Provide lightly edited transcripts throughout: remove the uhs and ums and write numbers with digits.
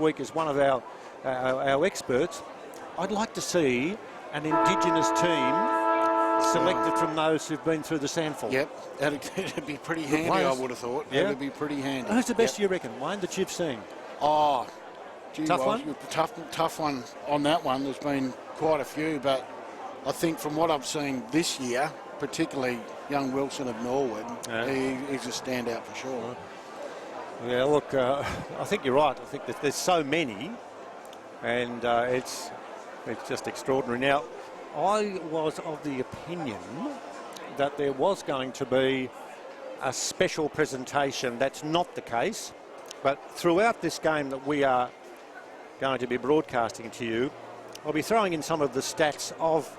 week as one of our experts, I'd like to see an Indigenous team selected from those who've been through the SANFL. Yep, that'd be pretty handy, I would have thought. Yeah. That would be pretty handy. Who's the best you reckon, Wayne, that you've seen? Oh, gee, tough one? Tough one on that one. There's been quite a few, but I think from what I've seen this year, particularly young Wilson of Norwood, he's a standout for sure. Yeah, look, I think you're right. I think that there's so many, and it's just extraordinary. Now, I was of the opinion that there was going to be a special presentation. That's not the case, but throughout this game that we are going to be broadcasting to you, I'll be throwing in some of the stats of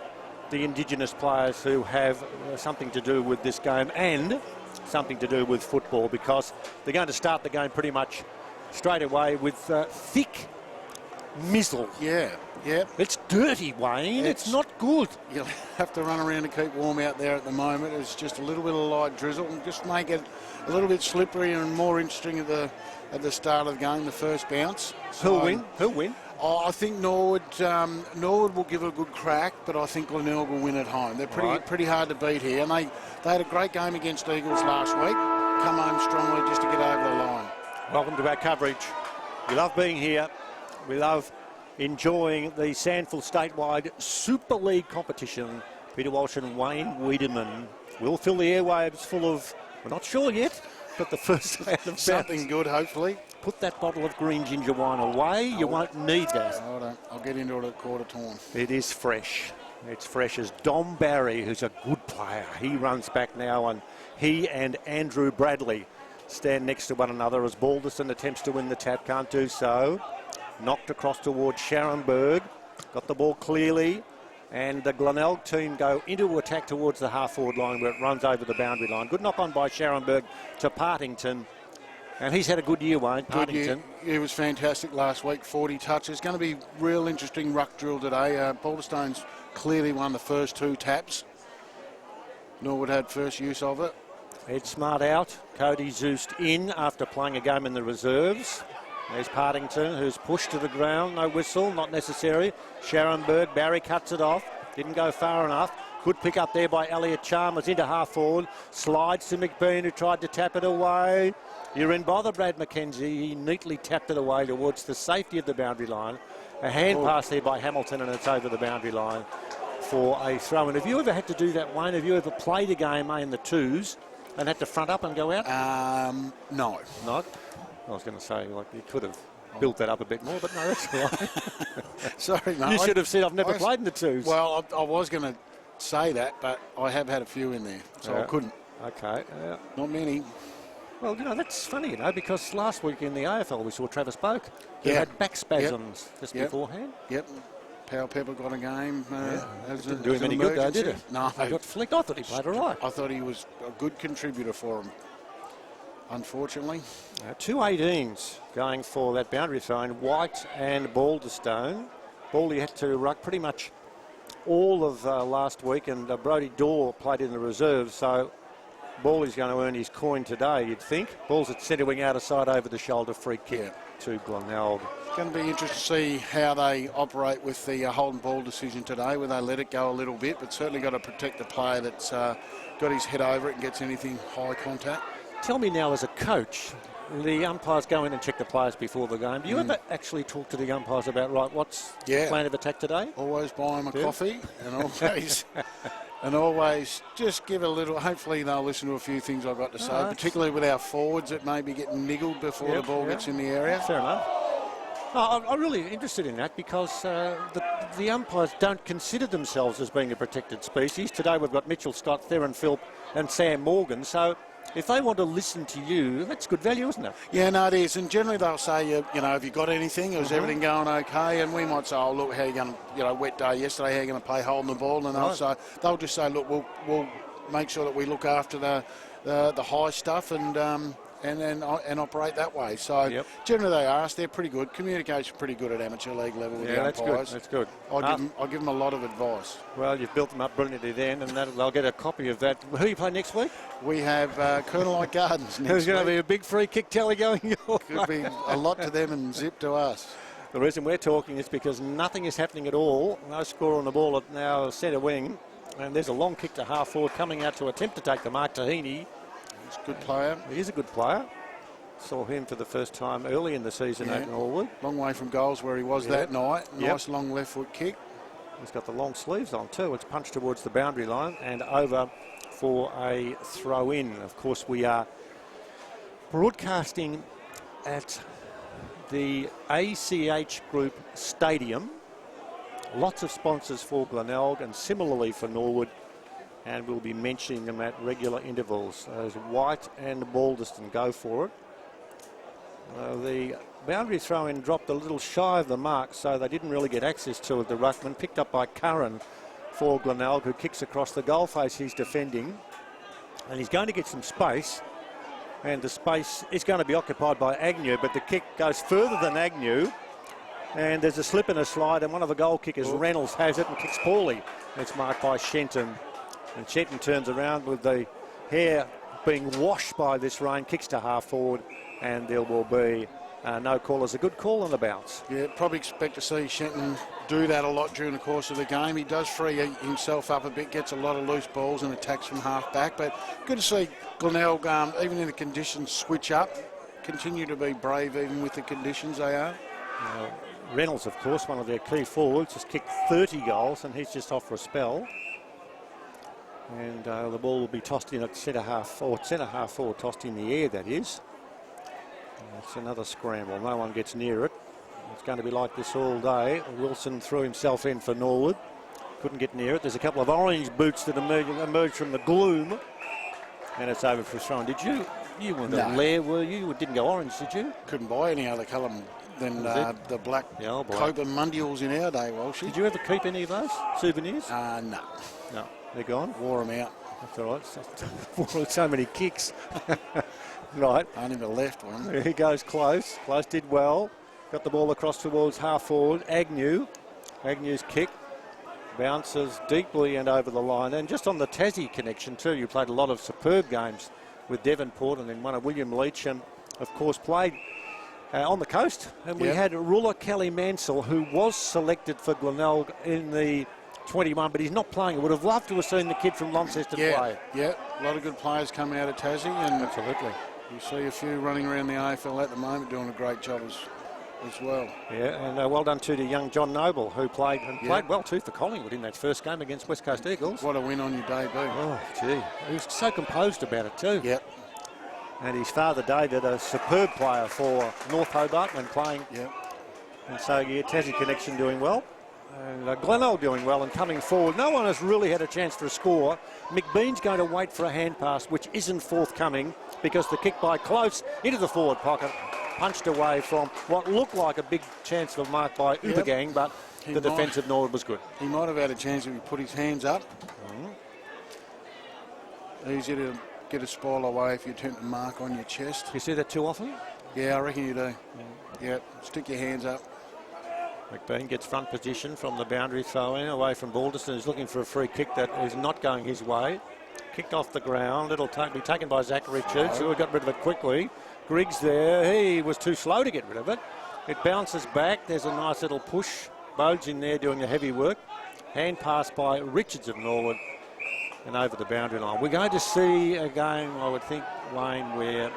the Indigenous players who have something to do with this game and something to do with football, because they're going to start the game pretty much straight away with thick mizzle. Yeah. It's dirty, Wayne. It's not good. You'll have to run around and keep warm out there at the moment. It's just a little bit of light drizzle and just make it a little bit slippery and more interesting at the start of the game, the first bounce. So, Who'll win? I think Norwood will give it a good crack, but I think Glenelg will win at home. They're pretty hard to beat here, and they had a great game against Eagles last week. Come home strongly just to get over the line. Welcome to our coverage. We love being here. We love enjoying the SANFL statewide Super League competition. Peter Walsh and Wayne Wiedemann will fill the airwaves full of, we're not sure yet, but the first round of something good, hopefully. Put that bottle of green ginger wine away. You won't need that. I'll get into it at quarter torn. It is fresh. It's fresh as Dom Barry, who's a good player. He runs back now, and he and Andrew Bradley stand next to one another as Balderson attempts to win the tap. Can't do so. Knocked across towards Scharenberg. Got the ball clearly. And the Glenelg team go into attack towards the half-forward line where it runs over the boundary line. Good knock on by Scharenberg to Partington. And he's had a good year, Wayne, Partington. He was fantastic last week, 40 touches. Going to be real interesting ruck drill today. Balderstone's clearly won the first two taps. Norwood had first use of it. Ed Smart out. Cody Zeus in after playing a game in the reserves. There's Partington, who's pushed to the ground. No whistle, not necessary. Scharenberg, Barry cuts it off. Didn't go far enough. Good pick up there by Elliot Chalmers into half forward. Slides to McBean, who tried to tap it away. You're in bother, Brad McKenzie. He neatly tapped it away towards the safety of the boundary line. A hand pass there by Hamilton, and it's over the boundary line for a throw. And have you ever had to do that, Wayne? Have you ever played a game in the twos and had to front up and go out? No. Not? I was going to say, like, you could have built that up a bit more, but no, that's all right. Sorry, mate. You should have said I've never played in the twos. Well, I was going to say that, but I have had a few in there, so I couldn't. Okay. Not many. Well, that's funny, because last week in the AFL we saw Travis Boak, who had back spasms just beforehand. Yep. Power Pepper got a game. Didn't do him any good, though, did it? No. He got flicked. I thought he played all right. I thought he was a good contributor for him, unfortunately. 2 18s going for that boundary throw, White and Balderstone. Baldy had to ruck pretty much all of last week, and Brodie Dorr played in the reserves, so Baldy's going to earn his coin today, you'd think. Ball's at centre wing out of side over the shoulder, free kick to Glenelg. It's going to be interesting to see how they operate with the Holden ball decision today, where they let it go a little bit, but certainly got to protect the player that's got his head over it and gets anything high contact. Tell me now, as a coach, the umpires go in and check the players before the game. Do you ever actually talk to the umpires about, what's the plan of attack today? Always buy them a coffee and always just give a little, hopefully they'll listen to a few things I've got to say, particularly with our forwards that may be getting niggled before the ball gets in the area. Fair enough. I'm really interested in that because the umpires don't consider themselves as being a protected species. Today we've got Mitchell Scott, Theron Philp and Sam Morgan, so if they want to listen to you, that's good value, isn't it? Yeah, no, it is. And generally they'll say, have you got anything? Is everything going okay? And we might say, look, how are you going to, wet day yesterday, how are you going to play holding the ball? And they'll just say, look, we'll make sure that we look after the high stuff and and operate that way. So generally they are. They're pretty good. Communication pretty good at amateur league level with the umpires. That's good. I'll give them a lot of advice. Well, you've built them up brilliantly then, and they'll get a copy of that. Who do you play next week? We have Glenelg Gardens next week. There's going to be a big free kick tally going your Could be a lot to them and zip to us. The reason we're talking is because nothing is happening at all. No score on the ball at now centre wing. And there's a long kick to half forward coming out to attempt to take the mark. Tahini. He's a good player. He is a good player. Saw him for the first time early in the season at Norwood. Long way from goals where he was that night. Nice long left foot kick. He's got the long sleeves on too. It's punched towards the boundary line and over for a throw in. Of course, we are broadcasting at the ACH Group Stadium. Lots of sponsors for Glenelg and similarly for Norwood, and we'll be mentioning them at regular intervals. As White and Balderston go for it. The boundary throw-in dropped a little shy of the mark, so they didn't really get access to it. The ruckman picked up by Curran for Glenelg, who kicks across the goal face he's defending. And he's going to get some space, and the space is going to be occupied by Agnew, but the kick goes further than Agnew. And there's a slip and a slide, and one of the goal kickers, Reynolds, has it and kicks poorly. It's marked by Shenton. And Shenton turns around with the hair being washed by this rain, kicks to half forward, and there will be no call. As a good call on the bounce. Yeah, probably expect to see Shenton do that a lot during the course of the game. He does free himself up a bit, gets a lot of loose balls and attacks from half back. But good to see Glenelg, even in the conditions, switch up, continue to be brave even with the conditions they are. Reynolds, of course, one of their key forwards, has kicked 30 goals and he's just off for a spell. And the ball will be tossed in at centre half forward, tossed in the air, that is. It's another scramble. No one gets near it. It's going to be like this all day. Wilson threw himself in for Norwood. Couldn't get near it. There's a couple of orange boots that emerged from the gloom. And it's over for a throw. Did you? You weren't there, were you? You didn't go orange, did you? Couldn't buy any other colour than the black Cope and Mundials in our day, Walshy. Did you ever keep any of those souvenirs? No. No, they're gone? Wore them out. That's all right. So many kicks. Right. I never left one. There he goes, Close. Close did well. Got the ball across towards half forward. Agnew's kick bounces deeply and over the line. And just on the Tassie connection too, you played a lot of superb games with Devonport, and then one of William Leach, and of course played on the coast. And we had Ruler Kelly Mansell, who was selected for Glenelg in the 21, but he's not playing. I would have loved to have seen the kid from Launceston play. Yeah, a lot of good players coming out of Tassie, and absolutely. You see a few running around the AFL at the moment doing a great job as well. Yeah, and well done to young John Noble, who played well too for Collingwood in that first game against West Coast Eagles. What a win on your debut. Oh, gee. He was so composed about it too. Yep. And his father, David, a superb player for North Hobart when playing. Yep. And so, Tassie connection doing well. And Glenelg doing well and coming forward. No one has really had a chance for a score. McBean's going to wait for a hand pass, which isn't forthcoming because the kick by Close into the forward pocket, punched away from what looked like a big chance for a mark by Ubergang, but the defence of Norwood was good. He might have had a chance if he put his hands up. Easy to get a spoil away if you attempt to mark on your chest. You see that too often? Yeah, I reckon you do. Yeah, stick your hands up. McBean gets front position from the boundary throw-in away from Balderston. He's looking for a free kick that is not going his way. Kicked off the ground. It'll be taken by Zach Richards, who got rid of it quickly. Griggs there. He was too slow to get rid of it. It bounces back. There's a nice little push. Bode's in there doing the heavy work. Hand pass by Richards of Norwood and over the boundary line. We're going to see a game, I would think, Wayne, where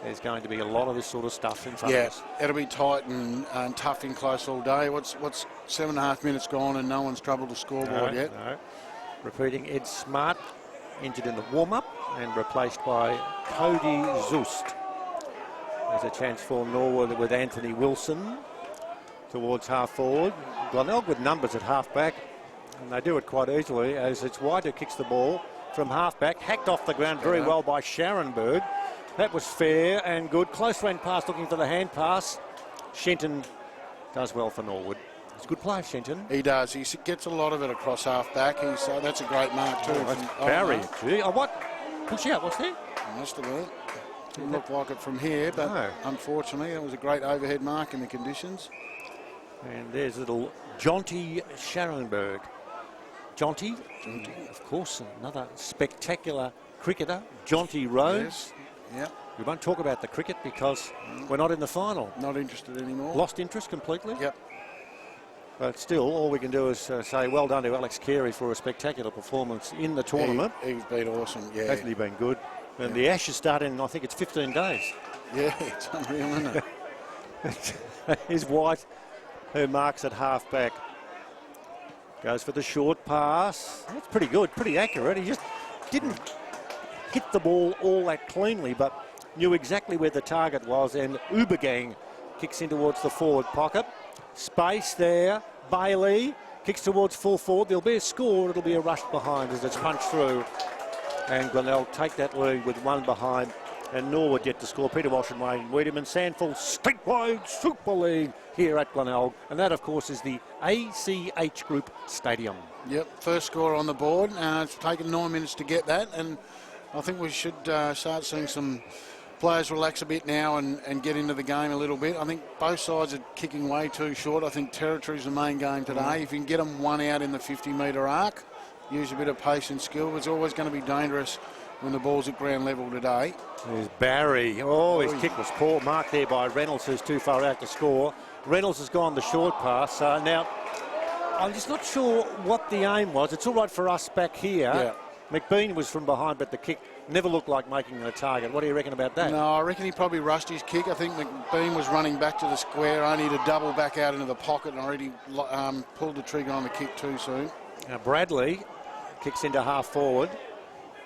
there's going to be a lot of this sort of stuff in front of us. Yeah, it'll be tight and tough in close all day. What's 7.5 minutes gone and no one's troubled the scoreboard yet? No. Repeating, Ed Smart injured in the warm-up and replaced by Cody Zust. There's a chance for Norwood with Anthony Wilson towards half forward. Glenelg with numbers at half back, and they do it quite easily as it's White who kicks the ball from half back, hacked off the ground very well by Scharenberg. That was fair and good. Close range pass, looking for the hand pass. Shenton does well for Norwood. It's a good play, Shenton. He does. He gets a lot of it across half back. That's a great mark too. That's Barry. Gee, what? Push out, what's there? Must have been. Didn't look like it from here, but No. unfortunately, it was a great overhead mark in the conditions. And there's little Jonty Scharenberg. Jonty, of course, another spectacular cricketer. Jonty Rhodes. Yes. Yep. We won't talk about the cricket because we're not in the final. Not interested anymore. Lost interest completely. Yep. But still, all we can do is say well done to Alex Carey for a spectacular performance in the tournament. He's been awesome, yeah. Hasn't he been good? And the Ashes start in, I think it's 15 days. Yeah, it's unreal, isn't it? Here's White, who marks at half-back. Goes for the short pass. That's pretty good, pretty accurate. He just didn't hit the ball all that cleanly, but knew exactly where the target was. And Ubergang kicks in towards the forward pocket. Space there. Bailey kicks towards full forward. There'll be a score. It'll be a rush behind as it's punched through. And Glenelg take that lead with one behind. And Norwood yet to score. Peter Walsh and Wayne Wiedemann. SANFL statewide Super League here at Glenelg. And that, of course, is the ACH Group Stadium. Yep, first score on the board. It's taken 9 minutes to get that. And I think we should start seeing some players relax a bit now and get into the game a little bit. I think both sides are kicking way too short. I think territory's the main game today. If you can get them one out in the 50-metre arc, use a bit of pace and skill. It's always going to be dangerous when the ball's at ground level today. There's Barry. Oh, his kick was poor. Marked there by Reynolds, who's too far out to score. Reynolds has gone the short pass. Now, I'm just not sure what the aim was. It's all right for us back here. Yeah. McBean was from behind, but the kick never looked like making a target. What do you reckon about that? No, I reckon he probably rushed his kick. I think McBean was running back to the square, only to double back out into the pocket and already pulled the trigger on the kick too soon. Now Bradley kicks into half forward.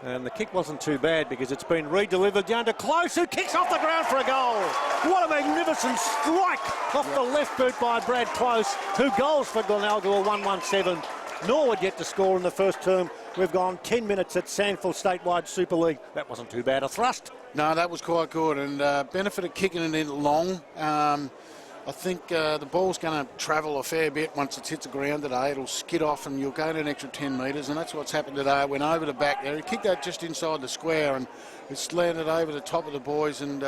And the kick wasn't too bad because it's been redelivered down to Close, who kicks off the ground for a goal. What a magnificent strike off the left boot by Brad Close. 2 goals for Glenelg, 117. Norwood yet to score in the first term. We've gone 10 minutes at SANFL Statewide Super League. That wasn't too bad a thrust. No, that was quite good, and benefit of kicking it in long. I think the ball's going to travel a fair bit once it hits the ground today. It'll skid off and you'll go to an extra 10 metres, and that's what's happened today. It went over the back there. He kicked that just inside the square, and it's landed over the top of the boys and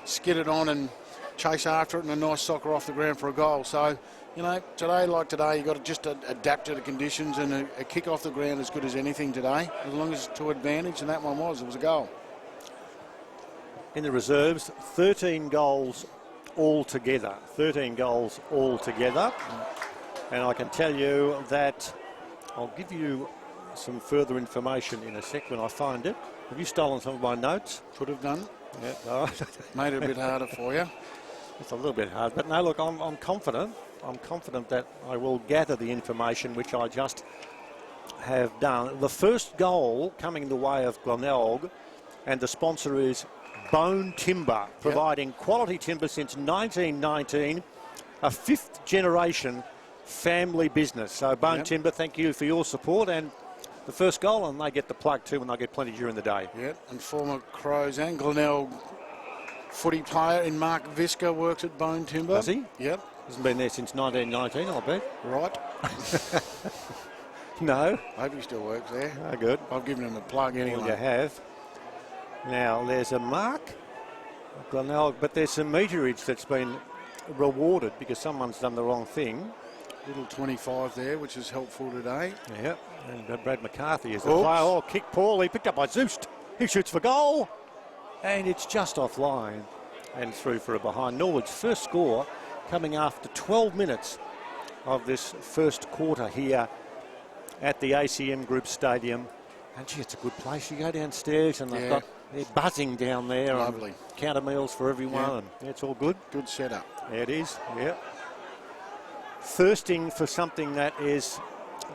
skidded on and chase after it, and a nice soccer off the ground for a goal. So, you know, today, like today, you've got to just adapt to the conditions, and a kick off the ground as good as anything today, as long as it's to advantage, and that one was. It was a goal. In the reserves, 13 goals altogether. 13 goals altogether. And I can tell you that I'll give you some further information in a sec when I find it. Have you stolen some of my notes? Could have done. Yeah, no. Made it a bit harder for you. It's a little bit hard, but no, look, I'm confident. I'm confident that I will gather the information which I just have done. The first goal coming the way of Glenelg, and the sponsor is Bone Timber, providing quality timber since 1919, a 5th generation family business. So Bone Timber, thank you for your support, and the first goal, and they get the plug too, and they get plenty during the day. Yep, and former Crows and Glenelg footy player in Mark Visca works at Bone Timber. Does he? Yep. Hasn't been there since 1919, I'll bet. Right. No. I hope he still works there. Oh, good. I've given him the plug anyway. Well, you have. Now, there's a mark, Glenelg, but there's some meterage that's been rewarded because someone's done the wrong thing. Little 25 there, which is helpful today. Yep, and Brad McCarthy is the player. Oh, kick poorly, picked up by Zoost. He shoots for goal, and it's just offline and through for a behind. Norwood's first score coming after 12 minutes of this first quarter here at the ACM Group Stadium. And gee, it's a good place. You go downstairs and they're buzzing down there. Lovely. Counter meals for everyone. And it's all good. Good setup. There it is, yeah. Thirsting for something that is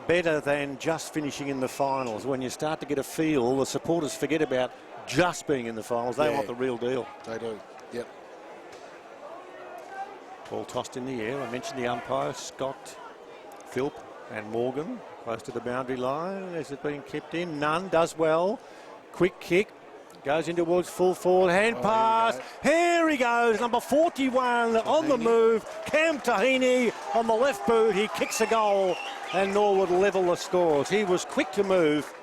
better than just finishing in the finals. When you start to get a feel, the supporters forget about just being in the finals. They want the real deal. They do, yep. Ball tossed in the air. I mentioned the umpire, Scott, Philp and Morgan, close to the boundary line. Is it being kept in? None, does well. Quick kick, goes in towards full forward, hand pass. Here he goes, number 41 on the move. Cam Tahini on the left boot. He kicks a goal and Norwood level the scores. He was quick to move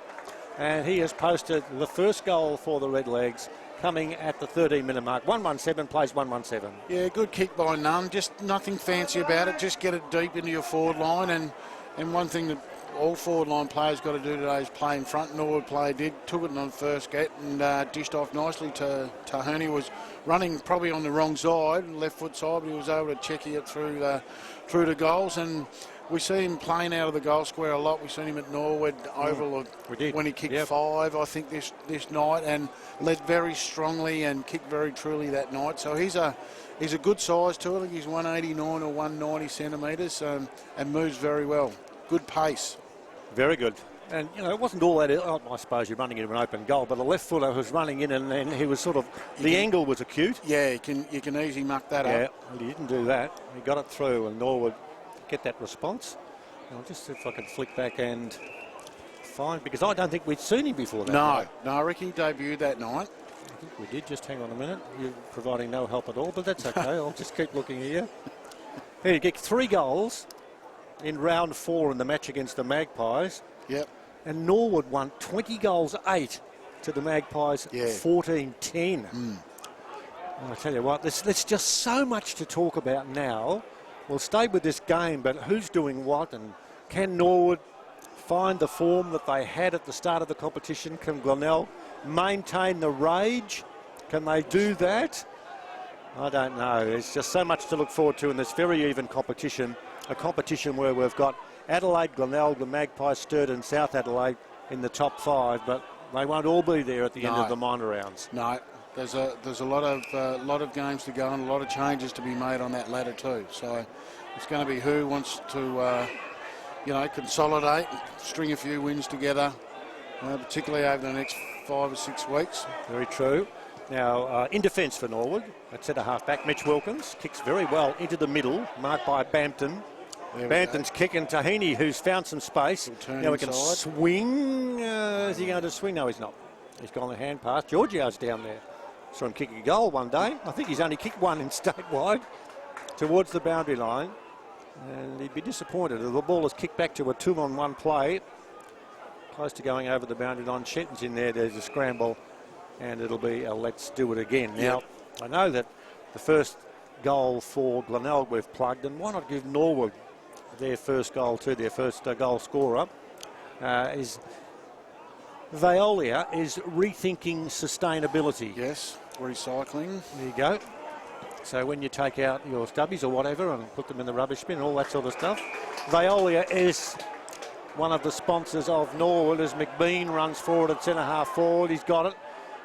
and he has posted the first goal for the Redlegs. coming at the 13-minute mark. 117 plays 117. Yeah, good kick by Nunn. Just nothing fancy about it. Just get it deep into your forward line. And one thing that all forward line players got to do today is play in front. Norwood player took it on the first get and dished off nicely to Taherney. Was running probably on the wrong side, left foot side, but he was able to check it through the goals. And we see him playing out of the goal square a lot. We've seen him at Norwood Oval when he kicked 5, I think, this night, and led very strongly and kicked very truly that night. So he's a good size too. I think he's 189 or 190 centimetres and moves very well. Good pace. Very good. And, you know, it wasn't all that, I suppose you're running into an open goal, but a left footer was running in and he was sort of, the angle was acute. Yeah, you can easily muck that up. Yeah, well, he didn't do that. He got it through and Norwood get that response. I'll just see if I can flick back and find, because I don't think we'd seen him before that night. No, Ricky debuted that night. I think we did. Just hang on a minute. You're providing no help at all, but that's okay. I'll just keep looking here. Here, you get 3 goals in round 4 in the match against the Magpies. Yep. And Norwood won 20 goals 8 to the Magpies 14-10. I tell you what, there's just so much to talk about now. We'll stay with this game, but who's doing what, and can Norwood find the form that they had at the start of the competition? Can Glenelg maintain the rage? Can they do that? I don't know. There's just so much to look forward to in this very even competition, a competition where we've got Adelaide, Glenelg, the Magpies, Sturton, South Adelaide in the top 5, but they won't all be there at the end of the minor rounds. No. There's a lot of games to go and a lot of changes to be made on that ladder too. So it's going to be who wants to, consolidate, string a few wins together, particularly over the next 5 or 6 weeks. Very true. Now, in defence for Norwood, at centre half-back, Mitch Wilkins kicks very well into the middle, marked by Bampton. Bampton's kicking Taherney, who's found some space. Now we can swing. Is he going to swing? No, he's not. He's gone the hand pass. Giorgio's down there. Saw him kick a goal one day. I think he's only kicked one in statewide towards the boundary line. And he'd be disappointed if the ball is kicked back to a 2-on-1 play. Close to going over the boundary line. Shenton's in there. There's a scramble. And it'll be a let's do it again. Now, I know that the first goal for Glenelg we've plugged. And why not give Norwood their first goal too, their first goal scorer? Is Veolia is rethinking sustainability. Yes, recycling. There you go. So when you take out your stubbies or whatever and put them in the rubbish bin, all that sort of stuff. Veolia is one of the sponsors of Norwood as McBean runs forward at centre half forward. He's got it.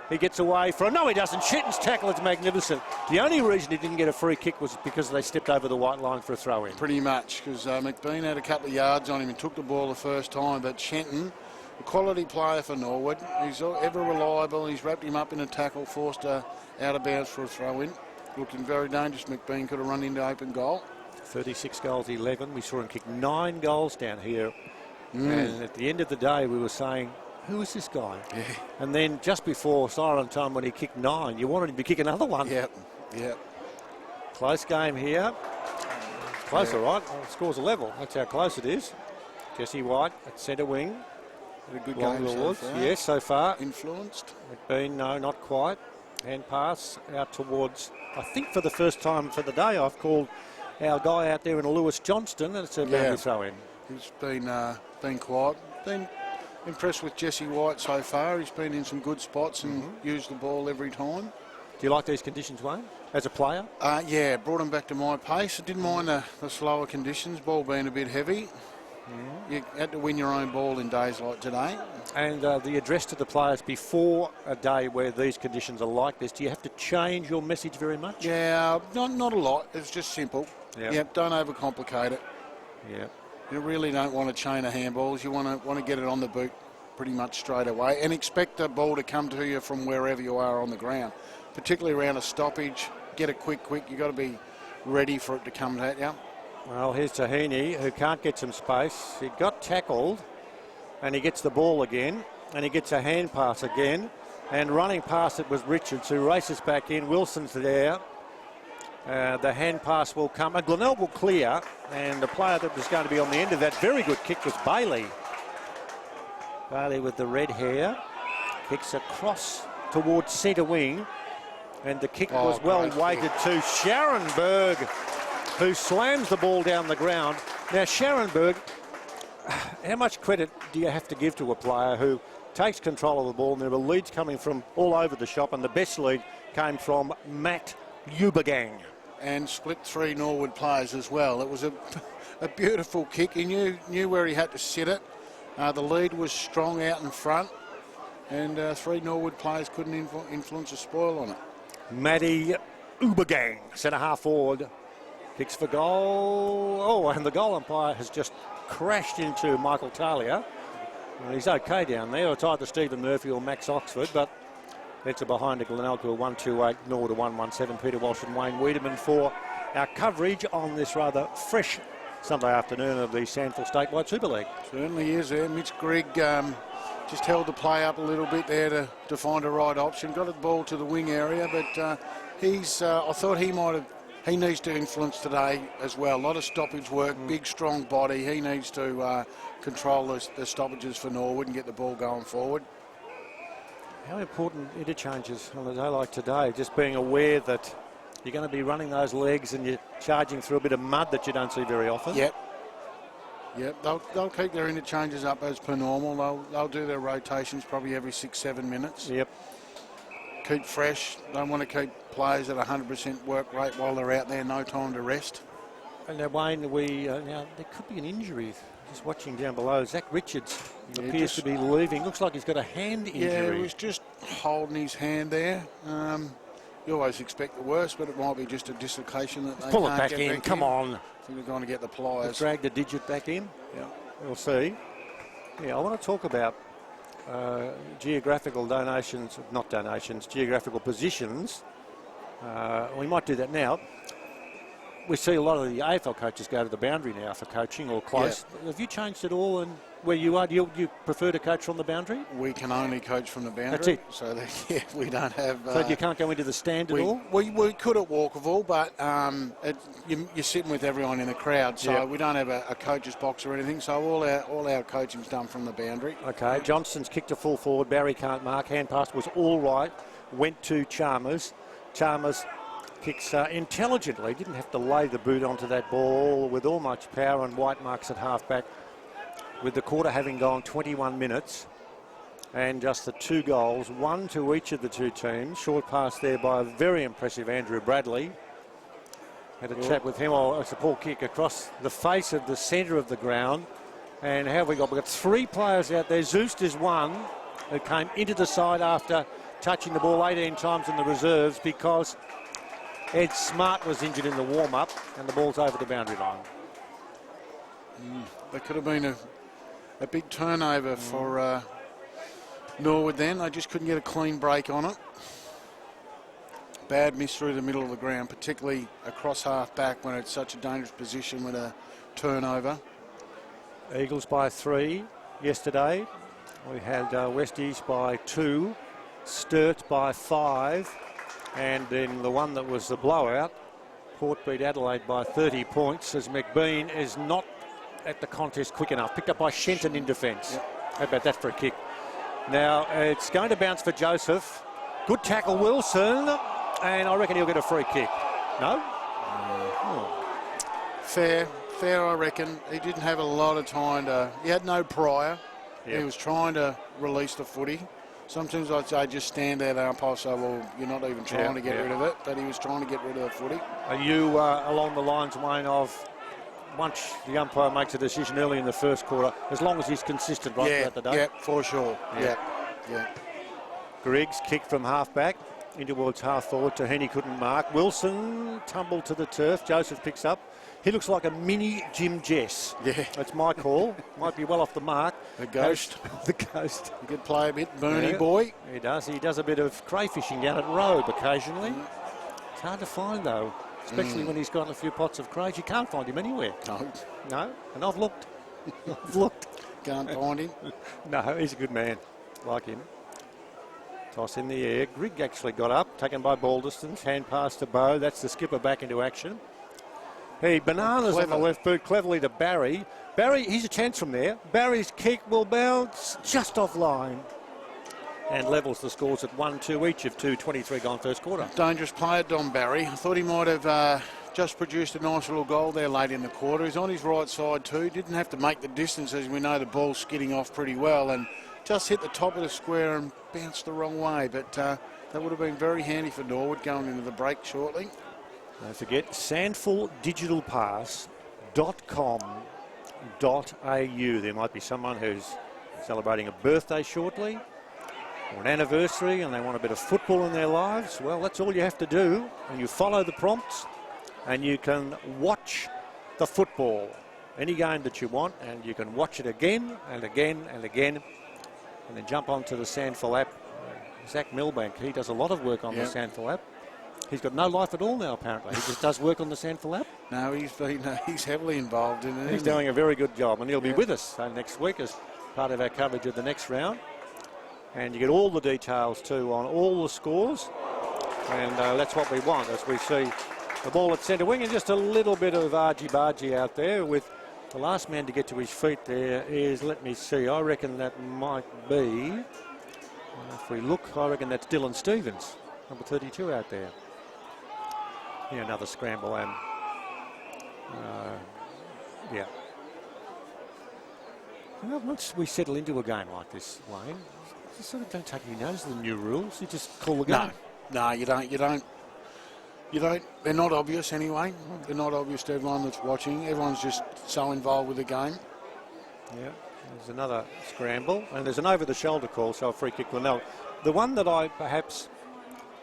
He gets away from... No, he doesn't. Shenton's tackle is magnificent. The only reason he didn't get a free kick was because they stepped over the white line for a throw-in. Pretty much, because McBean had a couple of yards on him and took the ball the first time, but Shenton... a quality player for Norwood. He's ever reliable. He's wrapped him up in a tackle, forced out of bounds for a throw-in. Looking very dangerous. McBean could have run into open goal. 36 goals, 11. We saw him kick 9 goals down here. And at the end of the day, we were saying, who is this guy? Yeah. And then just before siren time when he kicked 9, you wanted him to kick another one. Yeah. Close game here. Close, all right. The score's a level. That's how close it is. Jesse White at centre wing. A good game so far. Yes, so far. Influenced? McBean, no, not quite. Hand pass out towards, I think for the first time for the day, I've called our guy out there in Lewis Johnston, and it's a boundary throw in. He's been quiet. Been impressed with Jesse White so far. He's been in some good spots and used the ball every time. Do you like these conditions, Wayne, as a player? Yeah, brought him back to my pace. I didn't mind the slower conditions, ball being a bit heavy. You had to win your own ball in days like today. And the address to the players before a day where these conditions are like this, do you have to change your message very much? Yeah, not a lot. It's just simple. Yep, don't overcomplicate it. Yeah. You really don't want a chain of handballs. You want to get it on the boot pretty much straight away and expect the ball to come to you from wherever you are on the ground, particularly around a stoppage. Get it quick. You've got to be ready for it to come at you. Well, here's Taherney, who can't get some space. He got tackled, and he gets the ball again, and he gets a hand pass again. And running past it was Richards, who races back in. Wilson's there. The hand pass will come. Glenelg will clear, and the player that was going to be on the end of that very good kick was Bailey. Bailey with the red hair kicks across towards centre wing. And the kick was well weighted to Scharenberg, who slams the ball down the ground. Now, Scharenberg, how much credit do you have to give to a player who takes control of the ball? And there were leads coming from all over the shop, and the best lead came from Matt Ubergang. And split 3 Norwood players as well. It was a beautiful kick. He knew where he had to sit it. The lead was strong out in front, and 3 Norwood players couldn't influence a spoil on it. Matty Ubergang, centre-half forward, kicks for goal. Oh, and the goal umpire has just crashed into Michael Talia. Well, he's okay down there. It's either Stephen Murphy or Max Oxford, but it's a behind to Glenelg to a 1-2-8, Norwood a 1-1-7. Peter Walsh and Wayne Wiedemann for our coverage on this rather fresh Sunday afternoon of the SANFL Statewide Super League. Certainly is there. Mitch Grigg just held the play up a little bit there to find a right option. Got the ball to the wing area, but I thought he needs to influence today as well. A lot of stoppage work, big strong body. He needs to control the stoppages for Norwood and get the ball going forward. How important interchanges on a day like today, just being aware that you're going to be running those legs and you're charging through a bit of mud that you don't see very often. Yep. They'll keep their interchanges up as per normal. They'll do their rotations probably every 6-7 minutes. Yep. Keep fresh. Don't want to keep players at 100% work rate while they're out there. No time to rest. And now, Wayne, now there could be an injury. Just watching down below, Zach Richards appears to be leaving. Looks like he's got a hand injury. Yeah, he was just holding his hand there. You always expect the worst, but it might be just a dislocation that they pull can't it back get in. Come on. I think they're going to get the pliers. Drag the digit back in. Yeah, we'll see. Yeah, I want to talk about geographical geographical positions. We might do that now. We see a lot of the AFL coaches go to the boundary now for coaching or close. Yeah. Have you changed at all and where you are? Do you prefer to coach from the boundary? We can only coach from the boundary. That's it. So we don't have... So you can't go into the stand at all? We could at Walkerville, but you're sitting with everyone in the crowd, so we don't have a coach's box or anything, so all our coaching's done from the boundary. Okay, Johnston's kicked to full forward. Barry can't mark. Hand pass was all right. Went to Chalmers. Chalmers kicks intelligently, didn't have to lay the boot onto that ball with all much power, and White marks at half-back with the quarter having gone 21 minutes and just the 2 goals, 1 to each of the 2 teams. Short pass there by a very impressive Andrew Bradley. Had a chat with him. It's a poor kick across the face of the centre of the ground. And how have we got? We've got 3 players out there. Zoost is one who came into the side after touching the ball 18 times in the reserves because Ed Smart was injured in the warm-up and the ball's over the boundary line. There could have been a big turnover for Norwood then. They just couldn't get a clean break on it. Bad miss through the middle of the ground, particularly across half-back when it's such a dangerous position with a turnover. Eagles by 3 yesterday. We had West East by 2, Sturt by 5. And then the one that was the blowout, Port beat Adelaide by 30 points as McBean is not at the contest quick enough. Picked up by Shenton in defence. Yep. How about that for a kick? Now it's going to bounce for Joseph. Good tackle, Wilson. And I reckon he'll get a free kick. No? Fair, I reckon. He didn't have a lot of time to... He had no prior. Yep. He was trying to release the footy. Sometimes I'd say just stand there, the umpire say, well, you're not even trying to get rid of it, but he was trying to get rid of the footy. Are you along the lines, Wayne, of once the umpire makes a decision early in the first quarter, as long as he's consistent right throughout the day? Yeah, for sure. Yeah. Griggs kicked from half-back in towards half-forward. Tahini couldn't mark. Wilson tumbled to the turf. Joseph picks up. He looks like a mini Jim Jess. Yeah. That's my call. Might be well off the mark. The ghost. The ghost. He could play a bit. Bernie boy. He does. He does a bit of crayfishing down at Robe occasionally. It's hard to find, though, especially when he's got a few pots of crays. You can't find him anywhere. No. And I've looked. Can't find him. No, he's a good man. Like him. Toss in the air. Grigg actually got up. Taken by Balderston's. Hand pass to Bow. That's the skipper back into action. He bananas on the left boot cleverly to Barry. Barry, he's a chance from there. Barry's kick will bounce just offline. and levels the scores at 1-2 each of 2:23 gone first quarter. Dangerous player, Don Barry. I thought he might have just produced a nice little goal there late in the quarter. He's on his right side too. Didn't have to make the distance, as we know the ball's skidding off pretty well, and just hit the top of the square and bounced the wrong way. But that would have been very handy for Norwood going into the break shortly. Don't forget, sanfldigitalpass.com.au. There might be someone who's celebrating a birthday shortly or an anniversary and they want a bit of football in their lives. Well, that's all you have to do, and you follow the prompts and you can watch the football, any game that you want, and you can watch it again and again and again, and then jump onto the SANFL app. Zach Milbank, he does a lot of work on the SANFL app. He's got no life at all now, apparently. He just does work on the SANFL app. No, he's heavily involved in it. He's doing a very good job, and he'll be with us next week as part of our coverage of the next round. And you get all the details too on all the scores, and that's what we want as we see the ball at centre wing, and just a little bit of argy-bargy out there with the last man to get to his feet there is, let me see, I reckon that might be, if we look, I reckon that's Dylan Stevens, number 32 out there. Yeah, another scramble, and yeah. You know, once we settle into a game like this, Wayne, you sort of don't take any notice of the new rules. You just call the game. No, you don't. They're not obvious anyway. They're not obvious to everyone that's watching. Everyone's just so involved with the game. Yeah, there's another scramble, and there's an over-the-shoulder call, so a free kick for Glenelg. The one that I perhaps,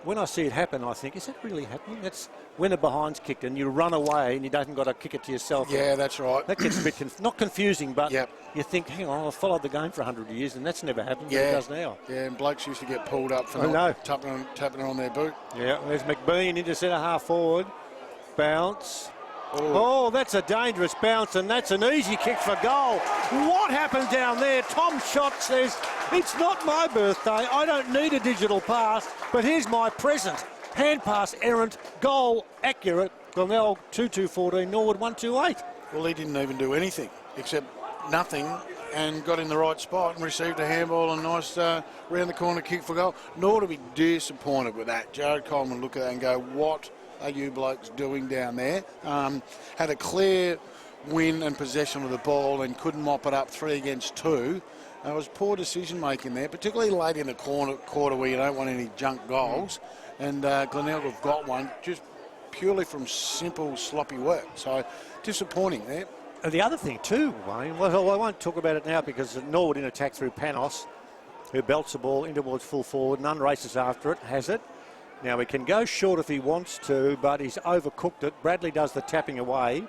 when I see it happen, I think, is that really happening? That's when a behind's kicked and you run away and you haven't got to kick it to yourself. Yeah, that's right. That gets a bit, not confusing, but you think, hang on, I've followed the game for 100 years and that's never happened, but it does now. Yeah, and blokes used to get pulled up for not tapping it on their boot. Yeah, there's McBean into centre half forward. Bounce. Oh, that's a dangerous bounce, and that's an easy kick for goal. What happened down there? Tom Schott says, it's not my birthday, I don't need a digital pass, but here's my present. Hand pass errant, goal accurate. Glenelg 2-2-14, Norwood 1-2-8. Well, he didn't even do anything except nothing, and got in the right spot and received a handball and nice round the corner kick for goal. Norwood would be disappointed with that. Jared Coleman look at that and go, what are you blokes doing down there? Had a clear win and possession of the ball and couldn't mop it up 3 against 2. It was poor decision making there, particularly late in the quarter where you don't want any junk goals. And Glenelg have got one just purely from simple sloppy work. So disappointing there. And the other thing too, Wayne, well, I won't talk about it now because Norwood in attack through Panos, who belts the ball in towards full forward. Nunn races after it, has it. Now he can go short if he wants to, but he's overcooked it. Bradley does the tapping away.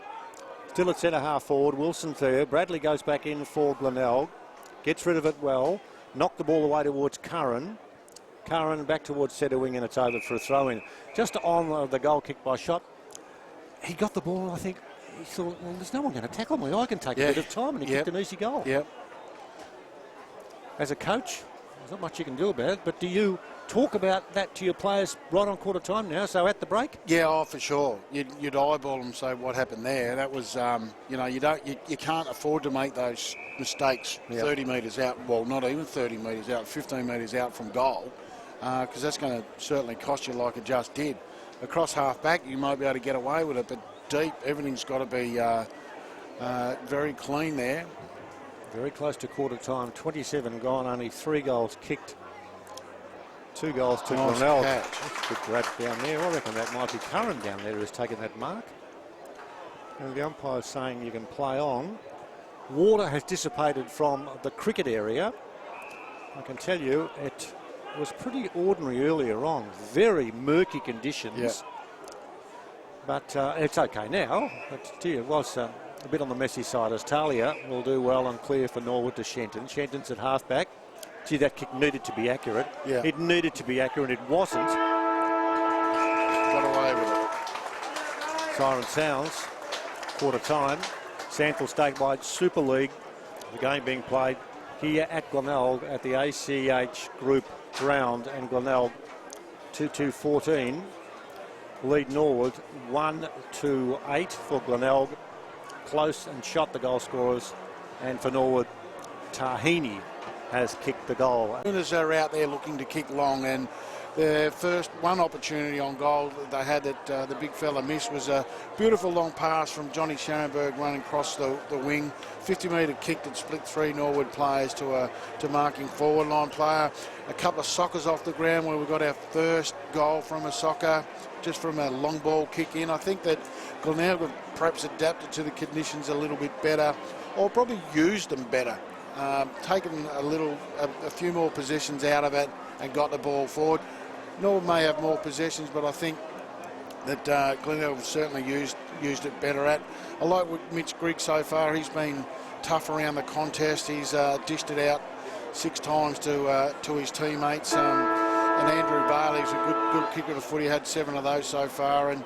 Still at centre half forward, Wilson there. Bradley goes back in for Glenelg. Gets rid of it well. Knocked the ball away towards Curran. Curran back towards centre wing, and it's over for a throw-in. Just on the goal kick by Schott, he got the ball, I think. He thought, well, there's no one going to tackle me. I can take a bit of time, and he kicked an easy goal. Yep. As a coach, there's not much you can do about it, but do you talk about that to your players right on quarter time now, so at the break? Yeah, for sure. You'd eyeball them and say what happened there. That was, you can't afford to make those mistakes 30 metres out. Well, not even 30 metres out, 15 metres out from goal, because that's going to certainly cost you like it just did. Across half back, you might be able to get away with it, but deep, everything's got to be very clean there. Very close to quarter time. 27 gone, only 3 goals kicked. 2 goals to Glenelg. That's a good grab down there. I reckon that might be Curran down there who's taken that mark. And the umpire's saying you can play on. Water has dissipated from the cricket area. I can tell you it was pretty ordinary earlier on. Very murky conditions. Yeah. But it's okay now. But gee, it was a bit on the messy side as Talia will do well and clear for Norwood to Shenton. Shenton's at half-back. Gee, that kick needed to be accurate. Yeah. It needed to be accurate. It wasn't. Got away with it. Siren sounds. Quarter time. SANFL statewide Super League. The game being played here at Glenelg at the ACH Group Ground, and Glenelg 2-2-14. Lead Norwood 1-2-8 for Glenelg. Close and Schott the goal scorers, and for Norwood, Tahini has kicked the goal. Winners are out there looking to kick long, and the first one opportunity on goal that they had that the big fella missed was a beautiful long pass from Johnny Shanenberg running across the wing. 50-metre kick that split 3 Norwood players to marking forward line player. A couple of soccers off the ground where we got our first goal from a soccer, just from a long ball kick in. I think that Glenelg have perhaps adapted to the conditions a little bit better, or probably used them better. Taken a few more possessions out of it and got the ball forward. Norwood may have more possessions, but I think that Glenelg have certainly used it better at. I like what Mitch Grigg so far. He's been tough around the contest. He's dished it out 6 times to his teammates. And Andrew Bailey's a good kicker of the footy. He had 7 of those so far, and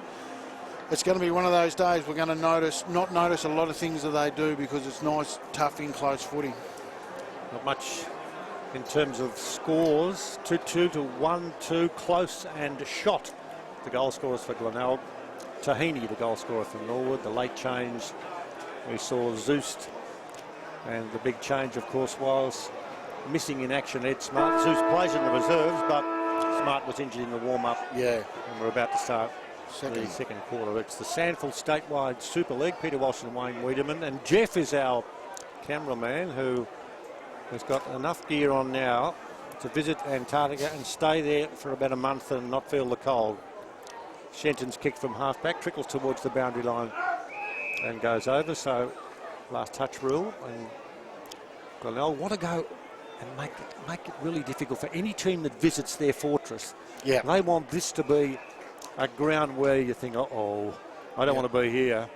it's going to be one of those days we're going to not notice a lot of things that they do, because it's nice, tough, in close footy. Not much in terms of scores. 2-2 to 1-2, close and shot. The goal scorers for Glenelg. Tahini, the goal scorer for Norwood. The late change, we saw Zeus, and the big change, of course, was missing in action Ed Smart. Zeus plays in the reserves, but Smart was injured in the warm-up. Yeah. And we're about to start the second quarter. It's the SANFL Statewide Super League. Peter Walsh and Wayne Wiedemann. And Jeff is our cameraman, who has got enough gear on now to visit Antarctica and stay there for about a month and not feel the cold. Shenton's kick from half-back trickles towards the boundary line and goes over. So last touch rule, and Glenelg want to go and make it really difficult for any team that visits their fortress. Yeah. They want this to be a ground where you think, uh-oh, I don't want to be here.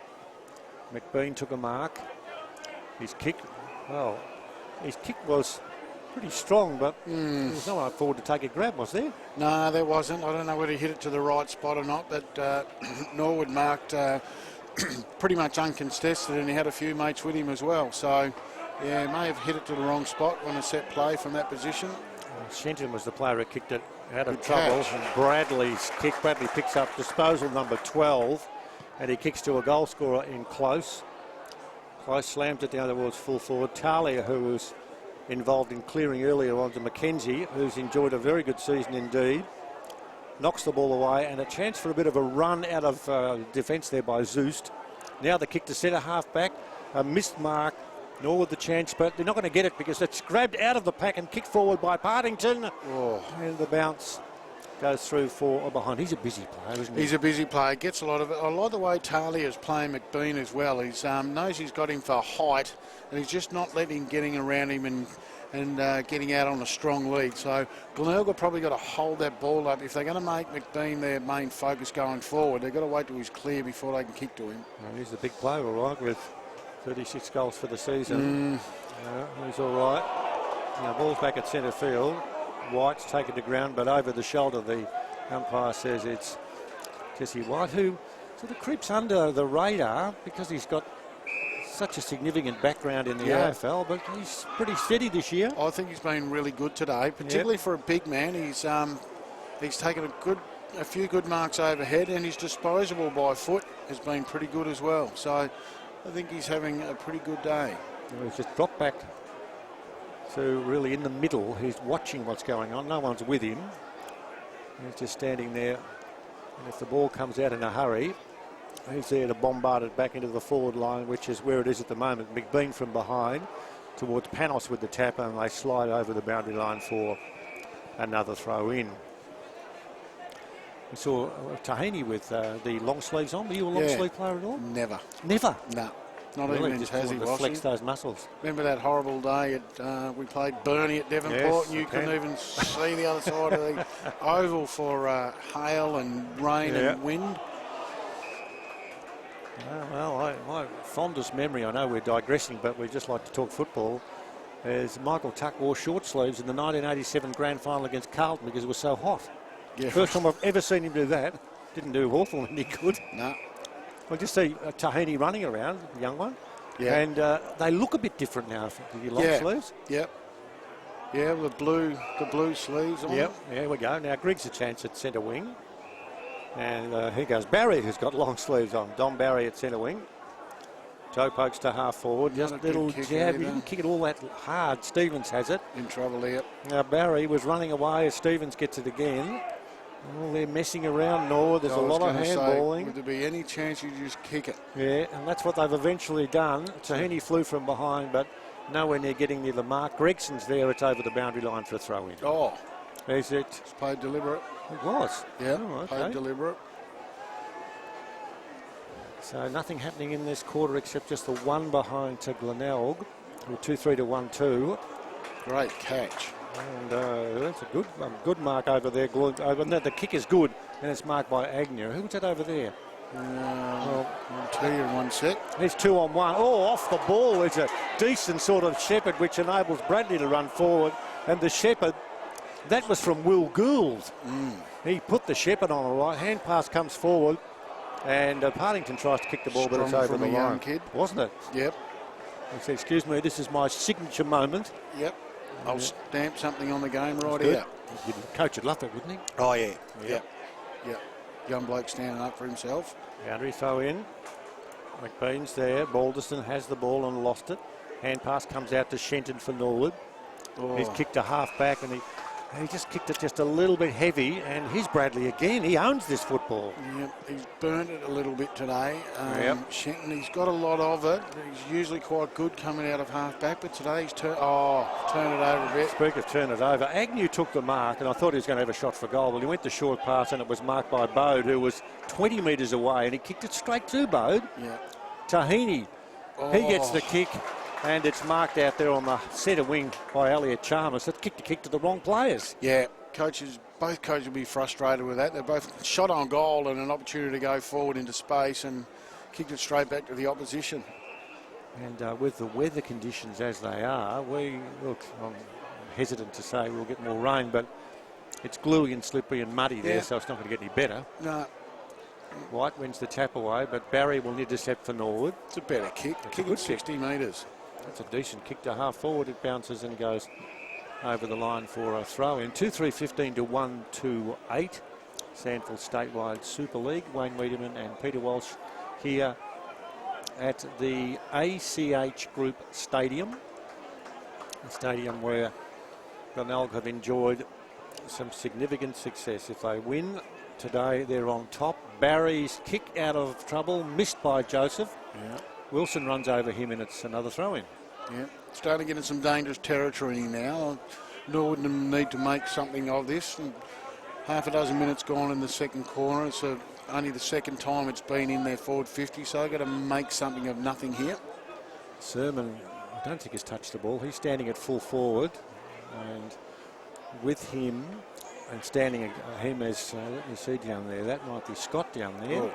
McBean took a mark. His kick was pretty strong, but there was no one forward to take a grab, was there? No, there wasn't. I don't know whether he hit it to the right spot or not, but Norwood marked pretty much uncontested, and he had a few mates with him as well. So, yeah, may have hit it to the wrong spot on a set play from that position. Shenton was the player who kicked it out of trouble. And Bradley's kick. Bradley picks up disposal number 12, and he kicks to a goal scorer in close. Close slams it down towards full forward. Talia, who was involved in clearing earlier on to Mackenzie, who's enjoyed a very good season indeed, knocks the ball away, and a chance for a bit of a run out of defence there by Zeus. Now the kick to centre half back, a missed mark. Norwood the chance, but they're not going to get it because it's grabbed out of the pack and kicked forward by Partington. Oh. And the bounce goes through for or behind. He's a busy player, isn't he? He's a busy player, gets a lot of it. I like the way Talia is playing McBean as well. He knows he's got him for height, and he's just not letting him getting around him and getting out on a strong lead. So Glenelg have probably got to hold that ball up. If they're going to make McBean their main focus going forward, they've got to wait till he's clear before they can kick to him. Well, he's a big player, all right, with 36 goals for the season. He's all right. Now, ball's back at centre field. White's taken to ground, but over the shoulder, the umpire says it's Jesse White, who sort of creeps under the radar because he's got such a significant background in the AFL, but he's pretty steady this year. I think he's been really good today, particularly for a big man. He's taken a few good marks overhead, and his disposable by foot has been pretty good as well. So I think he's having a pretty good day. He's just dropped back to really in the middle. He's watching what's going on. No one's with him. He's just standing there. And if the ball comes out in a hurry, he's there to bombard it back into the forward line, which is where it is at the moment. McBean from behind towards Panos with the tap, and they slide over the boundary line for another throw in. We saw Tahini with the long sleeves on. Were you a long sleeve player at all? Never. Never? No. Not really, even in Tassie, was flex those muscles. Remember that horrible day we played Burnie at Devonport, and you couldn't even see the other side of the oval for hail and rain and wind. Well, my fondest memory, I know we're digressing, but we just like to talk football, is Michael Tuck wore short sleeves in the 1987 grand final against Carlton because it was so hot. Yeah. First time I've ever seen him do that. Didn't do Hawthorn any good. No. I just see Tahini running around, the young one. Yeah. And they look a bit different now for the long sleeves. Yep. Yeah, the blue sleeves on. Yep. There we go. Now Griggs a chance at centre wing. And here goes Barry, who's got long sleeves on. Dom Barry at centre wing. Toe pokes to half forward. Just a little jab. He didn't kick it all that hard. Stevens has it. In trouble here. Now Barry was running away as Stevens gets it again. Oh, they're messing around Norwood. There's a lot of handballing. Would there be any chance you just kick it? Yeah, and that's what they've eventually done. Tahini flew from behind, but nowhere near getting near the mark. Gregson's there. It's over the boundary line for a throw-in. Oh. Is it? It's played deliberate. It was. Yeah, oh, okay. played deliberate. So nothing happening in this quarter except just the one behind to Glenelg, who 2-3 to 1-2. Great catch. And that's a good mark over there. No, the kick is good, and it's marked by Agnew. Who was that over there? Well, 2 in 1 set. There's 2 on 1. Oh, off the ball. It's a decent sort of shepherd, which enables Bradley to run forward. And the shepherd, that was from Will Gould. He put the shepherd on all right. Hand pass comes forward. And Partington tries to kick the ball, but it's over the line. Young kid. Wasn't it? Yep. He said, excuse me, this is my signature moment. Yep. I'll stamp something on the game right here. The coach would love that, wouldn't he? Oh, yeah. Yep. Young bloke standing up for himself. Boundary throw in. McBean's there. Balderston has the ball and lost it. Hand pass comes out to Shenton for Norwood. Oh. He's kicked a half back and he just kicked it just a little bit heavy, and here's Bradley again. He owns this football. Yep, he's burnt it a little bit today. Shenton, he's got a lot of it. He's usually quite good coming out of half back, but today he's turned it over a bit. Speak of turn it over, Agnew took the mark, and I thought he was going to have a shot for goal. Well, he went the short pass, and it was marked by Bode, who was 20 metres away, and he kicked it straight to Bode. Yeah. Tahini, he gets the kick. And it's marked out there on the centre wing by Elliot Chalmers. It kicked a kick to the wrong players. Yeah, both coaches will be frustrated with that. They're both shot on goal and an opportunity to go forward into space and kicked it straight back to the opposition. And with the weather conditions as they are, I'm hesitant to say we'll get more rain, but it's gluey and slippery and muddy there, so it's not going to get any better. No. White wins the tap away, but Barry will intercept for Norwood. It's a better kick. Kick it 60 metres. That's a decent kick to half forward. It bounces and goes over the line for a throw in. 2-3-15 to 1-2-8. SANFL Statewide Super League. Wayne Wiedemann and Peter Walsh here at the ACH Group Stadium. A stadium where Glenelg have enjoyed some significant success. If they win today, they're on top. Barry's kick out of trouble, missed by Joseph. Yeah. Wilson runs over him, and it's another throw-in. Yeah, starting to get in some dangerous territory now. Norwood need to make something of this. And half a dozen minutes gone in the second corner. It's only the second time it's been in their forward 50, so they've got to make something of nothing here. Sermon, I don't think has touched the ball. He's standing at full forward, and with him and standing him as, let me see down there, that might be Scott down there. Oh.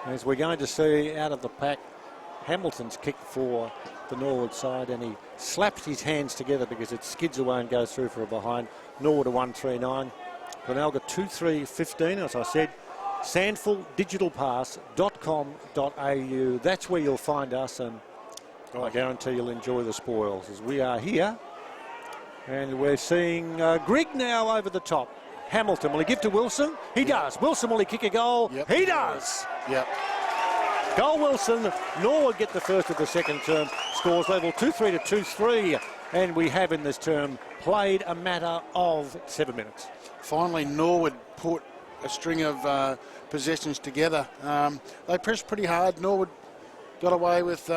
As we're going to see out of the pack, Hamilton's kick for the Norwood side, and he slaps his hands together because it skids away and goes through for a behind. Norwood a 1-3-9. Glenelg 2-3-15, as I said. SANFLdigitalpass.com.au. That's where you'll find us, and I guarantee you'll enjoy the spoils as we are here. And we're seeing Grigg now over the top. Hamilton, will he give to Wilson? He does. Wilson, will he kick a goal? Yep. He does. Yep. Goal Wilson. Norwood get the first of the second term. Scores level 2-3 to 2-3. And we have in this term played a matter of 7 minutes. Finally, Norwood put a string of possessions together. They pressed pretty hard. Norwood got away with,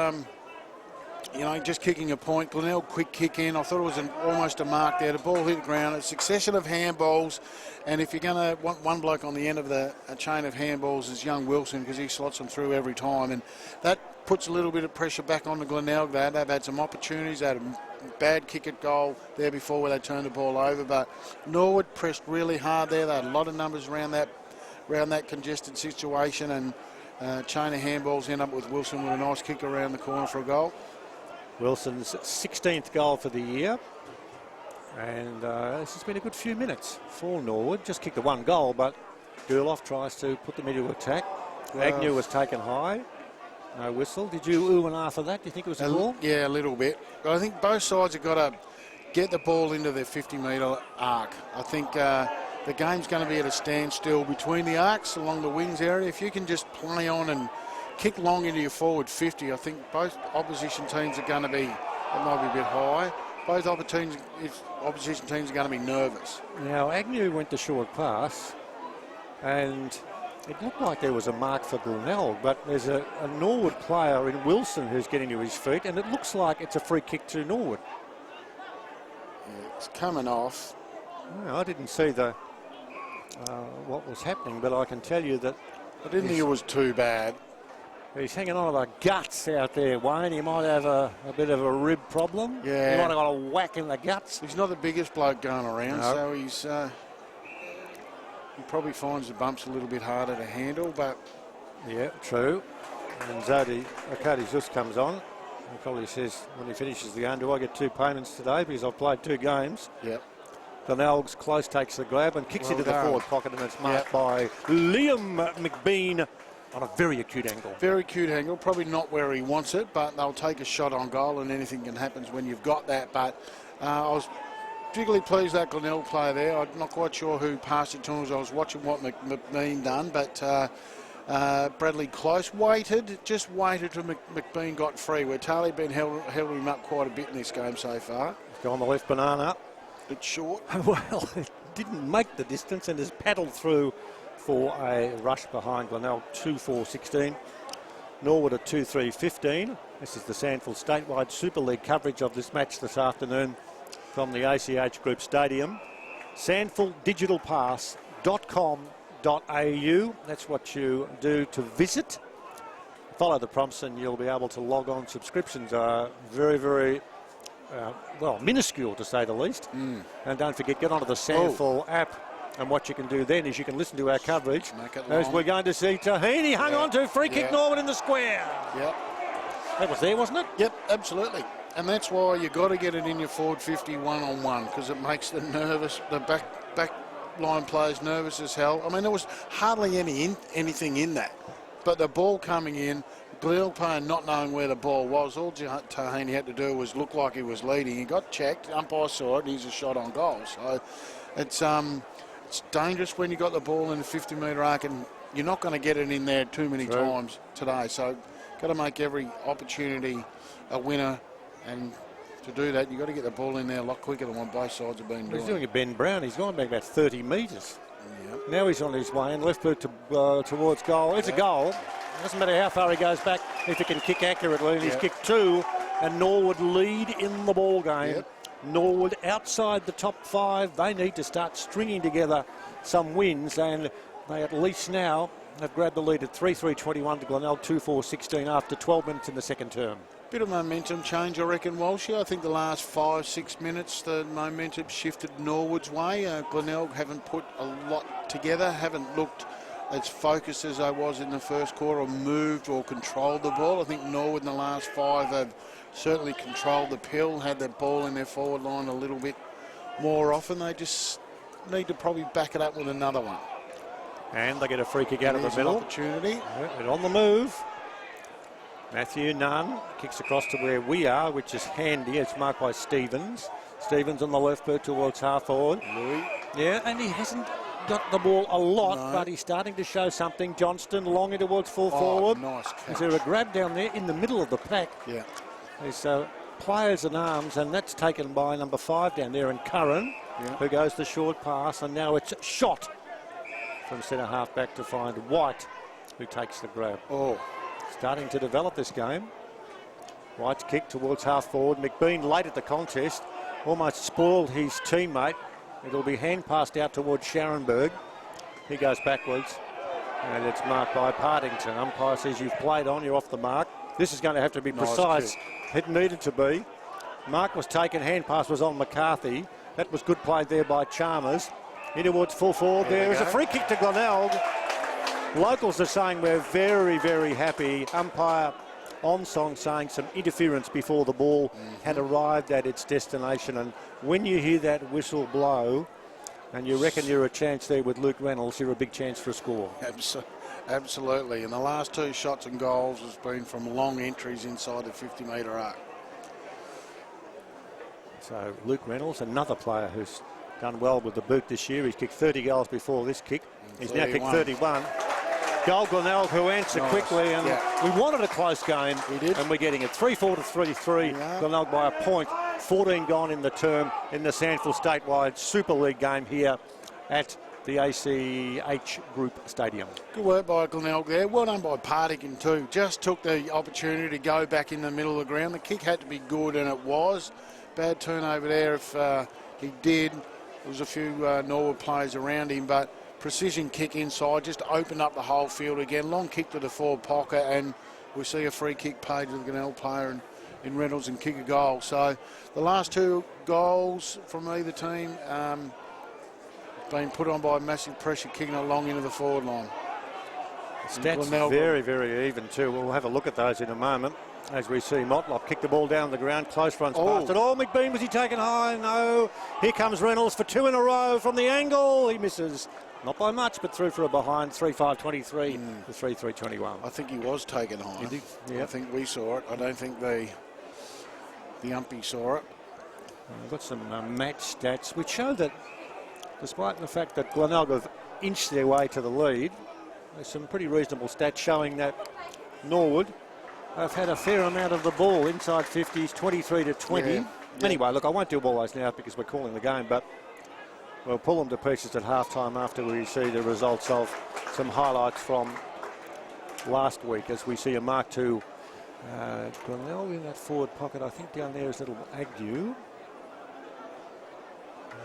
just kicking a point. Glenelg quick kick in. I thought it was almost a mark there. The ball hit the ground. A succession of handballs. And if you're going to want one bloke on the end of a chain of handballs is young Wilson, because he slots them through every time. And that puts a little bit of pressure back on the Glenelg. They've had some opportunities. They had a bad kick at goal there before where they turned the ball over. But Norwood pressed really hard there. They had a lot of numbers around that congested situation. And chain of handballs end up with Wilson with a nice kick around the corner for a goal. Wilson's 16th goal for the year. And this has been a good few minutes for Norwood. Just kicked the one goal, but Gerloff tries to put them into attack. Agnew was taken high. No whistle. Did you ooh and ah for that? Do you think it was a goal? Yeah, a little bit. But I think both sides have got to get the ball into their 50-metre arc. I think the game's going to be at a standstill between the arcs along the wings area. If you can just play on and kick long into your forward 50, I think both opposition teams are going to be, it might be a bit high, both opposition teams are going to be nervous. Now, Agnew went the short pass, and it looked like there was a mark for Glenelg, but there's a Norwood player in Wilson who's getting to his feet, and it looks like it's a free kick to Norwood. Yeah, it's coming off. Well, I didn't see what was happening, but I can tell you that I didn't think it was too bad. he's hanging on to the guts out there, Wayne. He might have a bit of a rib problem. Yeah. He might have got a whack in the guts. He's not the biggest bloke going around, No. so he's he probably finds the bumps a little bit harder to handle, but... Yeah, true. And Zodi just comes on. He probably says when he finishes the game, do I get 2 payments today because I've played 2 games? Yep. Glenelg's close, takes the grab and kicks Well into the done. forward pocket, and it's marked by Liam McBean on a very acute angle. Very cute angle, probably not where he wants it, but they'll take a shot on goal, and anything can happen when you've got that. But I was particularly pleased that Glenelg player there. I'm not quite sure who passed it to him as I was watching what McBean done, but Bradley Close just waited till McBean got free, where Tarley Ben held him up quite a bit in this game so far. He's gone the left banana. It's short. Well, it didn't make the distance and has paddled through for a rush behind Glenelg, 2-4-16. Norwood at 2-3-15. This is the SANFL statewide Super League coverage of this match this afternoon from the ACH Group Stadium. SANFLdigitalpass.com.au. That's what you do to visit. Follow the prompts and you'll be able to log on. Subscriptions are very, very minuscule to say the least. And don't forget, get onto the SANFL app, and what you can do then is you can listen to our coverage as we're going to see Tahini hung on to free kick Norwood in the square. Yep. That was there, wasn't it? Yep, absolutely. And that's why you got to get it in your forward 50 one-on-one, because it makes the back line players nervous as hell. I mean, there was hardly anything in that, but the ball coming in, Glenelg player not knowing where the ball was, all Tahini had to do was look like he was leading. He got checked, umpire saw it, and he's a shot on goal. So it's dangerous when you got the ball in the 50-metre arc, and you're not going to get it in there too many times today. So got to make every opportunity a winner, and to do that, you've got to get the ball in there a lot quicker than what both sides have been doing. He's doing a Ben Brown. He's gone back about 30 metres. Yep. Now he's on his way in, left foot towards goal. It's a goal. It doesn't matter how far he goes back if he can kick accurately. And he's kicked 2, and Norwood lead in the ball game. Yep. Norwood outside the top 5. They need to start stringing together some wins, and they at least now have grabbed the lead at 3-3-21 to Glenelg, 2-4-16 after 12 minutes in the second term. Bit of momentum change, I reckon, Walshy. I think the last 5-6 minutes, the momentum shifted Norwood's way. Glenelg haven't put a lot together, haven't looked as focused as I was in the first quarter, or moved or controlled the ball. I think Norwood in the last 5 have certainly controlled the pill, had the ball in their forward line a little bit more often. They just need to probably back it up with another one. And they get a free kick out of the middle. Opportunity. And on the move. Matthew Nunn kicks across to where we are, which is handy. It's marked by Stevens. Stevens on the left foot towards half forward. Yeah, and he hasn't got the ball a lot, but he's starting to show something. Johnston long in towards full forward. Nice catch. Is there a grab down there in the middle of the pack? Yeah. There's players in arms, and that's taken by number 5 down there, and Curran, who goes the short pass, and now it's shot from centre half back to find White, who takes the grab. Starting to develop this game. White's kick towards half forward. McBean late at the contest, almost spoiled his teammate. It'll be hand passed out towards Scharenberg. He goes backwards, and it's marked by Partington. Umpire says you've played on, you're off the mark. This is going to have to be precise. It needed to be. Mark was taken, hand pass was on McCarthy. That was good play there by Chalmers. In towards full forward. There is a free kick to Glenelg. Locals are saying we're very, very happy. Umpire Onsong saying some interference before the ball had arrived at its destination. And when you hear that whistle blow and you reckon you're a chance there with Luke Reynolds, you're a big chance for a score. Absolutely. And the last 2 shots and goals has been from long entries inside the 50-metre arc. So Luke Reynolds, another player who's done well with the boot this year. He's kicked 30 goals before this kick. He's now kicked 31. goal. Glenelg, who answered quickly, and we wanted a close game. We did. And we're getting it 3-4 to 3-3. Yeah. Glenelg by a point. 14 gone in the term in the SANFL statewide Super League game here at the ACH Group Stadium. Good work by Glenelg there. Well done by Partington too. Just took the opportunity to go back in the middle of the ground. The kick had to be good, and it was. Bad turnover there if he did. There was a few Norwood players around him, but precision kick inside just opened up the whole field again. Long kick to the forward pocket, and we see a free kick paid to the Glenelg player in Reynolds and kick a goal. So the last two goals from either team been put on by massive pressure, kicking it long into the forward line. Stats very, very even too. We'll have a look at those in a moment. As we see Motlop kick the ball down the ground, close runs past it. Oh, McBean, was he taken high? No. Here comes Reynolds for 2 in a row from the angle. He misses. Not by much, but through for a behind. 3-5-23 to 3-3-21. I think he was taken high. Yep. I think we saw it. I don't think the umpy saw it. We've got some match stats which show that despite the fact that Glenelg have inched their way to the lead, there's some pretty reasonable stats showing that Norwood have had a fair amount of the ball inside 50s, 23 to 20. Yeah. Anyway, look, I won't do all those now because we're calling the game, but we'll pull them to pieces at halftime after we see the results of some highlights from last week, as we see a mark to Glenelg in that forward pocket. I think down there is little Agnew.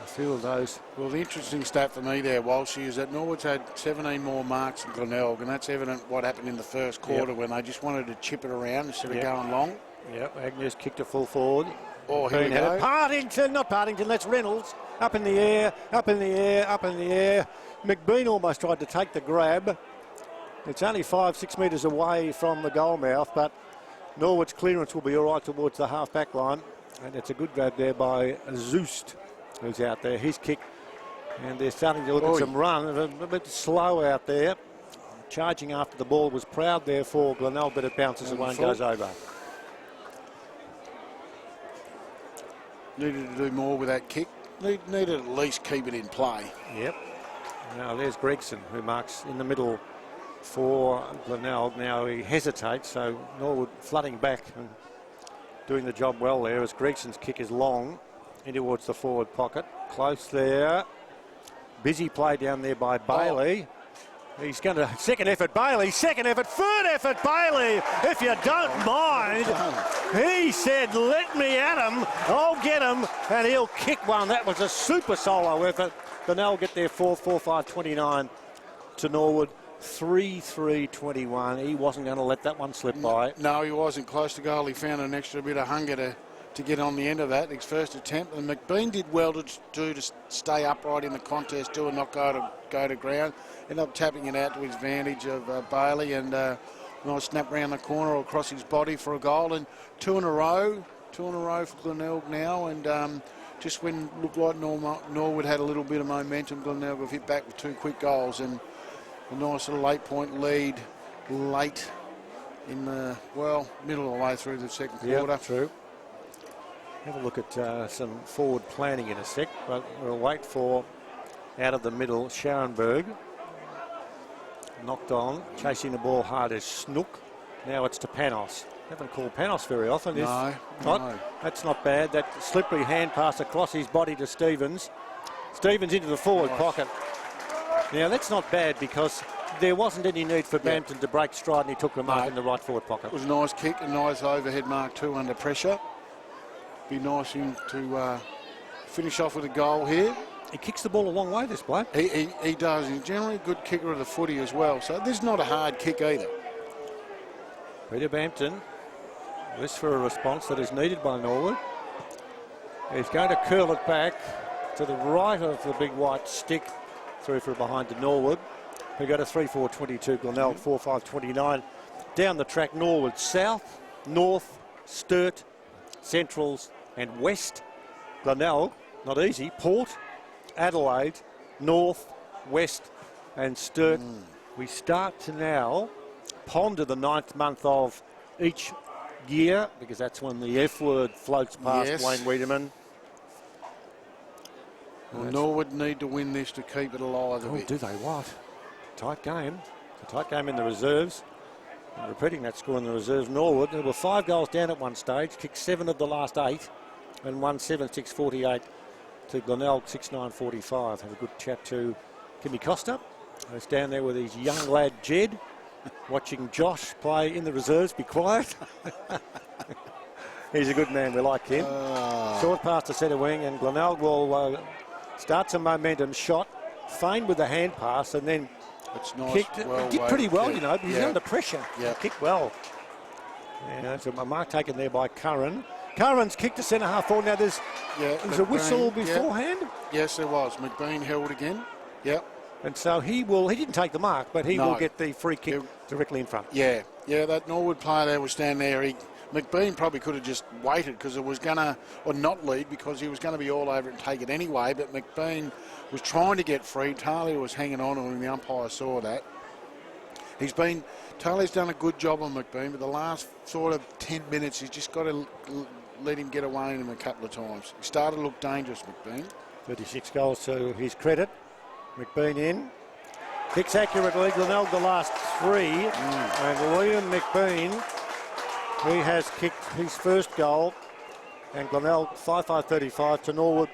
A few of those. Well, the interesting stat for me there, Walsh, is that Norwood's had 17 more marks than Glenelg, and that's evident what happened in the first quarter when they just wanted to chip it around instead of going long. Yep, Agnew's kicked a full forward. Oh, here we go. Partington, not Partington, that's Reynolds. Up in the air, up in the air, up in the air. McBean almost tried to take the grab. It's only 5-6 metres away from the goal mouth, but Norwood's clearance will be all right towards the half-back line. And it's a good grab there by Zoost, who's out there. His kick, and they're starting to look at some run. A bit slow out there. Charging after the ball was proud there for Glenelg, but it bounces away and goes over. Needed to do more with that kick. Needed at least keep it in play. Yep. Now there's Gregson, who marks in the middle for Glenelg. Now he hesitates, so Norwood flooding back and doing the job well there as Gregson's kick is long in towards the forward pocket. Close there. Busy play down there by Bailey. He's going to second effort Bailey, second effort, third effort Bailey, if you don't mind. He said, let me at him, I'll get him, and he'll kick one. That was a super solo effort. Glenelg get their fourth, 4-5-29 to Norwood, 3-3-21. He wasn't going to let that one slip by. No, he wasn't. Close to goal. He found an extra bit of hunger to get on the end of that, his first attempt. And McBean did well to stay upright in the contest too and not go to ground. Ended up tapping it out to his advantage of Bailey, and nice snap round the corner or across his body for a goal. And two in a row for Glenelg now. And just when it looked like Norwood had a little bit of momentum, Glenelg have hit back with two quick goals, and a nice little 8-point lead late in the, middle of the way through the second quarter. Yep, true. Have a look at some forward planning in a sec, but we'll wait for out of the middle Scharenberg. Knocked on, chasing the ball hard as Snook. Now it's to Panos. Haven't called Panos very often. No. That's not bad. That slippery hand pass across his body to Stevens. Stevens into the forward pocket. Now that's not bad because there wasn't any need for Bampton to break stride, and he took the mark in the right forward pocket. It was a nice kick, a nice overhead mark too under pressure. Be nice him to finish off with a goal here. He kicks the ball a long way, this bloke. He does. He's generally a good kicker of the footy as well. So this is not a hard kick either. Peter Bampton, this for a response that is needed by Norwood. He's going to curl it back to the right of the big white stick, through for behind to Norwood. We go to 3-4-22, Glenelg 4-5-29. Down the track, Norwood south, north, Sturt, centrals and west. Glenelg, not easy, Port, Adelaide, north, west and Sturt. We start to now ponder the 9th month of each year, because that's when the F word floats past Wayne Wiedemann. Well, Norwood need to win this to keep it alive a bit. Do they what? Tight game. A tight game in the reserves. And repeating that score in the reserves, Norwood, there were 5 goals down at one stage, kicked 7 of the last 8, and won 7-6-48 to Glenelg 6-9-45. Have a good chat to Kimmy Costa, who's down there with his young lad Jed, watching Josh play in the reserves. Be quiet. He's a good man, we like him. Short pass to centre wing, and Glenelg will start some momentum, shot, feigned with the hand pass, and then it's nice. Kicked. Well, did pretty well, you know, but he's under pressure. Yeah. Kicked well. Yeah, so a mark taken there by Curran. Curran's kicked to centre half forward. Now there's a whistle beforehand. Yes, there was. McBean held again. Yep. And so he didn't take the mark, but he will get the free kick directly in front. Yeah, that Norwood player there was standing there. McBean probably could have just waited because it was going to, or not lead because he was going to be all over it and take it anyway, but McBean was trying to get free. Talia was hanging on to him, the umpire saw that. Talia's done a good job on McBean, but the last sort of 10 minutes, he's just got to let him get away in him a couple of times. He started to look dangerous, McBean. 36 goals to his credit. McBean in. Kicks accurately. Glenelg the last 3. And Liam McBean, he has kicked his first goal. And Glenelg 5-5-35 to Norwood,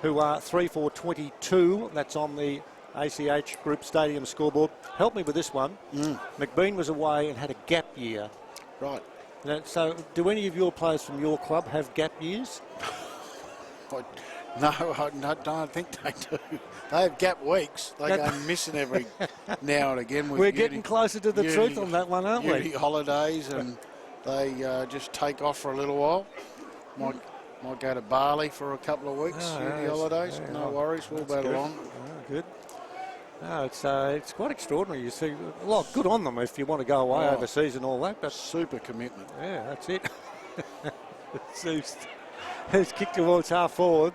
who are 3-4-22. That's on the ACH Group Stadium scoreboard. Help me with this one. McBean was away and had a gap year. Right. Now, so do any of your players from your club have gap years? No, I don't think they do. They have gap weeks. They go missing every now and again. We're getting closer to the truth on that one, aren't we? Holidays, and they just take off for a little while. Might go to Bali for a couple of weeks, uni holidays. No worries, we'll battle on. Good. No, it's quite extraordinary. You see, well, good on them if you want to go away overseas and all that. But super commitment. Yeah, that's it. He's kicked towards half forward.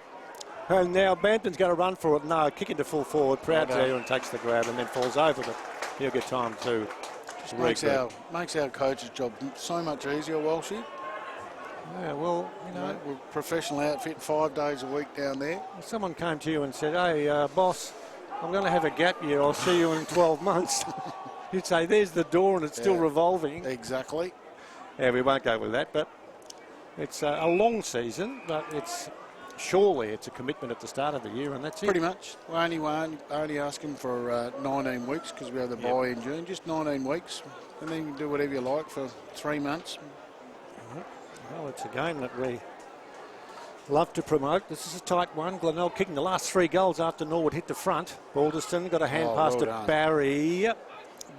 And now Bampton's going to run for it. No, kick into full forward. Proud there and takes the grab and then falls over. But he'll get time to makes our coach's job so much easier, Walshy. Yeah, well, you know, we're professional outfit 5 days a week down there. Someone came to you and said, hey, boss, I'm going to have a gap year. I'll see you in 12 months. You'd say, there's the door and it's still revolving. Exactly. Yeah, we won't go with that, but it's a long season, but surely it's a commitment at the start of the year, and that's it. Pretty much. We only asking for 19 weeks because we have the bye in June. Just 19 weeks, and then you can do whatever you like for 3 months. Well, it's a game that we love to promote. This is a tight one. Glenelg kicking the last 3 goals after Norwood hit the front. Balderston got a hand pass to Barry.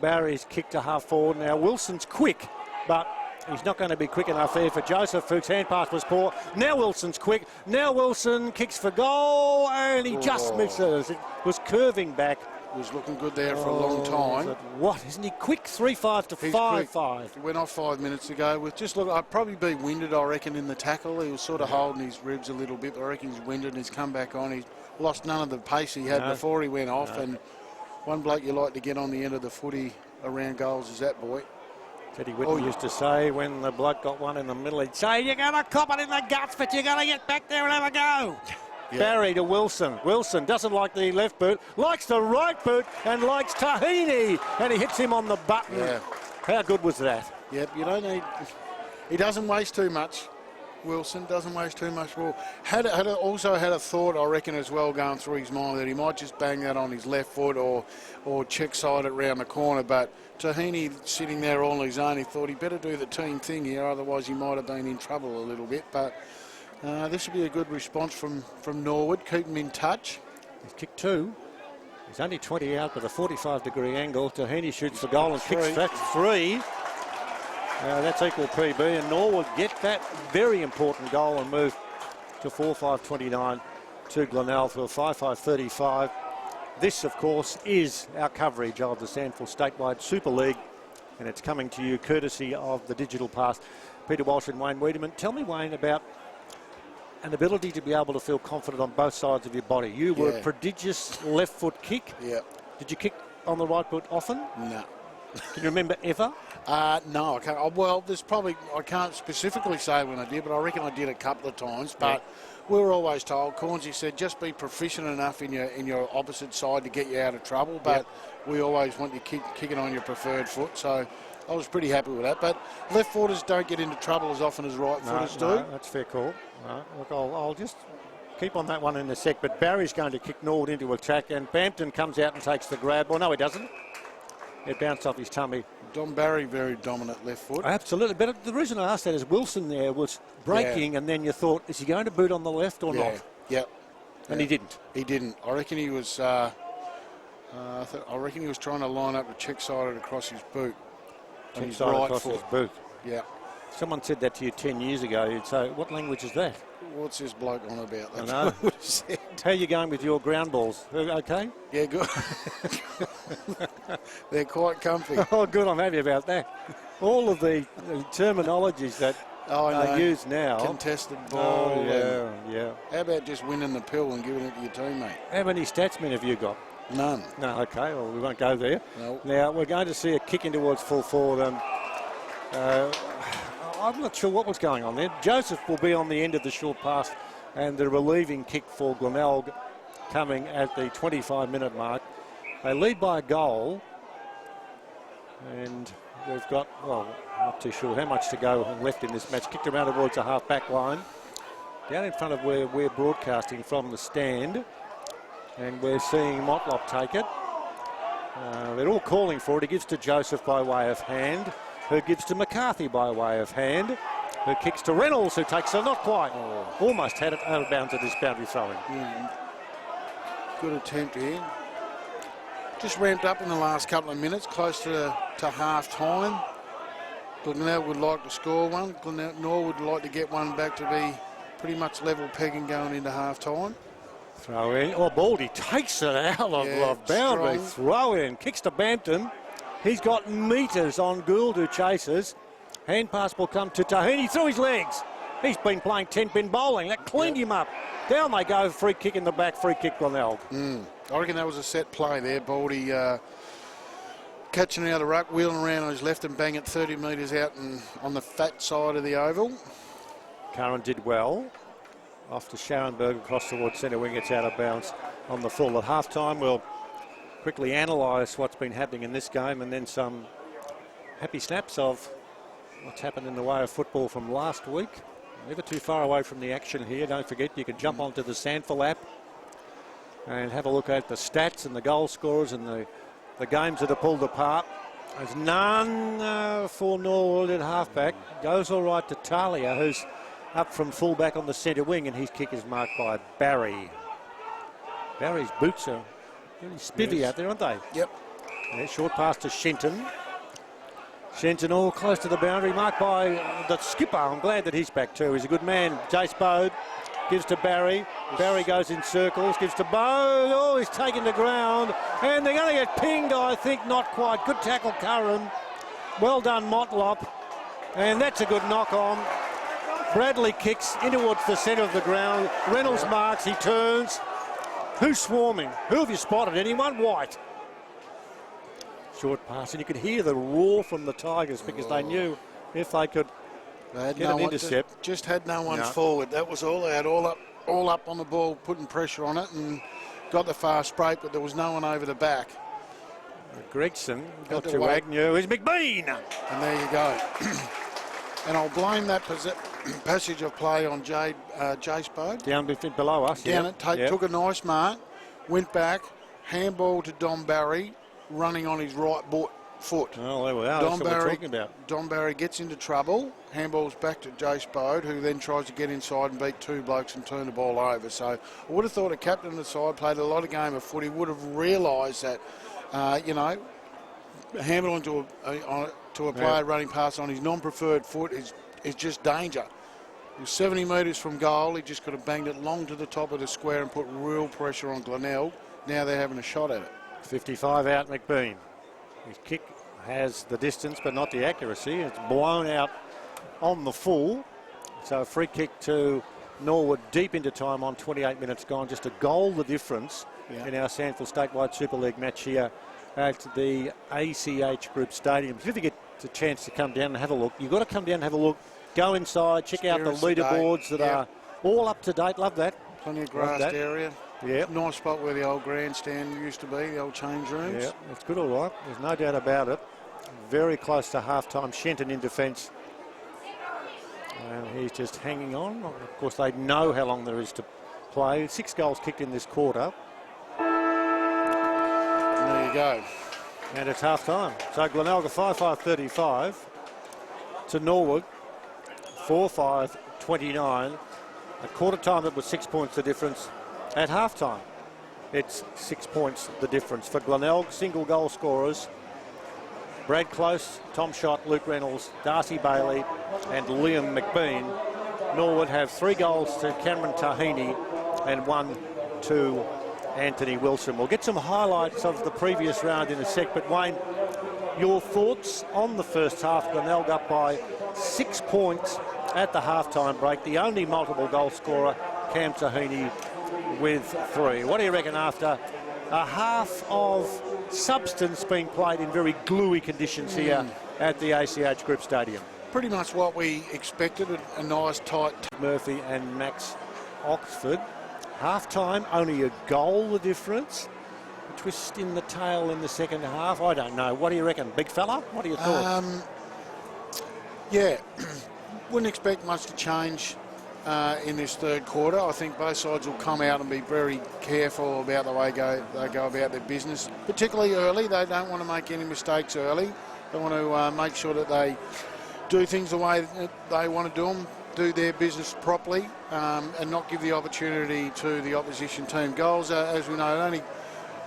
Barry's kicked to half forward. Now Wilson's quick, but he's not going to be quick enough there for Joseph Fuchs. Hand pass was poor. Now Wilson's quick. Now Wilson kicks for goal, and he just misses. It was curving back. Was looking good there for a long time. What? Isn't he quick? 3-5 to 5-5. He went off 5 minutes ago. I'd probably be winded, I reckon, in the tackle. He was sort of holding his ribs a little bit. I reckon he's winded and he's come back on. He's lost none of the pace he had before he went off. And one bloke you like to get on the end of the footy around goals is that boy. Teddy Whitten used to say when the bloke got one in the middle, he'd say, you're going to cop it in the guts, but you're going to get back there and have a go. Yeah. Barry to Wilson. Wilson doesn't like the left boot, likes the right boot, and likes Tahini. And he hits him on the button. Yeah. How good was that? Yep, you don't need... He doesn't waste too much. Wilson doesn't waste too much ball. Also had a thought, I reckon, as well, going through his mind that he might just bang that on his left foot or check side it round the corner. But Tahini sitting there all on his own, he thought he better do the team thing here, otherwise he might have been in trouble a little bit. But this would be a good response from Norwood, keep him in touch. He's kicked 2. He's only 20 out with a 45-degree angle. Tahini shoots the goal and kicks that 3. That's equal PB, and Norwood get that very important goal and move to 4-5-29 to Glenelg for 5-5-35. This, of course, is our coverage of the SANFL Statewide Super League, and it's coming to you courtesy of the Digital Pass. Peter Walsh and Wayne Wiedemann. Tell me, Wayne, about an ability to be able to feel confident on both sides of your body. You were a prodigious left foot kick. Yeah. Did you kick on the right foot often? No. Can you remember ever? No, I can't. Oh, well, there's probably, I can't specifically say when I did, but I reckon I did a couple of times. But we were always told, Cornsey said, just be proficient enough in your opposite side to get you out of trouble. But we always want you kicking on your preferred foot. So I was pretty happy with that. But left footers don't get into trouble as often as right footers do. No, that's a fair call. No, look, I'll just keep on that one in a sec. But Barry's going to kick Norwood into attack, and Bampton comes out and takes the grab. Well, no, he doesn't. It bounced off his tummy. Don Barry, very dominant left foot. Absolutely. But the reason I asked that is Wilson there was breaking, and then you thought, is he going to boot on the left or not? Yep. And he didn't. He didn't. I reckon he was. I reckon he was trying to line up the check-sided across his boot. On his right across foot. his boot. Yeah. Someone said that to you 10 years ago. You'd say, what language is that? What's this bloke on about? That's I know. what I would have said. How are you going with your ground balls? Okay? Yeah, good. They're quite comfy. Oh, good. I'm happy about that. All of the terminologies that are used now. Contested ball. Oh, yeah. How about just winning the pill and giving it to your teammate? How many statsmen have you got? None. No, okay. Well, we won't go there. No. Now, we're going to see a kick in towards full forward. I'm not sure what was going on there. Joseph will be on the end of the short pass, and the relieving kick for Glenelg coming at the 25-minute mark. They lead by a goal, and they've got, well, not too sure how much to go left in this match. Kicked around towards the half-back line, down in front of where we're broadcasting from the stand, and we're seeing Motlop take it. They're all calling for it. He gives to Joseph by way of hand, who gives to McCarthy by way of hand, who kicks to Reynolds, who takes it, not quite. Almost had it out of bounds at this boundary throwing. Good attempt here. Just ramped up in the last couple of minutes, close to half-time. Glenelg would like to score one. Norwood would like to get one back to be pretty much level pegging going into half-time. Throw in. Oh, Baldy takes it out of boundary. Strong. Throw in. Kicks to Bampton. He's got metres on Gould, who chases. Hand pass will come to Tahini through his legs. He's been playing 10-pin bowling. That cleaned him up. Down they go. Free kick in the back. Free kick Glenelg. I reckon that was a set play there. Baldy catching out of the ruck, wheeling around on his left and bang it 30 metres out and on the fat side of the oval. Curran did well. Off to Scharenberg across towards centre wing. It's out of bounds on the full. At half-time, we'll quickly analyse what's been happening in this game and then some happy snaps of what's happened in the way of football from last week. Never too far away from the action here. Don't forget, you can jump onto the SANFL app and have a look at the stats and the goal scorers and the games that are pulled apart. There's none for Norwood at halfback. Goes all right to Talia, who's up from fullback on the centre wing, and his kick is marked by Barry. Barry's boots are really spivvy out there, aren't they? Yep. Yeah, short pass to Shenton. Shenton all close to the boundary, marked by the skipper. I'm glad that he's back too. He's a good man. Jace Bode gives to Barry. Barry goes in circles, gives to Bode. Oh, he's taken the ground. And they're going to get pinged, I think. Not quite. Good tackle, Curran. Well done, Motlop. And that's a good knock on. Bradley kicks in towards the centre of the ground. Reynolds marks, he turns. Who's swarming? Who have you spotted? Anyone? White. Short pass, and you could hear the roar from the Tigers because they knew if they could get an intercept. Just had no one forward. That was all. They had all up on the ball, putting pressure on it, and got the fast break, but there was no one over the back. Gregson got to Agnew. Here's McBean. And there you go. And I'll blame that passage of play on Jace Bode. Down below us. Down it, took a nice mark, went back, handball to Don Barry, running on his right foot. Oh, there we are. That's what we're talking about. Don Barry gets into trouble, handballs back to Jace Bode, who then tries to get inside and beat two blokes and turn the ball over. So I would have thought a captain of the side played a lot of game of footy, would have realised that, handballing to a player running past on his non-preferred foot is just danger. He was 70 metres from goal. He just could have banged it long to the top of the square and put real pressure on Glenelg. Now they're having a shot at it. 55 out, McBean. His kick has the distance but not the accuracy. It's blown out on the full. So a free kick to Norwood deep into time on 28 minutes gone. Just a goal the difference in our SANFL Statewide Super League match here at the ACH Group Stadium. Significant it's a chance to come down and have a look. You've got to come down and have a look. Go inside, check out the leaderboards that are all up to date. Love that. Plenty of grassed area. Yeah. Nice spot where the old grandstand used to be, the old change rooms. Yeah, it's good, all right. There's no doubt about it. Very close to half-time. Shenton in defence. And he's just hanging on. Of course, they know how long there is to play. 6 goals kicked in this quarter. And there you go. And it's half-time. So Glenelg 5-5-35 to Norwood 4-5-29. At quarter time, it was 6 points the difference. At half-time, it's 6 points the difference. For Glenelg, single goal scorers, Brad Close, Tom Schott, Luke Reynolds, Darcy Bailey and Liam McBean. Norwood have 3 goals to Cameron Tahini and 1 to Anthony Wilson. We'll get some highlights of the previous round in a sec, but Wayne, your thoughts on the first half? Glenelg up by 6 points at the half-time break. The only multiple goal scorer, Cam Tahini, with 3. What do you reckon after a half of substance being played in very gluey conditions here at the ACH Group Stadium? Pretty much what we expected, a nice tight... Murphy and Max Oxford. Half-time, only a goal the difference. A twist in the tail in the second half. I don't know. What do you reckon, big fella? What are your thoughts? Yeah, wouldn't expect much to change in this third quarter. I think both sides will come out and be very careful about the way they go about their business, particularly early. They don't want to make any mistakes early. They want to make sure that they do things the way that they want to do them, do their business properly, and not give the opportunity to the opposition team. Goals, as we know, only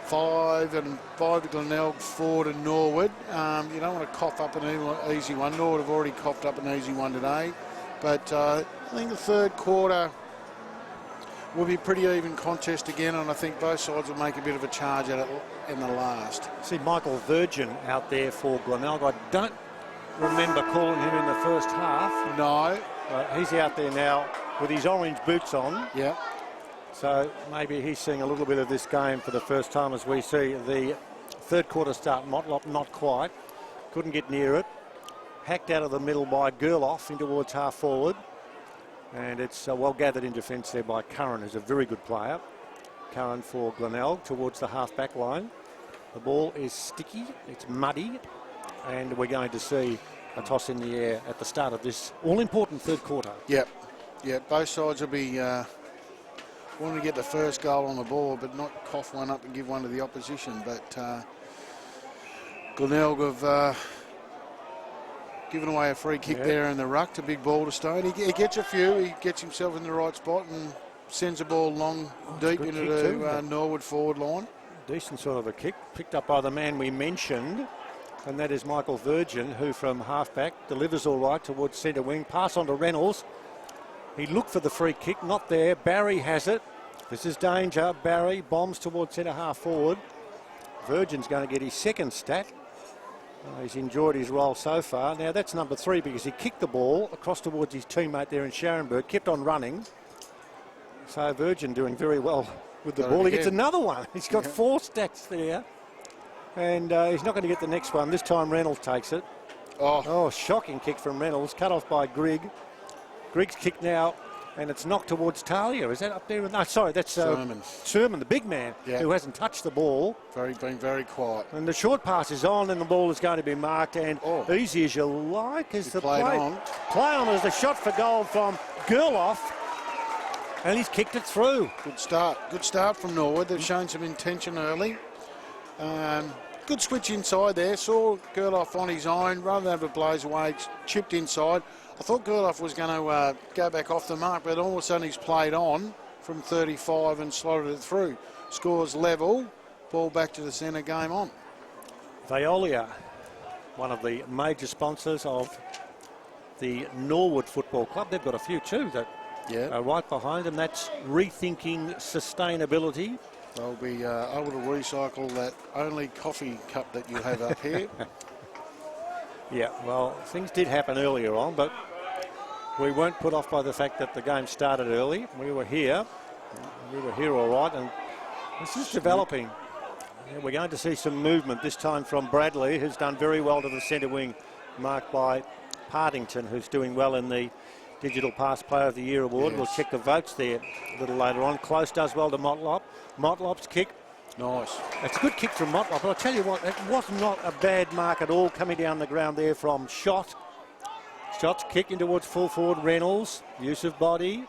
5 to Glenelg, 4 to Norwood. You don't want to cough up an easy one. Norwood have already coughed up an easy one today. But I think the third quarter will be a pretty even contest again, and I think both sides will make a bit of a charge at it in the last. See Michael Virgin out there for Glenelg. I don't remember calling him in the first half. No. He's out there now with his orange boots on. Yeah. So maybe he's seeing a little bit of this game for the first time as we see the third quarter start. Motlop not quite. Couldn't get near it. Hacked out of the middle by Gerloff in towards half forward. And it's well gathered in defence there by Curran, who's a very good player. Curran for Glenelg towards the half-back line. The ball is sticky, it's muddy, and we're going to see a toss in the air at the start of this all-important third quarter. Yep. Yeah, both sides will be wanting to get the first goal on the ball, but not cough one up and give one to the opposition. But Glenelg have given away a free kick there in the ruck to Big Balderstone. He gets a few, he gets himself in the right spot and sends the ball long, deep into the Norwood forward line. Decent sort of a kick, picked up by the man we mentioned, and that is Michael Virgin, who from half-back delivers all right towards centre wing. Pass on to Reynolds. He looked for the free kick, not there. Barry has it. This is danger. Barry bombs towards centre half forward. Virgin's going to get his second stat. He's enjoyed his role so far. Now that's number 3 because he kicked the ball across towards his teammate there in Scharenberg, kept on running. So Virgin doing very well with the ball. He gets another one. He's got 4 stats there. And he's not going to get the next one. This time Reynolds takes it. Oh, shocking kick from Reynolds, cut off by Grigg. Grigg's kick now, and it's knocked towards Talia. Is that up there? No, sorry, that's Sermon, the big man, who hasn't touched the ball. Been very quiet. And the short pass is on, and the ball is going to be marked, and easy as you like is the play on. Play on is a shot for goal from Gerloff, and he's kicked it through. Good start from Norwood. They've shown some intention early. Good switch inside there. Saw Gerloff on his own, rather than have it blaze away, chipped inside. I thought Gerloff was going to go back off the mark, but all of a sudden he's played on from 35 and slotted it through. Scores level, ball back to the centre, game on. Veolia, one of the major sponsors of the Norwood Football Club. They've got a few too that are right behind them. That's rethinking sustainability. They'll be able to recycle that only coffee cup that you have up here. Yeah, well, things did happen earlier on, but we weren't put off by the fact that the game started early. We were here all right, and this is developing. Yeah, we're going to see some movement this time from Bradley, who's done very well to the centre wing marked by Partington, who's doing well in the Digital Pass Player of the Year award. Yes. We'll check the votes there a little later on. Close does well to Motlop. Motlop's kick. Nice. It's a good kick from Motlop, but I'll tell you what, it was not a bad mark at all coming down the ground there from Shot. Shot's kick in towards full forward Reynolds. Use of body.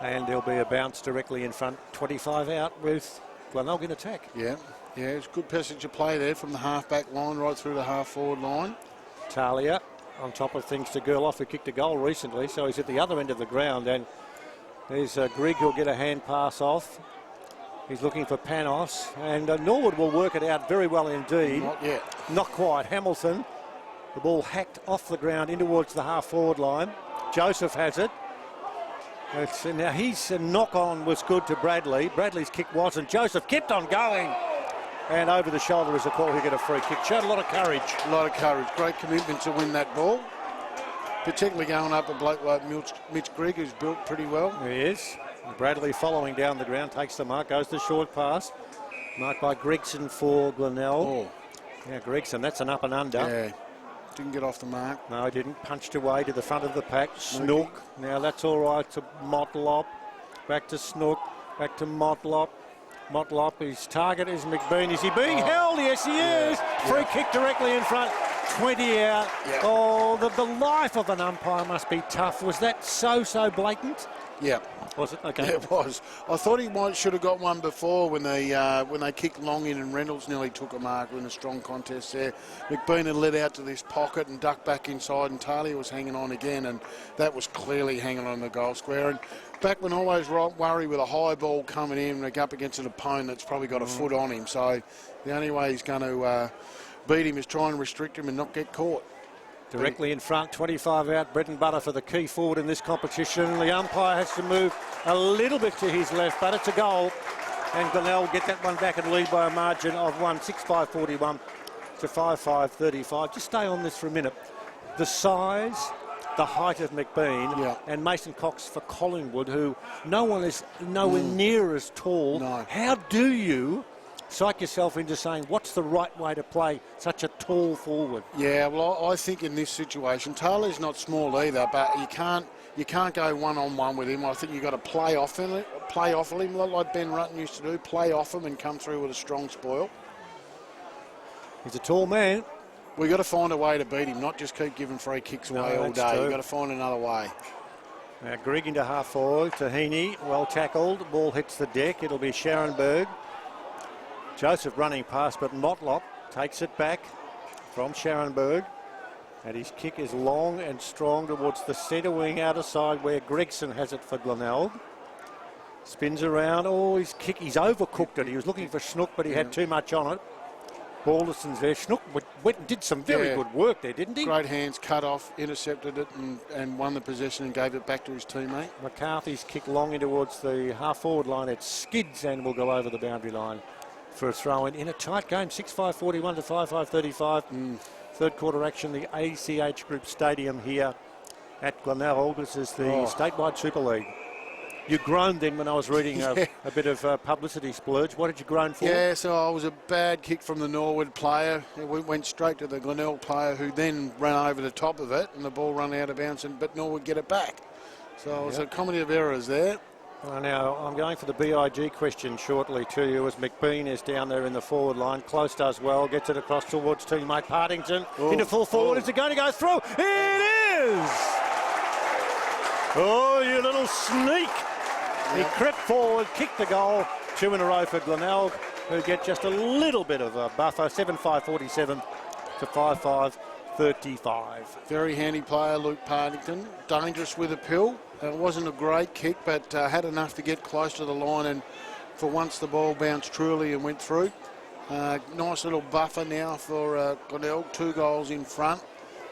And there'll be a bounce directly in front. 25 out with Glenelg in attack. Yeah, it's good passage of play there from the half-back line right through the half-forward line. Talia on top of things to Gerloff, who kicked a goal recently, so he's at the other end of the ground. And there's Grigg, who'll get a hand pass off. He's looking for Panos, and Norwood will work it out very well indeed. Not yet. Not quite. Hamilton, the ball hacked off the ground in towards the half-forward line. Joseph has it. Now his knock-on was good to Bradley. Bradley's kick wasn't. Joseph kept on going. And over the shoulder is a call. He'll get a free kick. Showed a lot of courage. A lot of courage. Great commitment to win that ball. Particularly going up a bloke like Mitch Grigg, who's built pretty well. He is. Bradley following down the ground, takes the mark, goes the short pass. Marked by Gregson for Glenelg. Oh. Yeah, Gregson, that's an up and under. Yeah. Didn't get off the mark. No, he didn't. Punched away to the front of the pack. Snook. Now that's all right to Motlop. Back to Snook. Back to Motlop. Motlop, his target is McBean. Is he being held? Yes, he is. Free kick directly in front. 20 out. Yeah. Oh, the life of an umpire must be tough. Was that so blatant? Yeah. Was it? Okay. Yeah, it was. I thought he should have got one before when they kicked long in and Reynolds nearly took a marker in a strong contest there. McBean had led out to this pocket and ducked back inside, and Talia was hanging on again, and that was clearly hanging on the goal square. And Backman always worry with a high ball coming in, like up against an opponent that's probably got a foot on him. So the only way he's going to beat him is try and restrict him and not get caught. Directly in front, 25 out, bread and butter for the key forward in this competition. The umpire has to move a little bit to his left, but it's a goal. And Glenelg get that one back and lead by a margin of 6-5-41 to 5-5-35. Just stay on this for a minute. The size, the height of McBean and Mason Cox for Collingwood, who no one is nowhere near as tall. No. How do you psych yourself into saying what's the right way to play such a tall forward? Yeah, well, I think in this situation, Taylor's not small either, but you can't go one-on-one with him. I think you've got to play off him like Ben Rutten used to do, play off him and come through with a strong spoil. He's a tall man. We've got to find a way to beat him, not just keep giving free kicks away all day. True. You've got to find another way. Now Grigg into half forward, Tahini, well tackled, ball hits the deck, it'll be Scharenberg. Joseph running past, but Motlop takes it back from Scharenberg. And his kick is long and strong towards the centre wing outer side where Gregson has it for Glenelg. Spins around. Oh, his kick, he's overcooked it. He was looking for Snook, but he had too much on it. Balderson's there. Snook went and did some very good work there, didn't he? Great hands, cut off, intercepted it and won the possession and gave it back to his teammate. McCarthy's kick long in towards the half-forward line. It skids and will go over the boundary line for a throw-in in a tight game, 6-5-41 to 5-5-35. Third quarter action, the ACH Group Stadium here at Glenelg. This is the statewide Super League. You groaned then when I was reading a bit of publicity splurge. What did you groan for? Yeah, so it was a bad kick from the Norwood player. It went straight to the Glenelg player who then ran over the top of it and the ball ran out of bounds, but Norwood get it back. So it was a comedy of errors there. Now, I'm going for the BIG question shortly to you as McBean is down there in the forward line. Close does well, gets it across towards teammate Partington. Into full forward, is it going to go through? It is! Oh, you little sneak! He crept forward, kicked the goal. 2 in a row for Glenelg, who get just a little bit of a buffer. 7-5-47 to 5-5-35. Very handy player, Luke Partington. Dangerous with a pill. It wasn't a great kick, but had enough to get close to the line, and for once the ball bounced truly and went through. Nice little buffer now for Glenelg, 2 goals in front.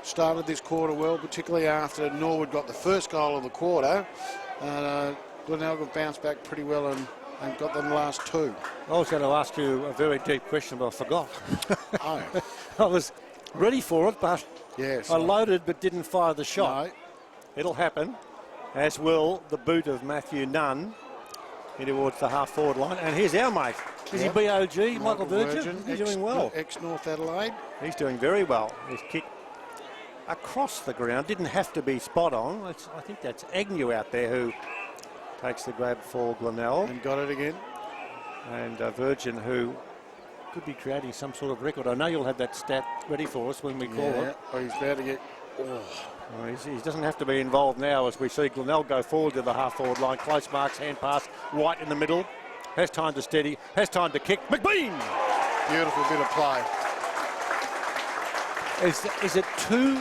Started this quarter well, particularly after Norwood got the first goal of the quarter. Glenelg have bounced back pretty well and got them the last 2. I was going to ask you a very deep question, but I forgot. I was ready for it, but I loaded but didn't fire the shot. No. It'll happen, as will the boot of Matthew Nunn in towards the half-forward line. And here's our mate. Is he BOG, Michael Virgin? He's doing well. Ex-North Adelaide. He's doing very well. His kick across the ground. Didn't have to be spot on. I think that's Agnew out there who takes the grab for Glenelg. And got it again. And Virgin, who could be creating some sort of record. I know you'll have that stat ready for us when we call it. Oh, he's about to get... Well, he doesn't have to be involved now as we see Glenelg go forward to the half-forward line. Close marks, hand pass, White in the middle. Has time to steady, has time to kick. McBean! Beautiful bit of play. Is it too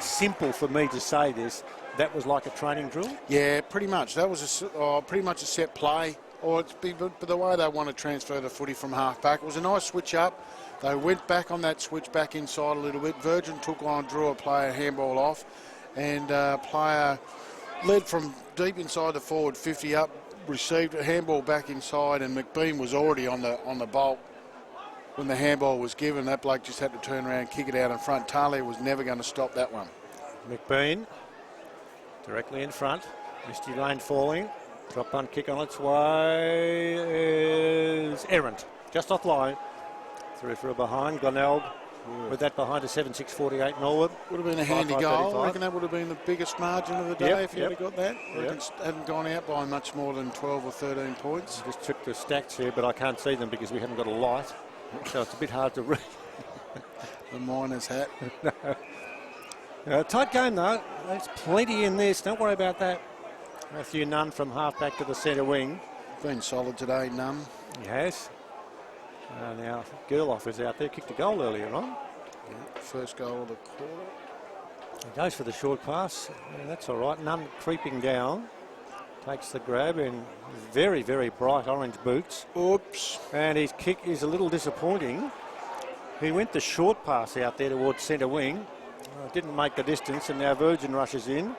simple for me to say this? That was like a training drill? Yeah, pretty much. That was pretty much a set play. Or but the way they want to transfer the footy from half back, it was a nice switch up. They went back on that switch back inside a little bit. Virgin took on, drew a player handball off, and player led from deep inside the forward 50 up, received a handball back inside, and McBean was already on the bolt when the handball was given. That bloke just had to turn around and kick it out in front. Talia was never going to stop that one. McBean directly in front. Misty Lane falling. Drop punt kick on its way is errant. Just off line. Through for a behind. Glenelg with that behind a 7-6-48 Norwood. Would have been a handy goal. I reckon that would have been the biggest margin of the day if you had got that. I reckon hadn't gone out by much more than 12 or 13 points. Just took the stacks here, but I can't see them because we haven't got a light. So it's a bit hard to read. The miner's hat. Tight game though. There's plenty in this. Don't worry about that. Matthew Nunn from half back to the centre wing. Been solid today, Nunn. He has. Now Gerloff is out there. Kicked a goal earlier on. Yeah, first goal of the quarter. He goes for the short pass. Yeah, that's all right. Nunn creeping down. Takes the grab in very, very bright orange boots. Oops. And his kick is a little disappointing. He went the short pass out there towards centre wing. Didn't make the distance, and now Virgin rushes in.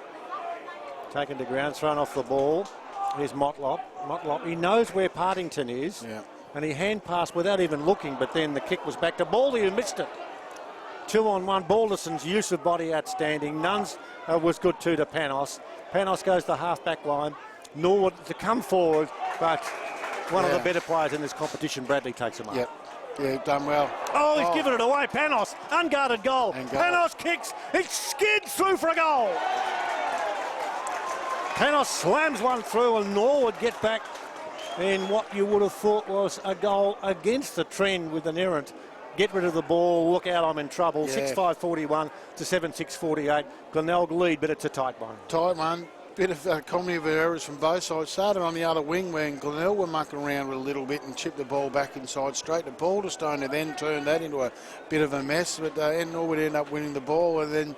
Taken to ground, thrown off the ball. Here's Motlop. Motlop, he knows where Partington is. Yeah. And he hand passed without even looking, but then the kick was back to Baldy, who missed it. 2-on-1. Balderson's use of body outstanding. Nunn's was good too to Panos. Panos goes to the half-back line. Norwood to come forward, but one of the better players in this competition, Bradley, takes him up. Yep. Yeah, done well. Oh, he's given it away. Panos, unguarded goal. Panos kicks. It skids through for a goal. Panos slams one through, and Norwood get back in what you would have thought was a goal against the trend with an errant. Get rid of the ball, look out, I'm in trouble. 6-5-41 to 7-6-48. Glenelg lead, but it's a tight one. Tight one. Bit of comedy of errors from both sides. Started on the other wing when Glenelg were mucking around with a little bit and chipped the ball back inside straight to Balderstone, and then turned that into a bit of a mess. But Norwood ended up winning the ball and then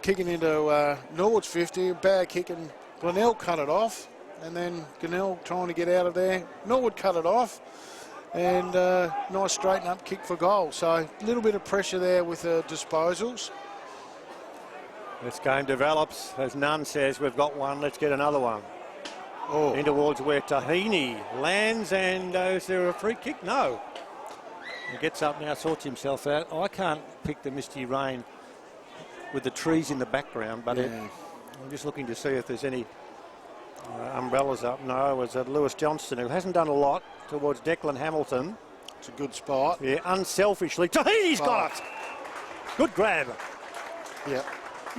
kicking into Norwood's 50. A bad kick, and Glenelg cut it off. And then Glenelg trying to get out of there. Norwood cut it off. And nice straighten up kick for goal. So a little bit of pressure there with disposals. This game develops, as Nunn says, we've got one, let's get another one. Oh. In towards where Tahini lands, and is there a free kick? No. He gets up now, sorts himself out. I can't pick the misty rain with the trees in the background, but I'm just looking to see if there's any umbrellas up. No, it was Lewis Johnston, who hasn't done a lot, towards Declan Hamilton. It's a good spot. Yeah, unselfishly. Tahini's got it! Good grab. Yeah.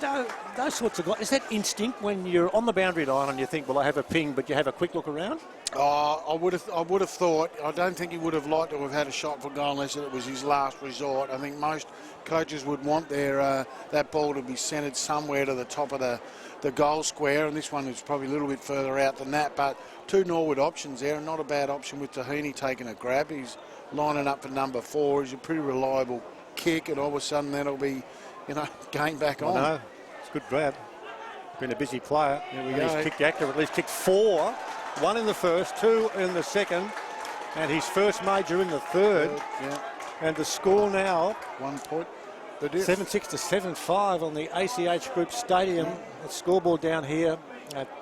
No, those sorts of guys. Is that instinct when you're on the boundary line and you think, well, I have a ping, but you have a quick look around? I would have thought. I don't think he would have liked to have had a shot for goal unless it was his last resort. I think most coaches would want their that ball to be centred somewhere to the top of the goal square, and this one is probably a little bit further out than that. But two Norwood options there, and not a bad option with Tahini taking a grab. He's lining up for number 4. He's a pretty reliable kick, and all of a sudden that'll be, game back on. No, it's a good grab. Been a busy player. There we go. He's kicked accurately. He's kicked 4. 1 in the first, 2 in the second, and his first major in the third. Yeah. And the score now, 1 point. 7-6 to 7-5 on the ACH Group Stadium. The scoreboard down here,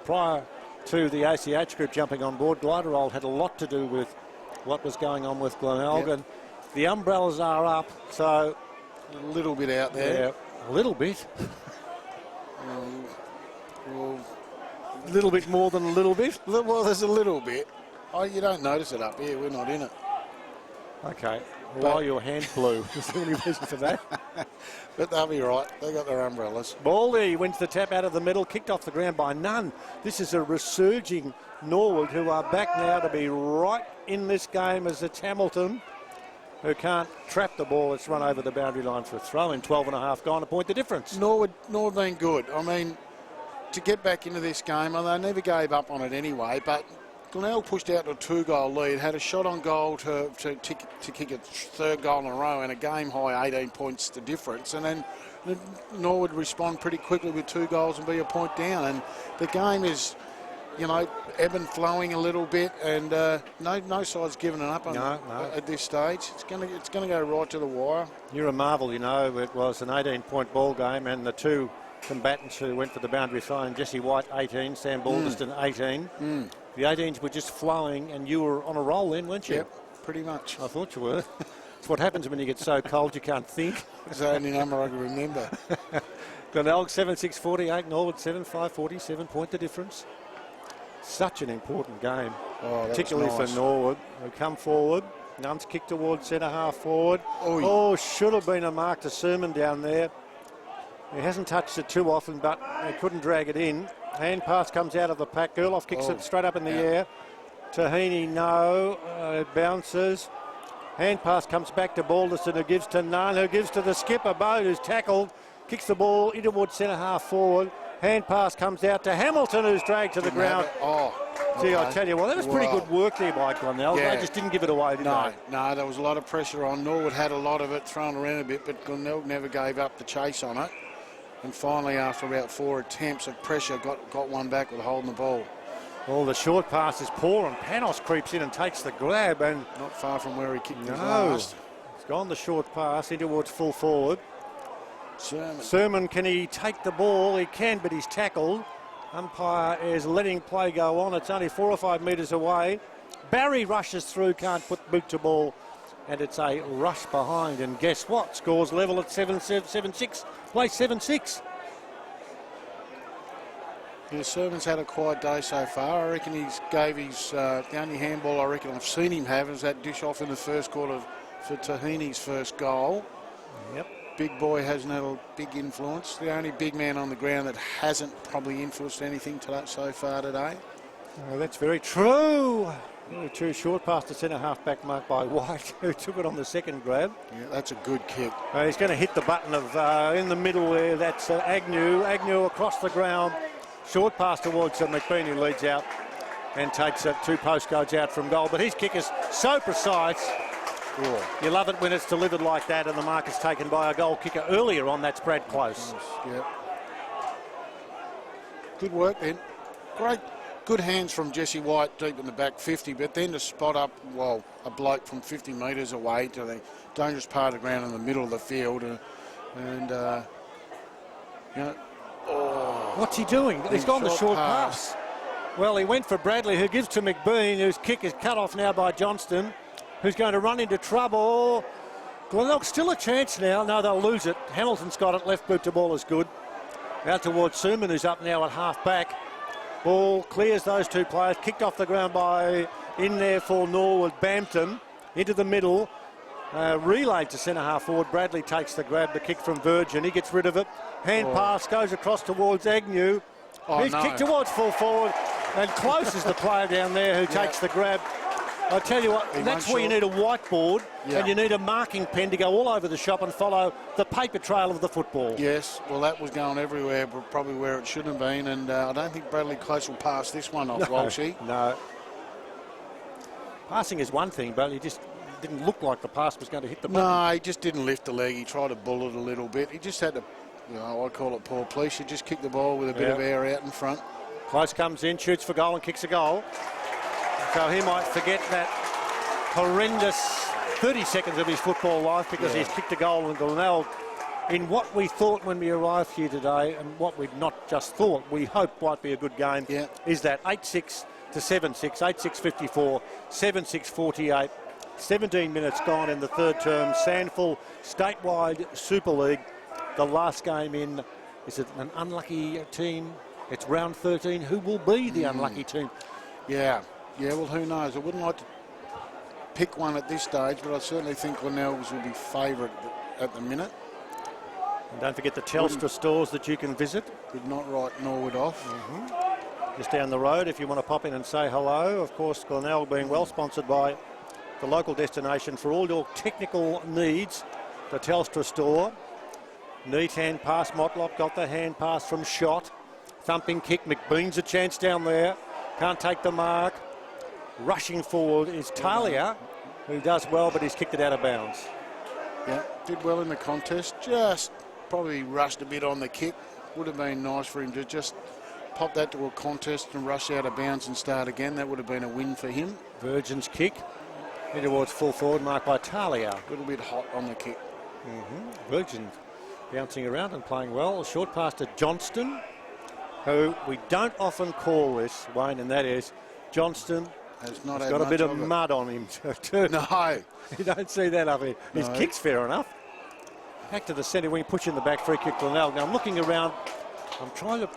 prior to the ACH Group jumping on board, Gliderol had a lot to do with what was going on with Glenelg, and the umbrellas are up, so a little bit out there. Yeah, a little bit. Well, a little bit more than a little bit. Well, there's a little bit. Oh, you don't notice it up here. We're not in it. Okay. Why your hand blew? Is there any reason for that? But they'll be right. They got their umbrellas. Baldy wins the tap out of the middle, kicked off the ground by none. This is a resurging Norwood, who are back now to be right in this game, as it's Hamilton, who can't trap the ball. It's run over the boundary line for a throw in. 12 and a half gone to point the difference. Norwood been good. I mean, to get back into this game, and they never gave up on it anyway, but Glenelg pushed out to a 2-goal lead, had a shot on goal to kick a third goal in a row, and a game-high 18 points the difference. And then Norwood respond pretty quickly with 2 goals and be a point down. And the game is, you know, ebb and flowing a little bit, and no side's giving it up at this stage. It's going to go right to the wire. You're a marvel, you know. It was an 18-point ball game, and the two combatants who went for the boundary fine, Jesse White 18, Sam Balderston 18. The 18s were just flowing, and you were on a roll then, weren't you? Yep, pretty much. I thought you were. It's what happens when you get so cold you can't think. It's the only number I can remember. Glenelg 7-6-48, Norwood 7-5-40, 7-point the difference. Such an important game, particularly for Norwood, who come forward. Nunn's kick towards centre half forward. Oh, should have been a mark to Sermon down there. He hasn't touched it too often, but he couldn't drag it in. Hand pass comes out of the pack. Gerloff kicks it straight up in the air. Tahini, no. It bounces. Hand pass comes back to Balderston, who gives to Nunn, who gives to the skipper, Bode, who's tackled. Kicks the ball in towards centre half forward. Hand pass comes out to Hamilton, who's dragged to the ground. Gee, I tell you what, that was pretty good work there by Glenelg. They just didn't give it away, did they? No, there was a lot of pressure on. Norwood had a lot of it thrown around a bit, but Glenelg never gave up the chase on it. And finally, after about 4 attempts of pressure, got one back with holding the ball. Well, the short pass is poor, and Panos creeps in and takes the grab, and not far from where he kicked his last. It's gone the short pass in towards full forward. Sermon, can he take the ball? He can, but he's tackled. Umpire is letting play go on. It's only 4 or 5 metres away. Barry rushes through, can't put boot to ball, and it's a rush behind. And guess what? Scores level at 7-6. Play 7-6. Yeah, Sermon's had a quiet day so far. I reckon he's gave his the only handball I reckon I've seen him have is that dish off in the first quarter for Tahini's first goal. Yep. Big boy hasn't had a big influence. The only big man on the ground that hasn't probably influenced anything so far today. Oh, that's very true. Very true. Short pass to centre half back marked by White, who took it on the second grab. Yeah, that's a good kick. He's going to hit the button of in the middle there. That's Agnew. Agnew across the ground. Short pass towards McBean, who leads out and takes 2 postcodes out from goal. But his kick is so precise. You love it when it's delivered like that, and the mark is taken by a goal kicker earlier on. That's Brad Close. Yeah. Good work then. Great. Good hands from Jesse White deep in the back 50, but then to spot up, a bloke from 50 metres away to the dangerous part of the ground in the middle of the field. What's he doing? He's gone the short pass. Well, he went for Bradley, who gives to McBean, whose kick is cut off now by Johnston, who's going to run into trouble. Glenelg still a chance now. No, they'll lose it. Hamilton's got it. Left boot to ball is good. Out towards Suman, who's up now at half back. Ball clears those 2 players. Kicked off the ground by, in there for Norwood, Bampton. Into the middle. Relayed to centre half forward. Bradley takes the grab, the kick from Virgin. He gets rid of it. Hand pass goes across towards Agnew. He's kicked towards full forward. And Close is the player down there who takes the grab. I tell you what, that's where you need a whiteboard and you need a marking pen to go all over the shop and follow the paper trail of the football. Yes, well, that was going everywhere, but probably where it shouldn't have been. And I don't think Bradley Close will pass this one off, Walshy. No. Passing is one thing, but he just didn't look like the pass was going to hit the button. No, he just didn't lift the leg. He tried to bull it a little bit. He just had to, I call it poor police. He just kicked the ball with a bit of air out in front. Close comes in, shoots for goal and kicks a goal. So he might forget that horrendous 30 seconds of his football life because he's kicked a goal in Glenelg. In what we thought when we arrived here today, and what we've not just thought, we hope might be a good game, is that 8-6 to 7-6, 8-6-54, 7-6-48, 17 minutes gone in the third term. SANFL statewide Super League. The last game in, is it an unlucky team? It's round 13. Who will be the unlucky team? Yeah, well, who knows? I wouldn't like to pick one at this stage, but I certainly think Glenelg's will be favourite at the minute. And don't forget the Telstra stores that you can visit. Would not write Norwood off. Just down the road if you want to pop in and say hello. Of course, Glenelg being well sponsored by the local destination for all your technical needs, the Telstra store. Neat hand pass, Motlop got the hand pass from Shot. Thumping kick, McBean's a chance down there. Can't take the mark. Rushing forward is Talia, who does well, but he's kicked it out of bounds. Yeah, did well in the contest. Just probably rushed a bit on the kick. Would have been nice for him to just pop that to a contest and rush out of bounds and start again. That would have been a win for him. Virgin's kick in towards full forward, marked by Talia. A little bit hot on the kick. Virgin bouncing around and playing well. A short pass to Johnston, who we don't often call this, Wayne, and that is Johnston has got a bit of mud on him too. No. You don't see that up here. His kick's fair enough. Back to the centre wing, push in the back, free kick Glenelg. Now I'm looking around, I'm trying to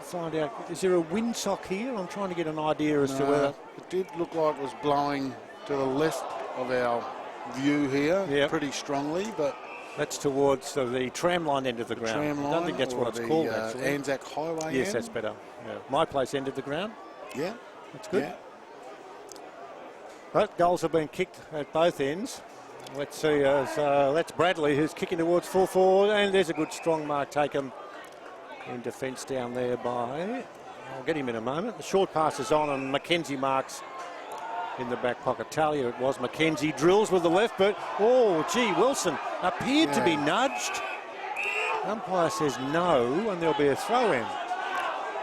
find out, is there a windsock here? I'm trying to get an idea as to whether... It did look like it was blowing to the left of our view here, pretty strongly, but... That's towards the tramline end of the ground. Tram line, I don't think that's what it's called, actually. Anzac Highway Yes, end? that's better. Yeah. My place end of the ground. Yeah. That's good. Yeah. But goals have been kicked at both ends. Let's see, that's Bradley who's kicking towards full forward, and there's a good strong mark taken in defence down there by... I'll get him in a moment. The short pass is on, and Mackenzie marks in the back pocket. Talia it was. Mackenzie drills with the left boot. Oh, gee, Wilson appeared to be nudged. Umpire says no, and there'll be a throw-in.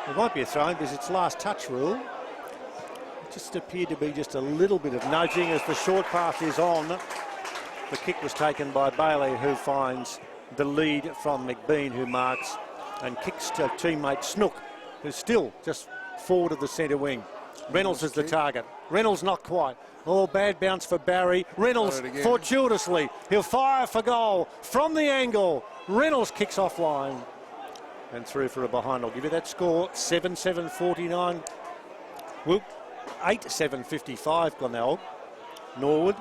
It won't be a throw-in because it's last touch rule. It just appeared to be just a little bit of nudging as the short pass is on. The kick was taken by Bailey, who finds the lead from McBean, who marks and kicks to teammate Snook, who's still just forward of the centre wing. Reynolds is the target. Reynolds not quite. Oh, bad bounce for Barry. Reynolds fortuitously. He'll fire for goal from the angle. Reynolds kicks offline and through for a behind. I'll give you that score. 7-7-49. Whoop. 8-7-55 Glenelg. Norwood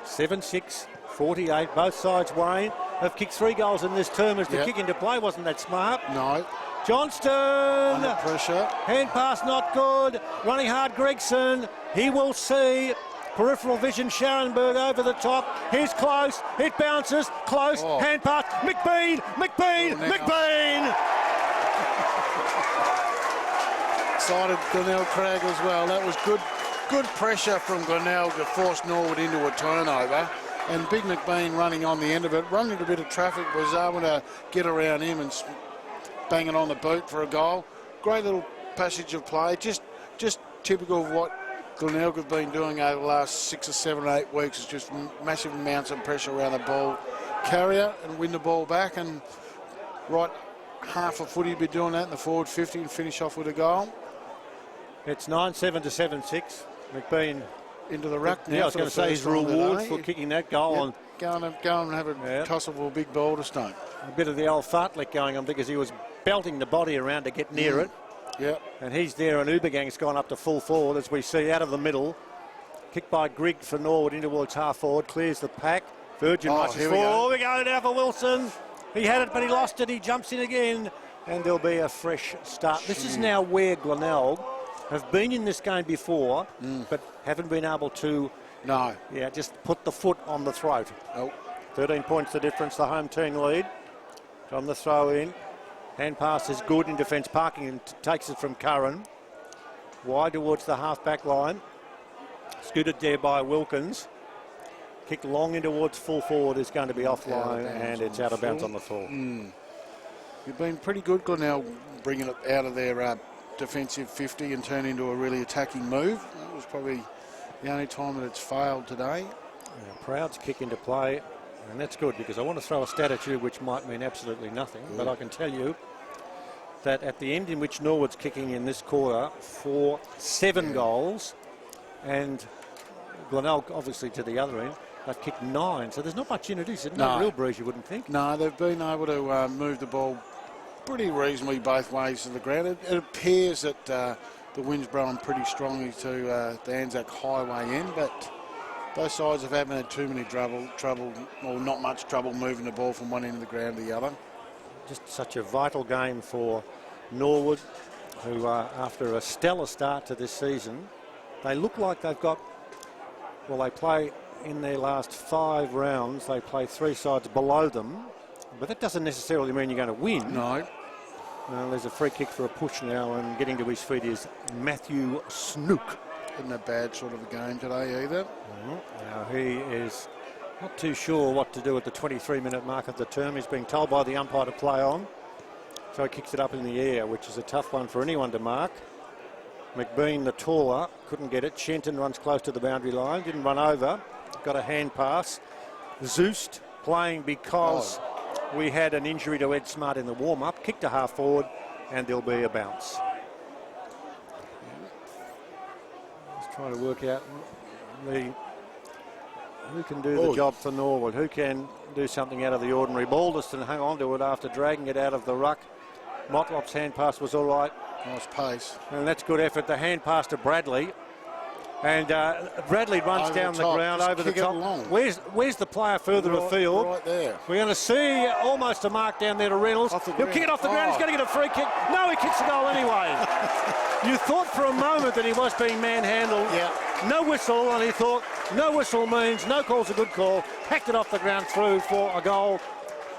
7-6-48. Both sides, Wayne, have kicked 3 goals in this term as the kick into play wasn't that smart. No. Johnston! Under pressure. Hand pass not good. Running hard Gregson. He will see. Peripheral vision Scharenberg over the top. He's close. It bounces. Close. Hand pass. McBean! McBean! McBean! Excited Glenelg Crag as well. That was good pressure from Glenelg to force Norwood into a turnover. And Big McBean running on the end of it. Running into a bit of traffic, was able to get around him and bang it on the boot for a goal. Great little passage of play. Just typical of what Glenelg have been doing over the last 6 or 7 or 8 weeks. It's just massive amounts of pressure around the ball carrier and win the ball back. And right half a footy be doing that in the forward 50 and finish off with a goal. It's 9-7 to 7-6. McBean into the ruck now. Yeah, I was going to say his reward for kicking that goal. Go and have a toss of a big boulder stone. A bit of the old fartlek going on because he was belting the body around to get near it. Yeah. And he's there, and Ubagang's gone up to full forward, as we see out of the middle. Kick by Grigg for Norwood in towards half forward, clears the pack. Virgin rushes forward. We go now for Wilson. He had it, but he lost it. He jumps in again, and there'll be a fresh start. This is now where Glenelg have been in this game before, but haven't been able to just put the foot on the throat. 13 points the difference, the home team lead. From the throw in. Hand pass is good in defence. Parking and takes it from Curran. Wide towards the half-back line. Scooted there by Wilkins. Kick long in towards full forward is going to be offline, and it's out of bounds on the full. You've been pretty good, Glenelg, bringing it out of their defensive 50 and turn into a really attacking move. That was probably the only time that it's failed today. Yeah, Proud's kick into play. And that's good because I want to throw a stat at you which might mean absolutely nothing. But I can tell you that at the end in which Norwood's kicking in this quarter for 7 goals, and Glenelg obviously to the other end, they've kicked 9. So there's not much in it, is it? No real breeze, you wouldn't think. No, they've been able to move the ball pretty reasonably both ways to the ground. It appears that the wind's blowing pretty strongly to the Anzac Highway end, but Both sides haven't had too many trouble, or not much trouble moving the ball from one end of the ground to the other. Just such a vital game for Norwood, who after a stellar start to this season, they look like they've got, well, they play in their last 5 rounds, they play 3 sides below them, but that doesn't necessarily mean you're going to win. No. There's a free kick for a push now, and getting to his feet is Matthew Snook. Isn't a bad sort of a game today either. Now he is not too sure what to do at the 23-minute mark of the term. He's being told by the umpire to play on. So he kicks it up in the air, which is a tough one for anyone to mark. McBean, the taller, couldn't get it. Shenton runs close to the boundary line, didn't run over. Got a hand pass. Zeust playing because we had an injury to Ed Smart in the warm-up. Kicked to half forward, and there'll be a bounce. Trying to work out who can do the job for Norwood, who can do something out of the ordinary. Balderston hung on to it after dragging it out of the ruck. Motlop's hand pass was all right. Nice pace. And that's good effort. The hand pass to Bradley. And Bradley runs over down the ground, over the top. Where's the player further afield? Right there. We're going to see almost a mark down there to Reynolds. He'll kick it off the ground. He's going to get a free kick. No, he kicks the goal anyway. You thought for a moment that he was being manhandled. Yeah. No whistle, and he thought no whistle means no call's a good call. Hacked it off the ground through for a goal.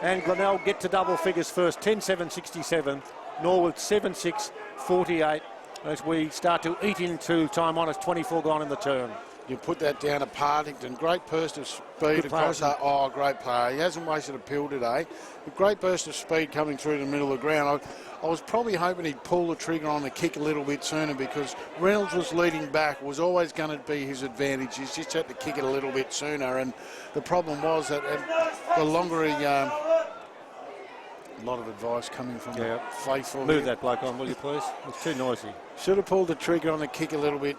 And Glenelg get to double figures first. 10-7-67. Norwood 7-6-48. As we start to eat into time on, it's 24 gone in the term. You put that down to Partington. Great burst of speed across that. Oh, great player. He hasn't wasted a pill today. A great burst of speed coming through the middle of the ground. I was probably hoping he'd pull the trigger on the kick a little bit sooner, because Reynolds was leading back. It was always going to be his advantage. He's just had to kick it a little bit sooner. And the problem was that the longer he... a lot of advice coming from the faithful. Move that bloke on, will you, please? It's too noisy. Should have pulled the trigger on the kick a little bit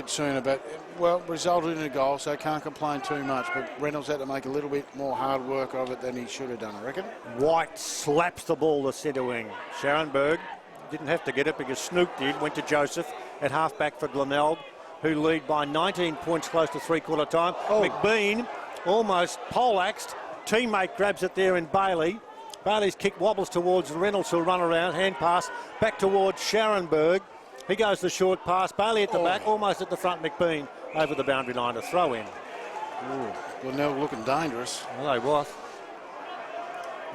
sooner, but, well, resulted in a goal, so can't complain too much. But Reynolds had to make a little bit more hard work of it than he should have done, I reckon. White slaps the ball to centre wing. Scharenberg didn't have to get it because Snook did. Went to Joseph at half-back for Glenelg, who lead by 19 points close to three-quarter time. McBean almost poleaxed. Teammate grabs it there in Bailey. Bailey's kick wobbles towards Reynolds, who'll run around. Hand pass back towards Scharenberg. He goes the short pass. Bailey at the back, almost at the front. McBean over the boundary line to throw in. Well, now looking dangerous. Well, they was.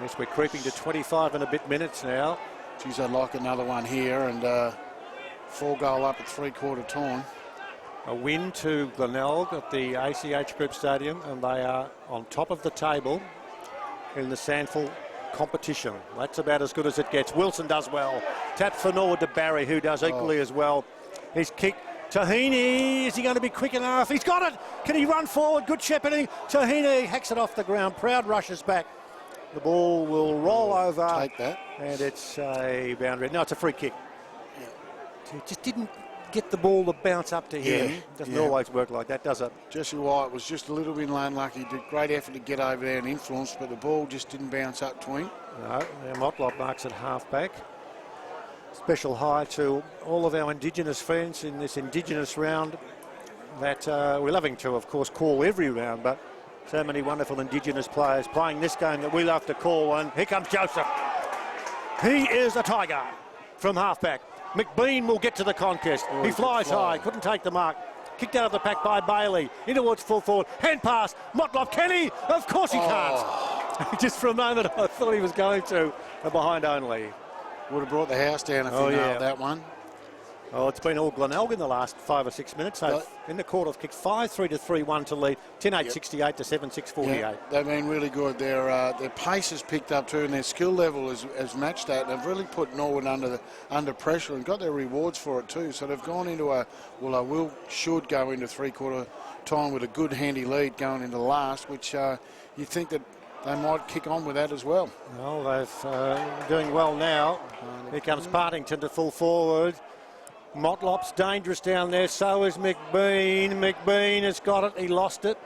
Yes, we're creeping to 25 and a bit minutes now. Geez, I'd like another one here, and 4 goal up at three-quarter time. A win to Glenelg at the ACH Group Stadium, and they are on top of the table in the SANFL competition. That's about as good as it gets. Wilson does well. Tap for Norwood to Barry, who does equally as well. His kick. Tahini, is he going to be quick enough? He's got it. Can he run forward? Good shepherding. Tahini hacks it off the ground. Proud rushes back. The ball will roll over. Take that. And it's a boundary. No, it's a free kick. He just didn't get the ball to bounce up to him. Doesn't always work like that, does it? Jesse White was just a little bit unlucky. Did great effort to get over there and influence, but the ball just didn't bounce up to him. No, Motlop marks at half-back. Special hi to all of our Indigenous friends in this Indigenous round that we're loving to, of course, call every round, but so many wonderful Indigenous players playing this game that we love to call. And here comes Joseph. He is a tiger from half-back. McBean will get to the contest. He flies high, couldn't take the mark. Kicked out of the pack by Bailey. In towards full forward. Hand pass. Motlop. Can he? Of course he can't. Just for a moment I thought he was going to. Behind only. Would have brought the house down if he nailed that one. Oh, it's been all Glenelg in the last 5 or 6 minutes. So in the quarter, kicked 5-3 to 3-1 to lead. 10-8-68 to 7-6-48. They've been really good. Their pace has picked up too, and their skill level has matched that. They've really put Norwood under pressure and got their rewards for it too. So they've gone into should go into three-quarter time with a good handy lead going into the last, which you think that they might kick on with that as well. Well, they've doing well now. Here comes Partington to full forward. Motlop's dangerous down there, so is McBean. McBean has got it, he lost it.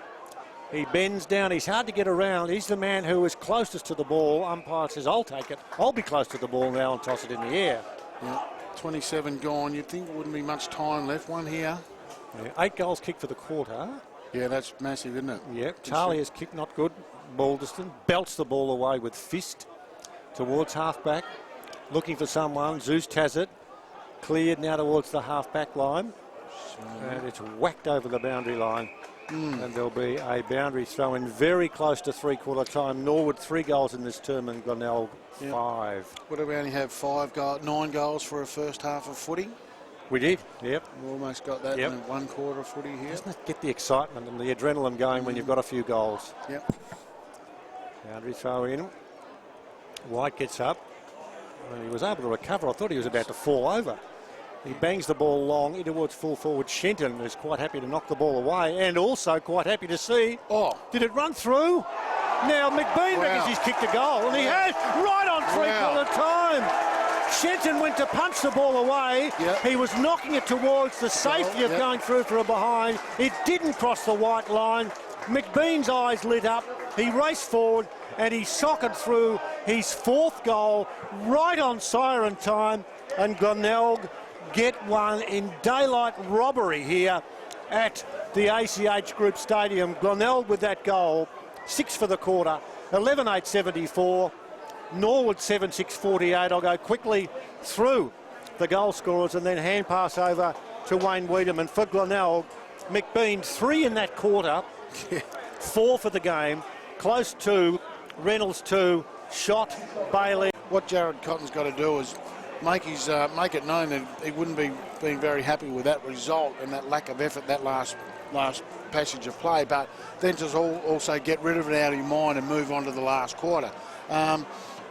He bends down, he's hard to get around. He's the man who is closest to the ball. Umpire says, I'll take it. I'll be close to the ball now and toss it in the air. 27 gone. You'd think there wouldn't be much time left. One here. 8 goals kicked for the quarter. Yeah, that's massive, isn't it? Yep. Talia's kick not good. Balderston belts the ball away with fist towards half-back. Looking for someone. Zeus has it. Cleared now towards the half-back line. And it's whacked over the boundary line. And there'll be a boundary throw in very close to three-quarter time. Norwood 3 goals in this term and Glenelg 5. What do we only have 9 goals for a first half of footy? We did, yep. We almost got that in one quarter of footy here. Doesn't it get the excitement and the adrenaline going when you've got a few goals? Yep. Boundary throw in. White gets up. And he was able to recover. I thought he was about to fall over. He bangs the ball long in towards full forward. Shenton is quite happy to knock the ball away and also quite happy to see. Oh. Did it run through? Now McBean reckons he's kicked a goal and he has right on three-quarter time. Shenton went to punch the ball away. Yep. He was knocking it towards the safety of going through for a behind. It didn't cross the white line. McBean's eyes lit up. He raced forward and he socked through his 4th goal right on siren time, and Glenelg get one in daylight robbery here at the ACH Group Stadium. Glenelg with that goal, 6 for the quarter, 11-8-74. Norwood 7-6-48. I'll go quickly through the goal scorers and then hand pass over to Wayne Wiedemann for Glenelg. McBean 3 in that quarter, 4 for the game, close 2, Reynolds 2, shot, Bailey. What Jared Cotton's got to do is make it known that he wouldn't be being very happy with that result and that lack of effort that last passage of play, but then just also get rid of it out of your mind and move on to the last quarter.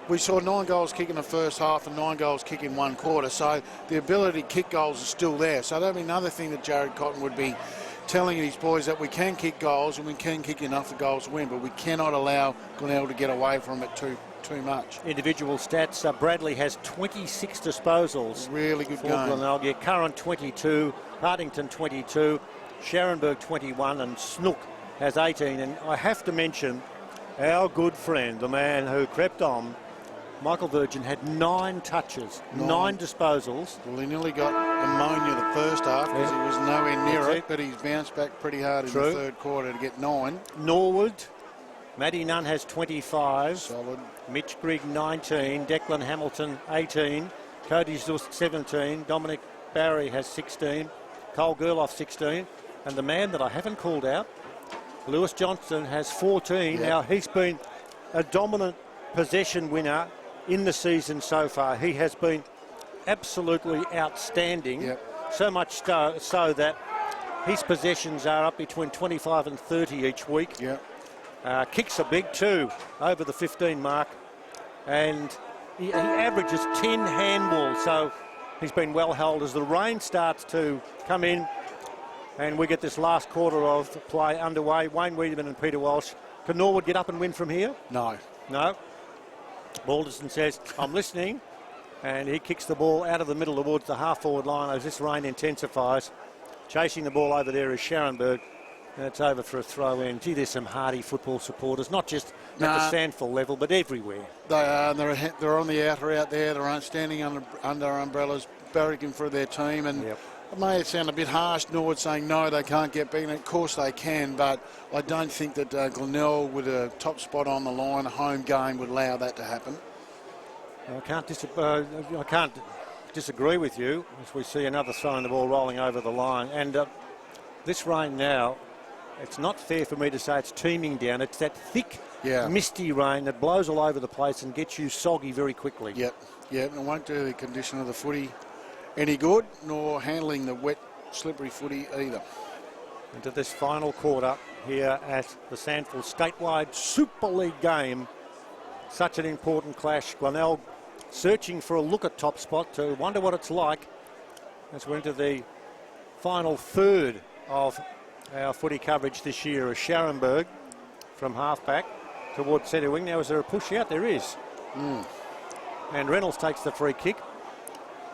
We saw 9 goals kick in the first half and 9 goals kick in one quarter, so the ability to kick goals is still there. So that'll be another thing that Jared Cotton would be telling his boys, that we can kick goals and we can kick enough of goals to win, but we cannot allow Glenelg to get away from it too much. Individual stats, Bradley has 26 disposals. Really good for game. Glenelg. Yeah, Curran 22, Hartington 22, Scharenberg 21 and Snook has 18. And I have to mention our good friend, the man who crept on, Michael Virgin, had 9 touches, 9 disposals. Well, he nearly got ammonia the first half because he was nowhere near it, but he's bounced back pretty hard in the third quarter to get 9. Norwood, Matty Nunn has 25. Solid. Mitch Grigg 19, Declan Hamilton 18, Cody Zusk 17, Dominic Barry has 16, Cole Gerloff 16, and the man that I haven't called out, Lewis Johnston, has 14. Now he's been a dominant possession winner in the season so far. He has been absolutely outstanding, so much so that his possessions are up between 25 and 30 each week. Kicks are big too, over the 15 mark, and he averages 10 handballs, so he's been well held. As the rain starts to come in and we get this last quarter of play underway, Wayne Wiedemann and Peter Walsh, can Norwood get up and win from here? No. Balderston says, I'm listening, and he kicks the ball out of the middle towards the half-forward line as this rain intensifies. Chasing the ball over there is Scharenberg, and it's over for a throw-in. Gee, there's some hardy football supporters, not just at the SANFL level, but everywhere. They are, and they're on the outer out there. They're standing under umbrellas, barracking for their team, and it may sound a bit harsh, Norwood saying no, they can't get beaten. Of course they can, but I don't think that Glenelg, with a top spot on the line, a home game, would allow that to happen. I can't disagree with you as we see another throwing the ball rolling over the line. And this rain now, it's not fair for me to say it's teeming down. It's that thick, misty rain that blows all over the place and gets you soggy very quickly. And it won't do the condition of the footy any good, nor handling the wet, slippery footy either. Into this final quarter here at the SANFL statewide Super League game. Such an important clash. Glenelg searching for a look at top spot to wonder what it's like as we're into the final third of our footy coverage this year. As Scharenberg from halfback towards centre wing. Now, is there a push out? There is. And Reynolds takes the free kick.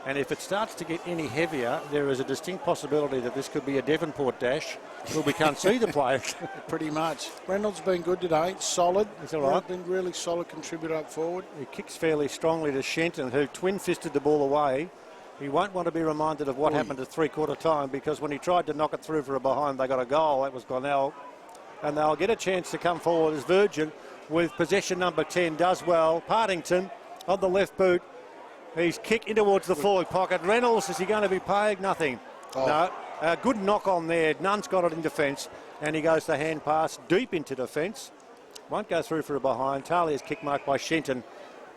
And if it starts to get any heavier, there is a distinct possibility that this could be a Devonport dash. Well, we can't see the players. Pretty much. Reynolds been good today, solid. He's all right. Been really solid contributor up forward. He kicks fairly strongly to Shenton, who twin-fisted the ball away. He won't want to be reminded of what happened at three-quarter time, because when he tried to knock it through for a behind, they got a goal. That was Glenelg. And they'll get a chance to come forward as Virgin with possession number 10 does well. Partington on the left boot. He's kicked in towards the forward pocket. Reynolds, is he going to be paid? Nothing. Oh. No. A good knock on there. Nunn's got it in defence. And he goes the hand pass deep into defence. Won't go through for a behind. Talia's kick marked by Shenton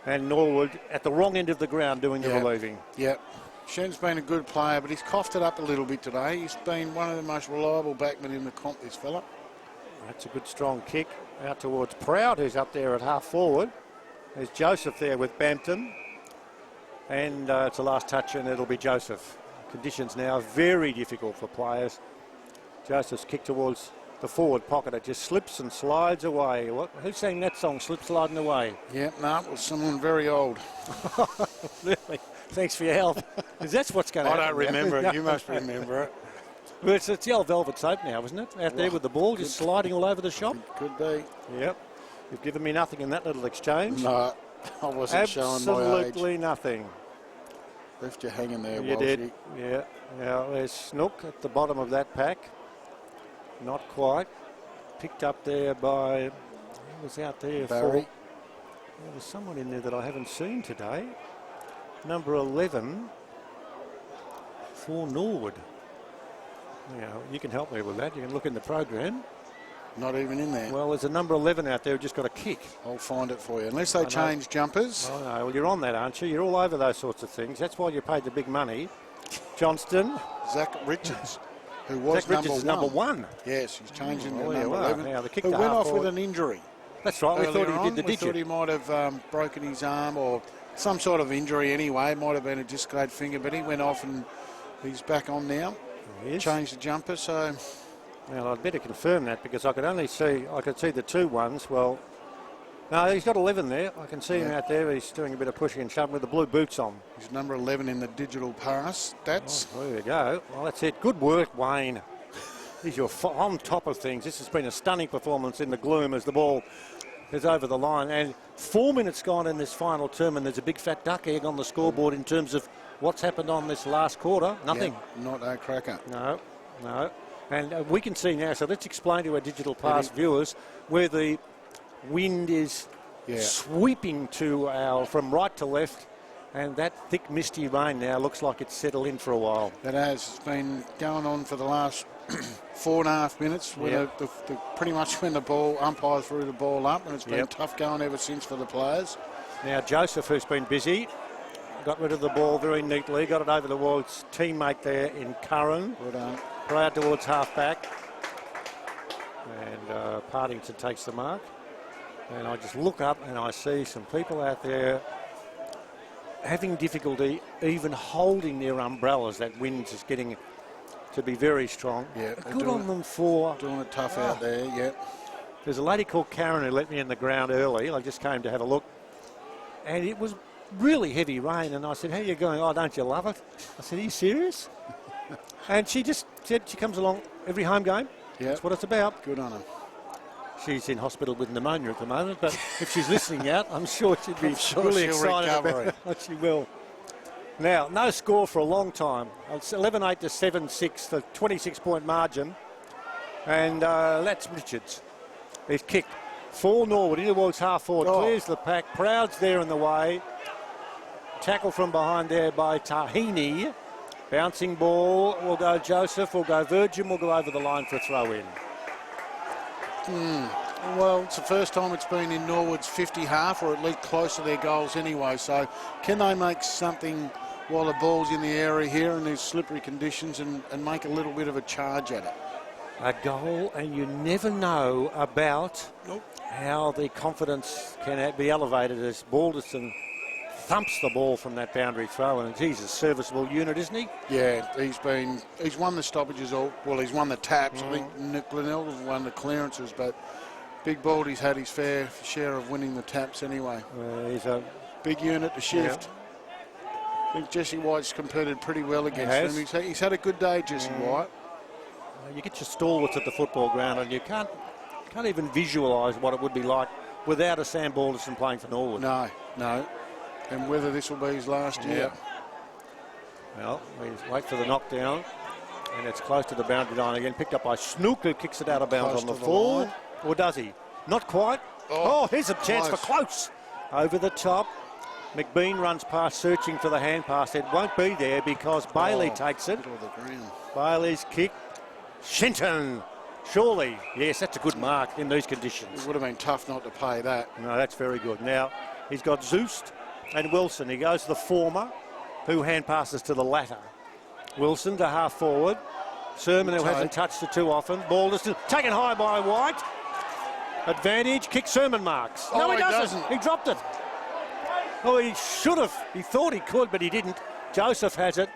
and Norwood at the wrong end of the ground doing the relieving. Yep. Shen's been a good player, but he's coughed it up a little bit today. He's been one of the most reliable backmen in the comp, this fella. That's a good strong kick out towards Proud, who's up there at half forward. There's Joseph there with Bampton. And it's the last touch, and it'll be Joseph. Conditions now very difficult for players. Joseph's kick towards the forward pocket. It just slips and slides away. Who sang that song, Slip Sliding Away? Yeah, no, it was someone very old. Really? Thanks for your help. Because that's what's going to happen. I don't remember it. You must remember it. Well, it's the old velvet soap now, isn't it? Out there with the ball just sliding all over the shop. Could be. Yep. You've given me nothing in that little exchange. No, I wasn't showing my age. Absolutely nothing. Left you hanging there, You did. Yeah. Now there's Snook at the bottom of that pack. Not quite. Picked up there by, who was out there? Barry. There's someone in there that I haven't seen today. Number 11 for Norwood. Now, you can help me with that. You can look in the program. Not even in there. Well, there's a number 11 out there who just got a kick. I'll find it for you. Unless they change jumpers. Oh, no. Well, you're on that, aren't you? You're all over those sorts of things. That's why you paid the big money. Johnston. Zach Richards, who was number one. Yes, he's changing to Well, number 11. Now, the kick who to went half off forward. with an injury. That's right. We thought he did the digit. We thought he might have broken his arm or some sort of injury anyway. It might have been a dislocated finger, but he went off and he's back on now. He is. Changed the jumper, so... Well, I'd better confirm that, because I could see the two ones. Well, no, he's got 11 there. I can see him out there. He's doing a bit of pushing and shoving with the blue boots on. He's number 11 in the digital pass. That's... Oh, there you go. Well, that's it. Good work, Wayne. You're on top of things. This has been a stunning performance in the gloom as the ball is over the line. And 4 minutes gone in this final term, and there's a big fat duck egg on the scoreboard in terms of what's happened on this last quarter. Nothing. Yeah, not a cracker. No. And we can see now, so let's explain to our digital pass viewers where the wind is sweeping from right to left, and that thick misty rain now looks like it's settled in for a while. It has. It's been going on for the last 4.5 minutes, when pretty much when the umpire threw the ball up, and it's been tough going ever since for the players. Now Joseph, who's been busy, got rid of the ball very neatly, got it over towards teammate there in Curran. Well done. Proud towards half-back. And Partington takes the mark. And I just look up and I see some people out there having difficulty even holding their umbrellas. That wind is getting to be very strong. Yeah, good on them for... Doing it tough out there, There's a lady called Karen who let me in the ground early. I just came to have a look. And it was really heavy rain. And I said, how are you going? Oh, don't you love it? I said, are you serious? And she just said she comes along every home game. Yeah. That's what it's about. Good on her. She's in hospital with pneumonia at the moment, but if she's listening out, I'm sure she'd be really excited about it. She will. Now, no score for a long time. It's 11-8 to 7-6, the 26-point margin. And that's Richards. He's kicked for Norwood in towards half forward, clears the pack. Proud's there in the way. Tackle from behind there by Tahini. Bouncing ball will go Joseph, will go Virgin, will go over the line for a throw-in. Well, it's the first time it's been in Norwood's 50 half, or at least close to their goals anyway. So can they make something while the ball's in the area here in these slippery conditions and make a little bit of a charge at it? A goal, and you never know about how the confidence can be elevated as Balderson thumps the ball from that boundary throw, and he's a serviceable unit, isn't he? Yeah, he's won the stoppages, he's won the taps. I think Glenelg has won the clearances, but Big Baldy's had his fair share of winning the taps anyway. He's a big unit to shift. I think Jesse White's competed pretty well against him. He's had a good day, Jesse White. You get your stalwarts at the football ground, and you can't even visualise what it would be like without a Sam Balderson playing for Norwood. No. And whether this will be his last year. Well, we wait for the knockdown. And it's close to the boundary line again. Picked up by Snook, who kicks it out of bounds on the full. Or does he? Not quite. Oh, here's a chance for close. Over the top. McBean runs past, searching for the hand pass. It won't be there because Bailey takes it. Bailey's kick. Shinton. Surely. Yes, that's a good mark in these conditions. It would have been tough not to pay that. No, that's very good. Now, he's got Zoost and Wilson. He goes to the former, who hand passes to the latter. Wilson to half forward. Sermon, who hasn't touched it too often. Ball is taken high by White. Advantage. Kick. Sermon marks. No, he doesn't. He dropped it. Oh, he should have. He thought he could, but he didn't. Joseph has it.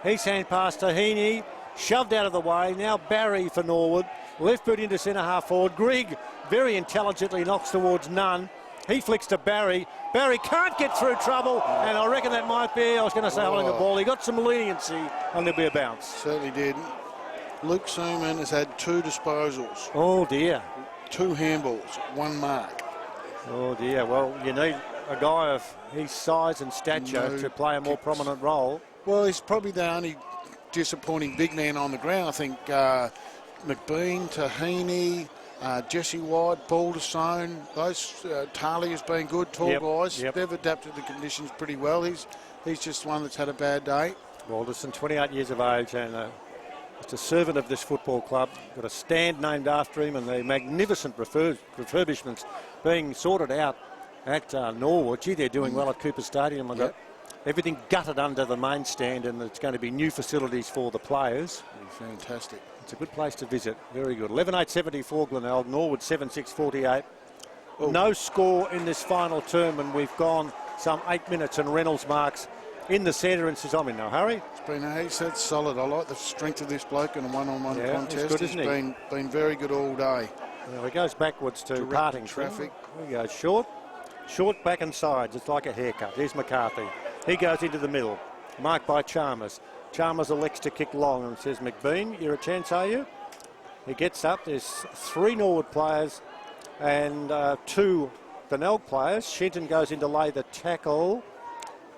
He's hand pass to Heaney. Shoved out of the way. Now Barry for Norwood. Left boot into centre half forward. Grigg very intelligently knocks towards Nunn. He flicks to Barry. Barry can't get through trouble, and I reckon that might be, I was going to say holding the ball. He got some leniency, and there'll be a bounce. Certainly did. Luke Seaman has had 2 disposals. Oh, dear. 2 handballs, 1 mark. Oh, dear. Well, you need a guy of his size and stature to play a more prominent role. Well, he's probably the only disappointing big man on the ground. I think McBean, Tahini, Jesse White, Balderstone, those Tarley has been good, tall guys. They've adapted to the conditions pretty well. He's just one that's had a bad day. Balderson, 28 years of age, and just a servant of this football club. Got a stand named after him, and the magnificent refurbishments being sorted out at Norwood. Gee, they're doing well at Cooper Stadium. I've got everything gutted under the main stand, and it's going to be new facilities for the players. Fantastic. It's a good place to visit. Very good. 11-8-74 Glenelg. Norwood 7-6-48. No score in this final term, and we've gone some 8 minutes, and Reynolds marks in the centre and says, I'm in no hurry. He's had solid. I like the strength of this bloke in a one-on-one contest. He's good, isn't he? Been very good all day. Well, he goes backwards to Partington. Traffic. He goes short. Short back and sides. It's like a haircut. Here's McCarthy. He goes into the middle. Marked by Chalmers. Chalmers elects to kick long and says, McBean, you're a chance, are you? He gets up. There's 3 Norwood players and 2 Glenelg players. Shenton goes in to lay the tackle.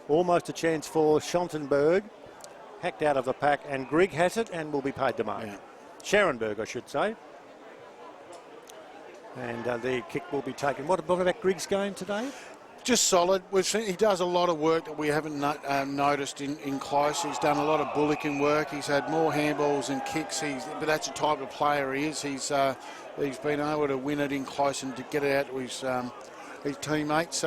Almost a chance for Schontenberg. Hacked out of the pack, and Grigg has it and will be paid to mark. Scharenberg, I should say. And the kick will be taken. What about Grigg's game today? Just solid. We've seen he does a lot of work that we haven't noticed in close. He's done a lot of bullock work. He's had more handballs and kicks. But that's the type of player he is. He's been able to win it in close and to get it out to his teammates.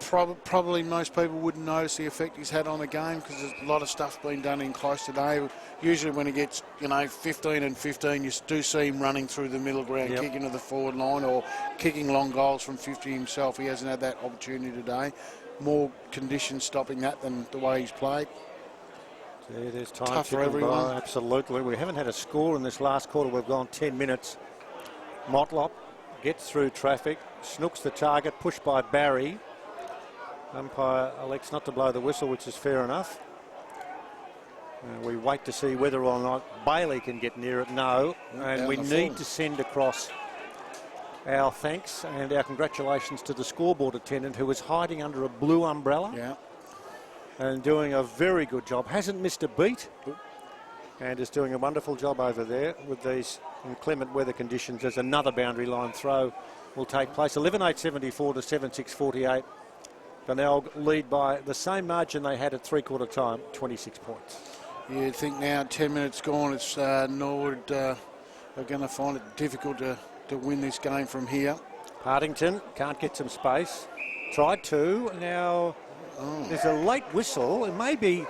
Probably most people wouldn't notice the effect he's had on the game because there's a lot of stuff being done in close today. Usually when he gets 15 and 15, you do see him running through the middle ground, kicking to the forward line or kicking long goals from 50 himself. He hasn't had that opportunity today. More conditions stopping that than the way he's played. Yeah, there's time tough for everyone. Absolutely. We haven't had a score in this last quarter. We've gone 10 minutes. Motlop gets through traffic, snooks the target, pushed by Barry. Umpire elects not to blow the whistle, which is fair enough. We wait to see whether or not Bailey can get near it. No. And we need to send across our thanks and our congratulations to the scoreboard attendant who is hiding under a blue umbrella and doing a very good job. Hasn't missed a beat and is doing a wonderful job over there with these inclement weather conditions as another boundary line throw will take place. 11-8-74 to 7-6-48. Glenelg lead by the same margin they had at three-quarter time, 26 points. You'd think now, 10 minutes gone, it's Norwood are going to find it difficult to win this game from here. Partington can't get some space. Tried to. Now there's a late whistle. And maybe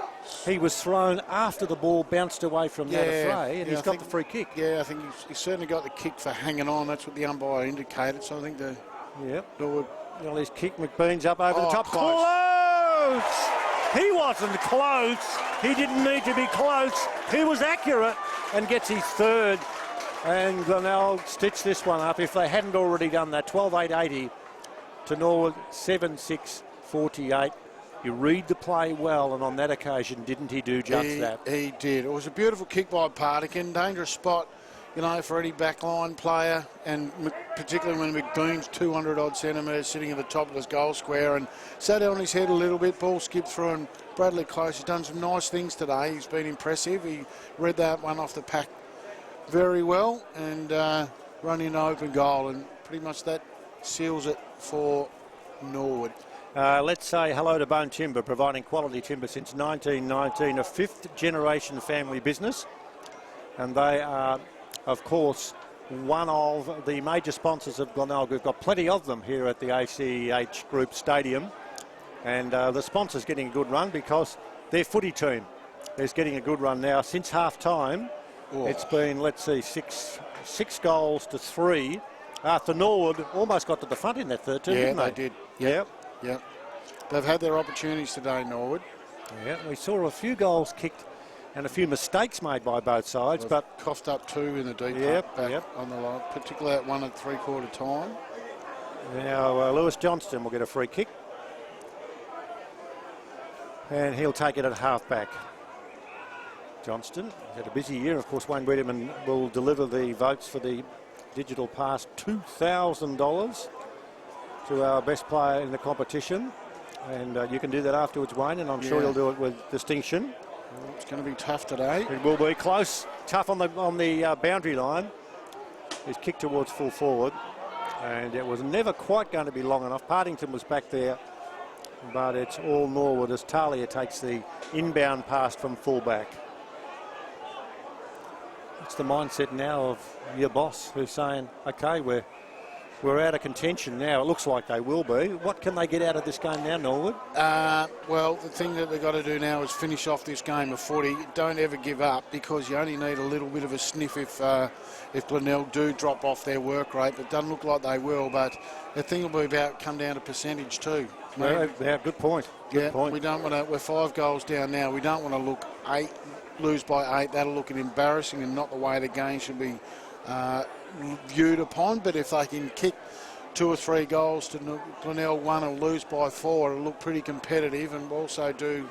he was thrown after the ball bounced away from that affray and he's got the free kick. Yeah, I think he's certainly got the kick for hanging on. That's what the umpire indicated. So I think the Norwood... Well, his kick, McBean's up over the top. Close! He wasn't close. He didn't need to be close. He was accurate and gets his third. And Glenelg stitched this one up if they hadn't already done that. 12-8-80 to Norwood, 7-6-48. You read the play well, and on that occasion, didn't he do just that? He did. It was a beautiful kick by Partington. Dangerous spot, for any backline player, and particularly when McBean's 200-odd centimetres sitting at the top of his goal square and sat on his head a little bit. Ball skipped through and Bradley Close has done some nice things today. He's been impressive. He read that one off the pack very well and run in open goal, and pretty much that seals it for Norwood. Let's say hello to Bone Timber, providing quality timber since 1919, a fifth-generation family business. And they are, of course, one of the major sponsors of Glenelg. We've got plenty of them here at the ACH Group Stadium. And the sponsor's getting a good run because their footy team is getting a good run now. Since half-time, it's been, let's see, six goals to 3. After Norwood almost got to the front in that third team, didn't they? Yeah, they did. Yep. They've had their opportunities today, Norwood. Yeah, we saw a few goals kicked and a few mistakes made by both sides, but coughed up 2 in the deep back on the line, particularly at 1 3/4 time. Now Lewis Johnston will get a free kick, and he'll take it at half-back. Johnston had a busy year. Of course, Wayne Wiedemann will deliver the votes for the digital pass, $2,000 to our best player in the competition. And you can do that afterwards, Wayne, and I'm sure you'll do it with distinction. Well, it's going to be tough today. It will be close, tough on the boundary line. He's kicked towards full forward, and it was never quite going to be long enough. Partington was back there, but it's all Norwood as Talia takes the inbound pass from full back. It's the mindset now of your boss who's saying, okay, we're out of contention now. It looks like they will be. What can they get out of this game now, Norwood? Well, the thing that they've got to do now is finish off this game of footy. Don't ever give up, because you only need a little bit of a sniff if Glenelg do drop off their work rate. But it doesn't look like they will. But the thing will be come down to percentage too. Yeah, good point. Good point. We don't want to. We're 5 goals down now. We don't want to lose by 8. That'll look embarrassing and not the way the game should be viewed upon. But if they can kick 2 or 3 goals to Glenelg 1 or lose by 4, it'll look pretty competitive and also do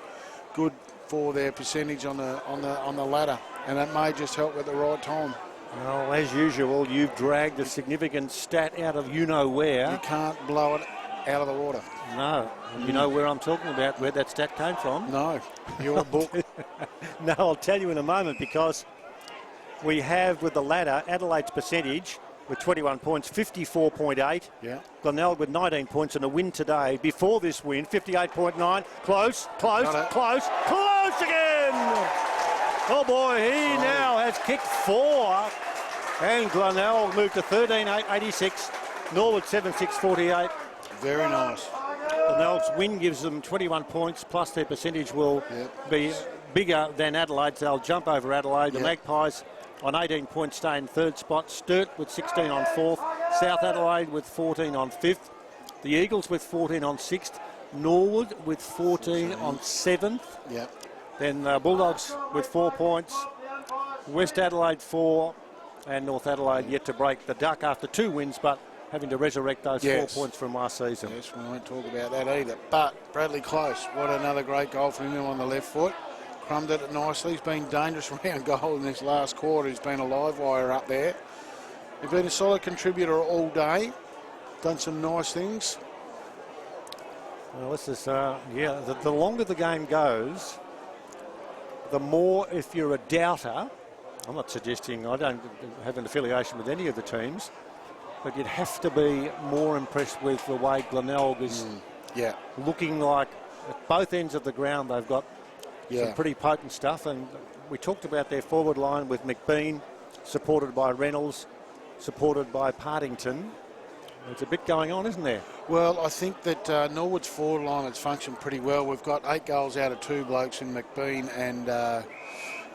good for their percentage on the ladder, and that may just help at the right time. Well, as usual, you've dragged a significant stat out of you-know-where. You can't blow it out of the water. No. You know where I'm talking about, where that stat came from? No. Your book. No, I'll tell you in a moment, because we have, with the ladder, Adelaide's percentage with 21 points, 54.8. Yeah. Glenelg with 19 points and a win today. Before this win, 58.9. Close again! Oh boy, he now has kicked 4. And Glenelg moved to 13.886. Norwood 7.648. Very nice. Glenelg's win gives them 21 points, plus their percentage will be bigger than Adelaide's. They'll jump over Adelaide. The Magpies on 18 points stay in 3rd spot. Sturt with 16 on 4th. South Adelaide with 14 on 5th. The Eagles with 14 on 6th. Norwood with 14 on 7th. Yep. Then Bulldogs with 4 points. West Adelaide 4. And North Adelaide yet to break the duck after 2 wins, but having to resurrect those 4 points from last season. Yes, we won't talk about that either. But Bradley Close, what another great goal from him on the left foot. Crumbed it nicely. He's been dangerous round goal in this last quarter. He's been a live wire up there. He's been a solid contributor all day. Done some nice things. Well, this is, the longer the game goes, the more, if you're a doubter, I'm not suggesting, I don't have an affiliation with any of the teams, but you'd have to be more impressed with the way Glenelg is looking like at both ends of the ground. They've got some pretty potent stuff, and we talked about their forward line with McBean, supported by Reynolds, supported by Partington. There's a bit going on, isn't there? Well, I think that Norwood's forward line has functioned pretty well. We've got 8 goals out of 2 blokes in McBean and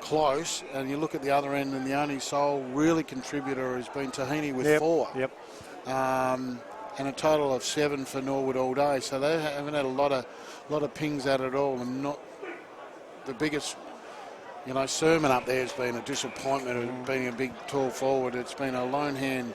Close, and you look at the other end, and the only sole really contributor has been Tahini with 4. Yep. And a total of 7 for Norwood all day. So they haven't had a lot of pings at it all, and not the biggest. Sermon up there has been a disappointment of being a big, tall forward. It's been a lone hand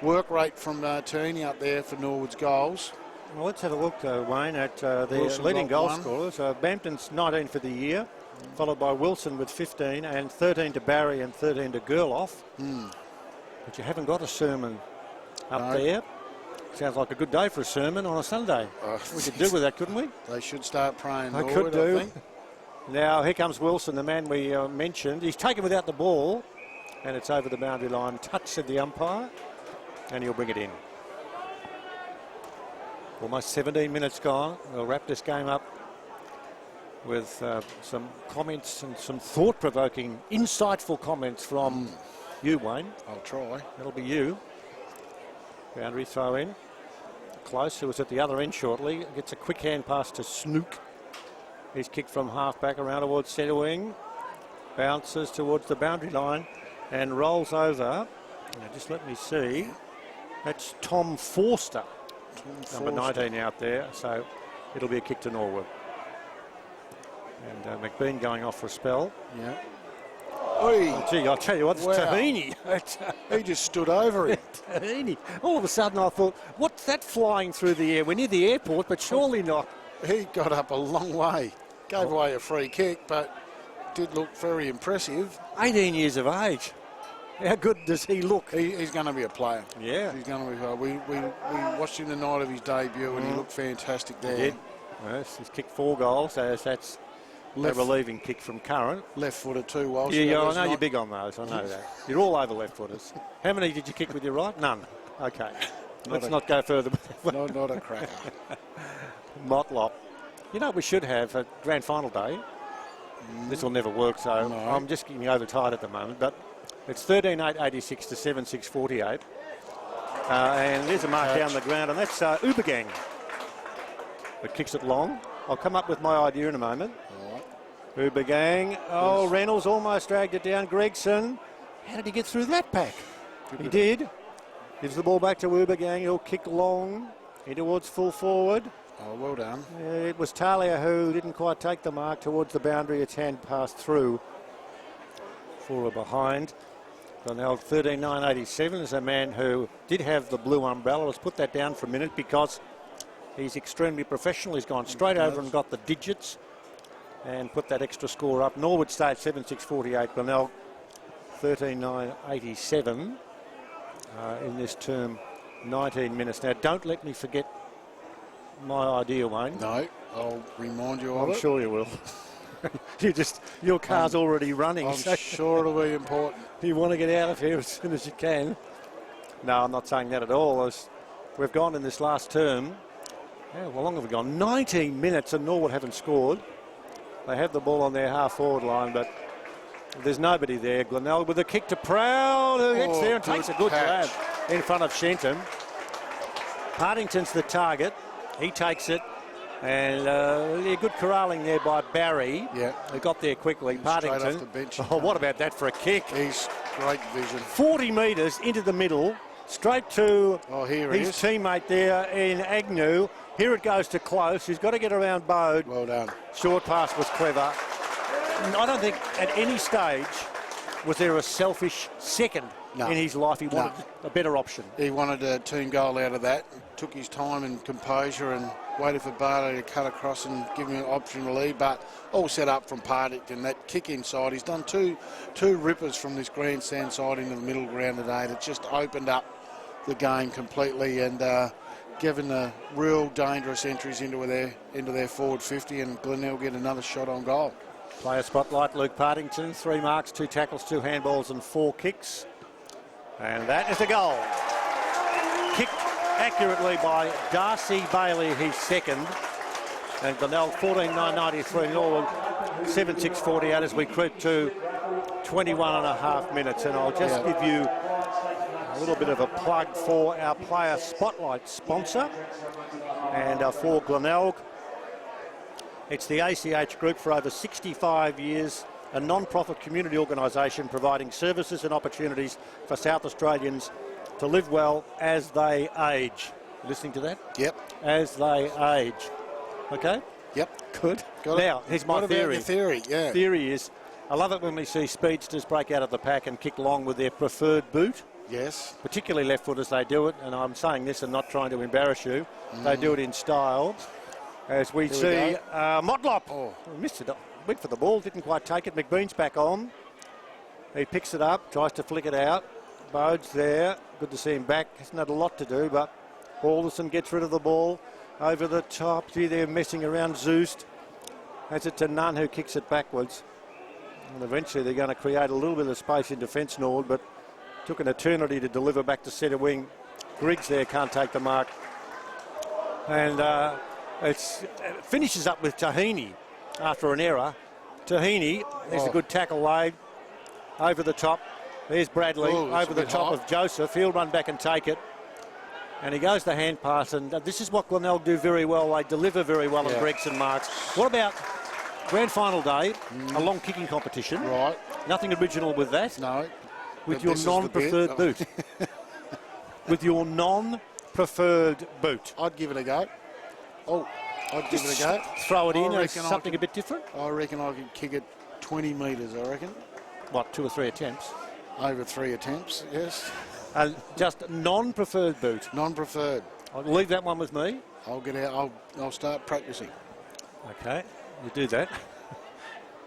work rate from Tahini up there for Norwood's goals. Well, let's have a look, Wayne, at the leading goal scorers. Bampton's 19 for the year, followed by Wilson with 15, and 13 to Barry and 13 to Gerloff. But you haven't got a Sermon up there. Sounds like a good day for a sermon on a Sunday. We could do with that, couldn't we? They should start praying. I could do. I think. Now, here comes Wilson, the man we mentioned. He's taken without the ball, and it's over the boundary line. Touch, said the umpire, and he'll bring it in. Almost 17 minutes gone. We'll wrap this game up with some comments and some thought-provoking, insightful comments from you, Wayne. I'll try. That'll be you. Boundary throw in. Close, who was at the other end shortly, gets a quick hand pass to Snook. He's kicked from half back around towards centre wing. Bounces towards the boundary line and rolls over. Now just let me see. That's Tom Forster. Number 19 out there, so it'll be a kick to Norwood. And McBean going off for a spell. Yeah. Oh, gee, I'll tell you what, it's wow. Tahini. He just stood over him. Tahini. All of a sudden I thought, what's that flying through the air? We're near the airport, but surely not. He got up a long way. Gave away a free kick, but did look very impressive. 18 years of age. How good does he look? He's going to be a player. Yeah. He's going to be. We watched him the night of his debut, and he looked fantastic there. He did. Yes, he's kicked 4 goals, so that's a relieving kick from Curran. Left-footed too, Walsh. Yeah, I know you're big on those. I know that. You're all over left-footers. How many did you kick with your right? None. Okay. Let's not go further. Not a cracker. Motlop. You know what we should have a grand final day? This will never work, so no. I'm just getting overtired at the moment. But it's 13-8-86 to 7-6-48. And there's a mark down the ground, and that's Ubergang. It kicks it long. I'll come up with my idea in a moment. Ubergang. Oh, Reynolds almost dragged it down. Gregson. How did he get through that pack? He did. Gives the ball back to Ubergang. He'll kick long. In towards full forward. Oh, well done. It was Talia who didn't quite take the mark towards the boundary. Its hand passed through. 4 behind. Glenelg 13-9-87 is a man who did have the blue umbrella. Let's put that down for a minute because he's extremely professional. He's gone straight over and got the digits and put that extra score up. Norwood stayed 7-6-48. Glenelg 13-9-87 in this term, 19 minutes. Now, don't let me forget my idea, Wayne. No, I'll remind you of it. I'm sure you will. Your car's already running. I'm sure it'll be important. You want to get out of here as soon as you can. No, I'm not saying that at all. As we've gone in this last term, how long have we gone? 19 minutes and Norwood haven't scored. They have the ball on their half-forward line, but there's nobody there. Glenelg with a kick to Proud, who hits there and takes a good grab in front of Shenton. Partington's the target. He takes it. And good corralling there by Barry. Yeah. They got there quickly. Partington. Straight off the bench. Oh, what about that for a kick? He's great vision. 40 metres into the middle, straight to his teammate there in Agnew. Here it goes to Close. He's got to get around Bode. Well done. Short pass was clever. I don't think at any stage was there a selfish second in his life. He wanted a better option. He wanted a team goal out of that. Took his time and composure and waited for Barlow to cut across and give him an option relief, but all set up from Partington. That kick inside, he's done two rippers from this grandstand side into the middle ground today that just opened up the game completely and given the real dangerous entries into their forward 50, and Glenelg get another shot on goal. Player spotlight, Luke Partington, 3 marks, 2 tackles, 2 handballs and 4 kicks. And that is the goal. Kicked accurately by Darcy Bailey, his second. And Glenelg 14-9-93, Norwood 7-6-48 as we creep to 21.5 minutes. And I'll just give you a little bit of a plug for our player spotlight sponsor and for Glenelg. It's the ACH Group, for over 65 years, a non-profit community organisation providing services and opportunities for South Australians to live well as they age. You listening to that? Yep. As they age. Okay? Yep. Good. Now, here's my theory. Theory is, I love it when we see speedsters break out of the pack and kick long with their preferred boot. Yes. Particularly left footers, they do it, and I'm saying this and not trying to embarrass you. They do it in style. As we see Motlop. Oh, missed it. Went for the ball, didn't quite take it. McBean's back on. He picks it up, tries to flick it out. Bode's there. Good to see him back. Hasn't had a lot to do, but Alderson gets rid of the ball over the top. Gee, they're messing around. Zeus has it to Nunn, who kicks it backwards. And eventually they're going to create a little bit of space in defence, Norwood, but took an eternity to deliver back to centre wing. Griggs there can't take the mark. And it finishes up with Tahini after an error. Tahini, there's a good tackle laid over the top. There's Bradley over the top of Joseph. He'll run back and take it. And he goes the hand pass, and this is what Glenelg do very well. They deliver very well on Gregson marks. What about grand final day, a long kicking competition? Right. Nothing original with that? No. With your non-preferred boot. With your non-preferred boot. I'd give it a go. I'd give it a go. Throw it in as something a bit different? I reckon I could kick it 20 metres, I reckon. What, 2 or 3 attempts? Over 3 attempts, yes. Just non-preferred boot. Non-preferred. I'll leave that one with me. I'll get out. I'll start practicing. Okay, you do that.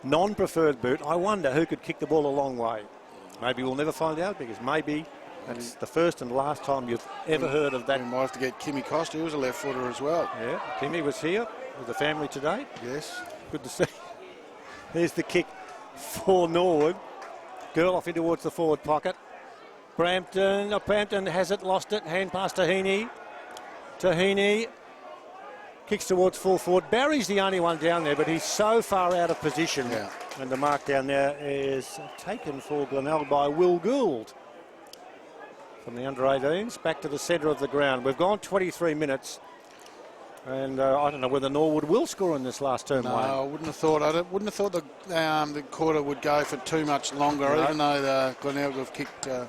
Non-preferred boot. I wonder who could kick the ball a long way. Maybe we'll never find out, because maybe that's the first and last time you've ever heard of that. We might have to get Kimmy Costa, who was a left footer as well. Yeah, Kimmy was here with the family today. Yes. Good to see. There's the kick for Norwood. Girl off in towards the forward pocket. Brampton has it, lost it. Hand pass to Heaney. Tahini kicks towards full forward. Barry's the only one down there, but he's so far out of position. Yeah. And the mark down there is taken for Glenelg by Will Gould. From the under-18s back to the centre of the ground. We've gone 23 minutes. And I don't know whether Norwood will score in this last term. No, I wouldn't have thought. I wouldn't have thought the quarter would go for too much longer, even though the Glenelg have kicked a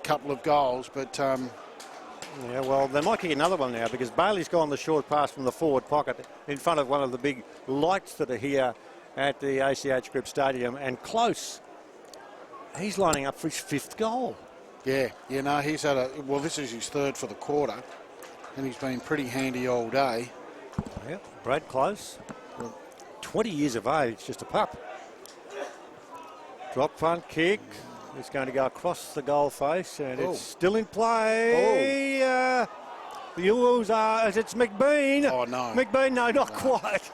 couple of goals. But yeah, well, they might kick another one now, because Bailey's gone the short pass from the forward pocket in front of one of the big lights that are here at the ACH Group Stadium, and close. He's lining up for his 5th goal. Yeah, you know, he's had this is his 3rd for the quarter, and he's been pretty handy all day. Yeah, Brad Close, 20 years of age, just a pup. Drop front kick. It's going to go across the goal face, and it's still in play. The Ewells are, it's McBean. Oh, no. McBean, no, not quite.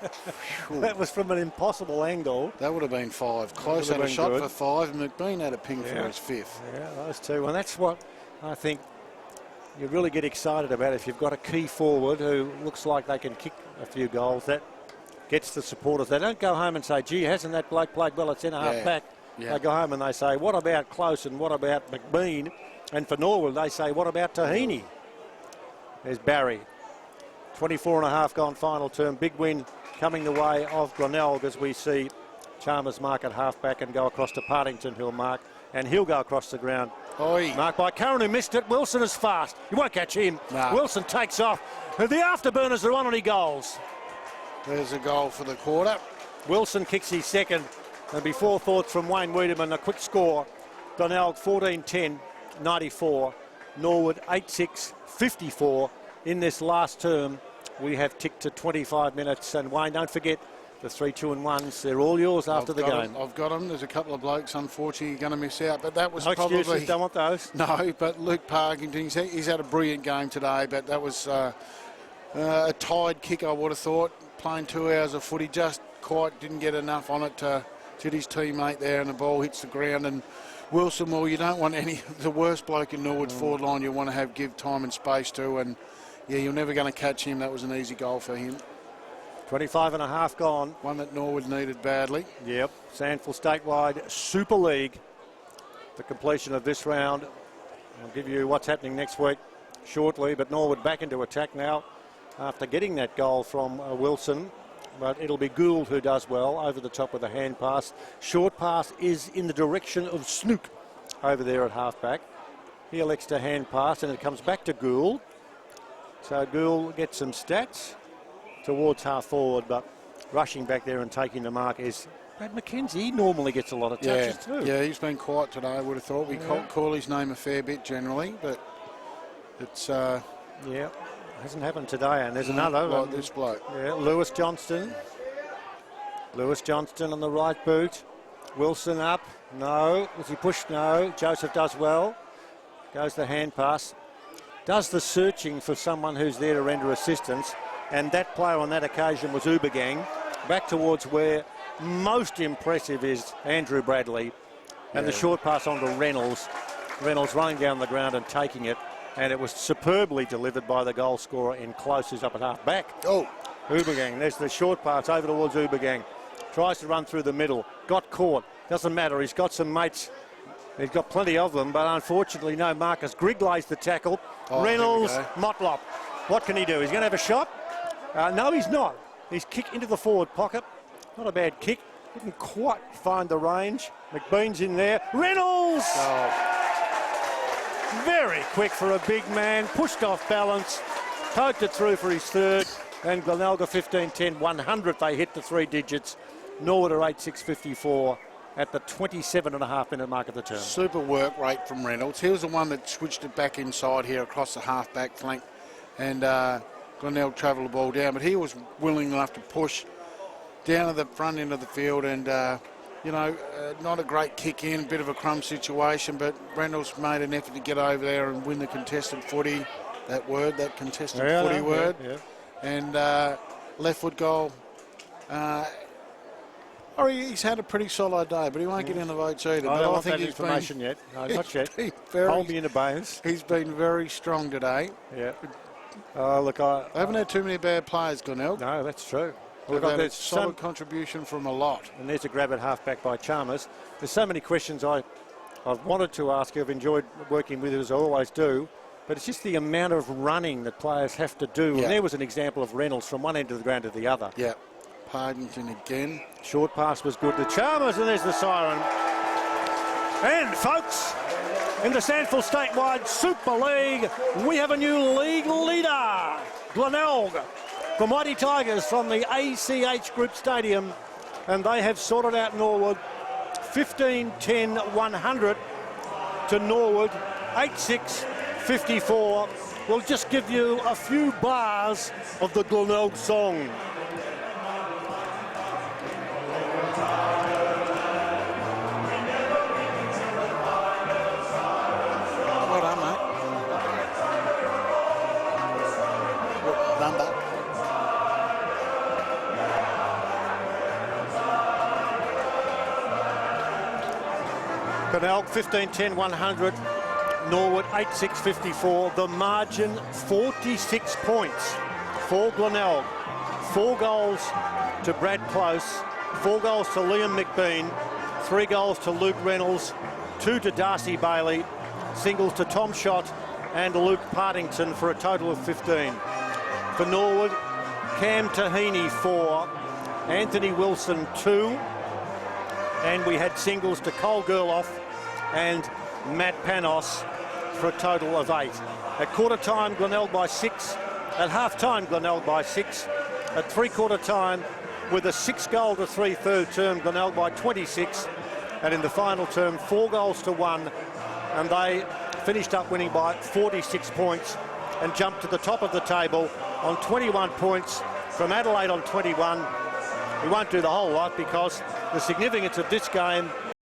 That was from an impossible angle. That would have been 5. Close had a shot for 5, and McBean had a ping for his 5th. Yeah, those two. And that's what I think you really get excited about. If you've got a key forward who looks like they can kick a few goals, that gets the supporters. They don't go home and say, gee, hasn't that bloke played well at centre half back? Yeah. They go home and they say, what about Close and what about McBean? And for Norwood, they say, what about Tahini? There's Barry. 24 and a half gone final term. Big win coming the way of Glenelg, as we see Chalmers mark at half back and go across to Partington, who'll mark, and he'll go across the ground. Marked by Curran, who missed it. Wilson is fast. You won't catch him. No. Wilson takes off. The afterburners are on and he goals. There's a goal for the quarter. Wilson kicks his 2nd. And before thoughts from Wayne Wiedemann, a quick score. Glenelg 14-10, 94. Norwood 8-6, 54. In this last term, we have ticked to 25 minutes. And Wayne, don't forget the 3 2-1s. They're all yours after the game. I've got them. There's a couple of blokes, unfortunately, going to miss out. But that was no probably... excuses, don't want those. No, but Luke Parkington, he's had a brilliant game today. But that was a tied kick, I would have thought. Playing 2 hours of footy, just quite didn't get enough on it to his teammate there, and the ball hits the ground. And Wilson, well, you don't want the worst bloke in Norwood's forward line. You want to give time and space to, and yeah, you're never going to catch him. That was an easy goal for him. 25 and a half gone. One that Norwood needed badly. Yep. SANFL Statewide Super League. The completion of this round. I'll give you what's happening next week shortly, but Norwood back into attack now after getting that goal from Wilson. But it'll be Gould who does well over the top with a hand pass. Short pass is in the direction of Snook over there at halfback. He elects to hand pass, and it comes back to Gould. So Gould gets some stats towards half forward, but rushing back there and taking the mark is Brad McKenzie. He normally gets a lot of touches too. Yeah, he's been quiet today, I would have thought. We call his name a fair bit generally, but it's... yeah. Hasn't happened today, and there's another. Like this bloke. Yeah, Lewis Johnston. Lewis Johnston on the right boot. Wilson up. No. Was he pushed? No. Joseph does well. Goes the hand pass. does the searching for someone who's there to render assistance, and that player on that occasion was Ubergang, back towards where most impressive is Andrew Bradley, and the short pass on to Reynolds. Reynolds running down the ground and taking it, and it was superbly delivered by the goal scorer in close, who's up at half back. Oh, Ubergang, there's the short pass over towards Ubergang. Tries to run through the middle, got caught, doesn't matter, he's got some mates. He's got plenty of them, but unfortunately no Marcus Grigg lays the tackle. Reynolds, Motlop. What can he do? He's going to have a shot? No, he's not. He's kicked into the forward pocket. Not a bad kick. Didn't quite find the range. McBean's in there. Reynolds! Very quick for a big man. Pushed off balance. Poked it through for his third. And Glenelg 15-10, 100th. They hit the 3 digits. Norwood are 8-6-54. At the 27.5-minute mark of the term. Super work rate from Reynolds. He was the one that switched it back inside here across the half-back flank, and Glenelg travelled the ball down, but he was willing enough to push down to the front end of the field, and not a great kick in, bit of a crumb situation, but Reynolds made an effort to get over there and win the contested footy. That contested footy word. Yeah. And left foot goal. He's had a pretty solid day, but he won't get in the votes either. I don't want that information yet. No, not yet. Hold me in abeyance. He's been very strong today. Yeah. Look, they haven't had too many bad players, Glenelg. No, that's true. They've had a solid contribution from a lot. And there's a grab at half-back by Chalmers. There's so many questions I've wanted to ask you. I've enjoyed working with you, as I always do. But it's just the amount of running that players have to do. And there was an example of Reynolds from one end of the ground to the other. Yeah. Partington again. Short pass was good to Chalmers, and there's the siren. And, folks, in the SANFL statewide Super League, we have a new league leader. Glenelg, the Mighty Tigers from the ACH Group Stadium, and they have sorted out Norwood 15-10-100 to Norwood 8-6-54. We'll just give you a few bars of the Glenelg song. Well done, mate. Number. Glenelg 15-10-100. Norwood 8-6-54. The margin 46 points for Glenelg. 4 goals to Brad Close, 4 goals to Liam McBean, 3 goals to Luke Reynolds, 2 to Darcy Bailey, singles to Tom Schott and Luke Partington for a total of 15. For Norwood, Cam Tahini 4, Anthony Wilson 2, and we had singles to Cole Gerloff and Matt Panos for a total of 8. At quarter time, Glenelg by 6. At half time, Glenelg by 6. At three-quarter time, with a 6-goal to 3/3 term, Glenelg by 26. And in the final term, 4 goals to 1. And they finished up winning by 46 points and jumped to the top of the table on 21 points from Adelaide on 21. We won't do the whole lot because the significance of this game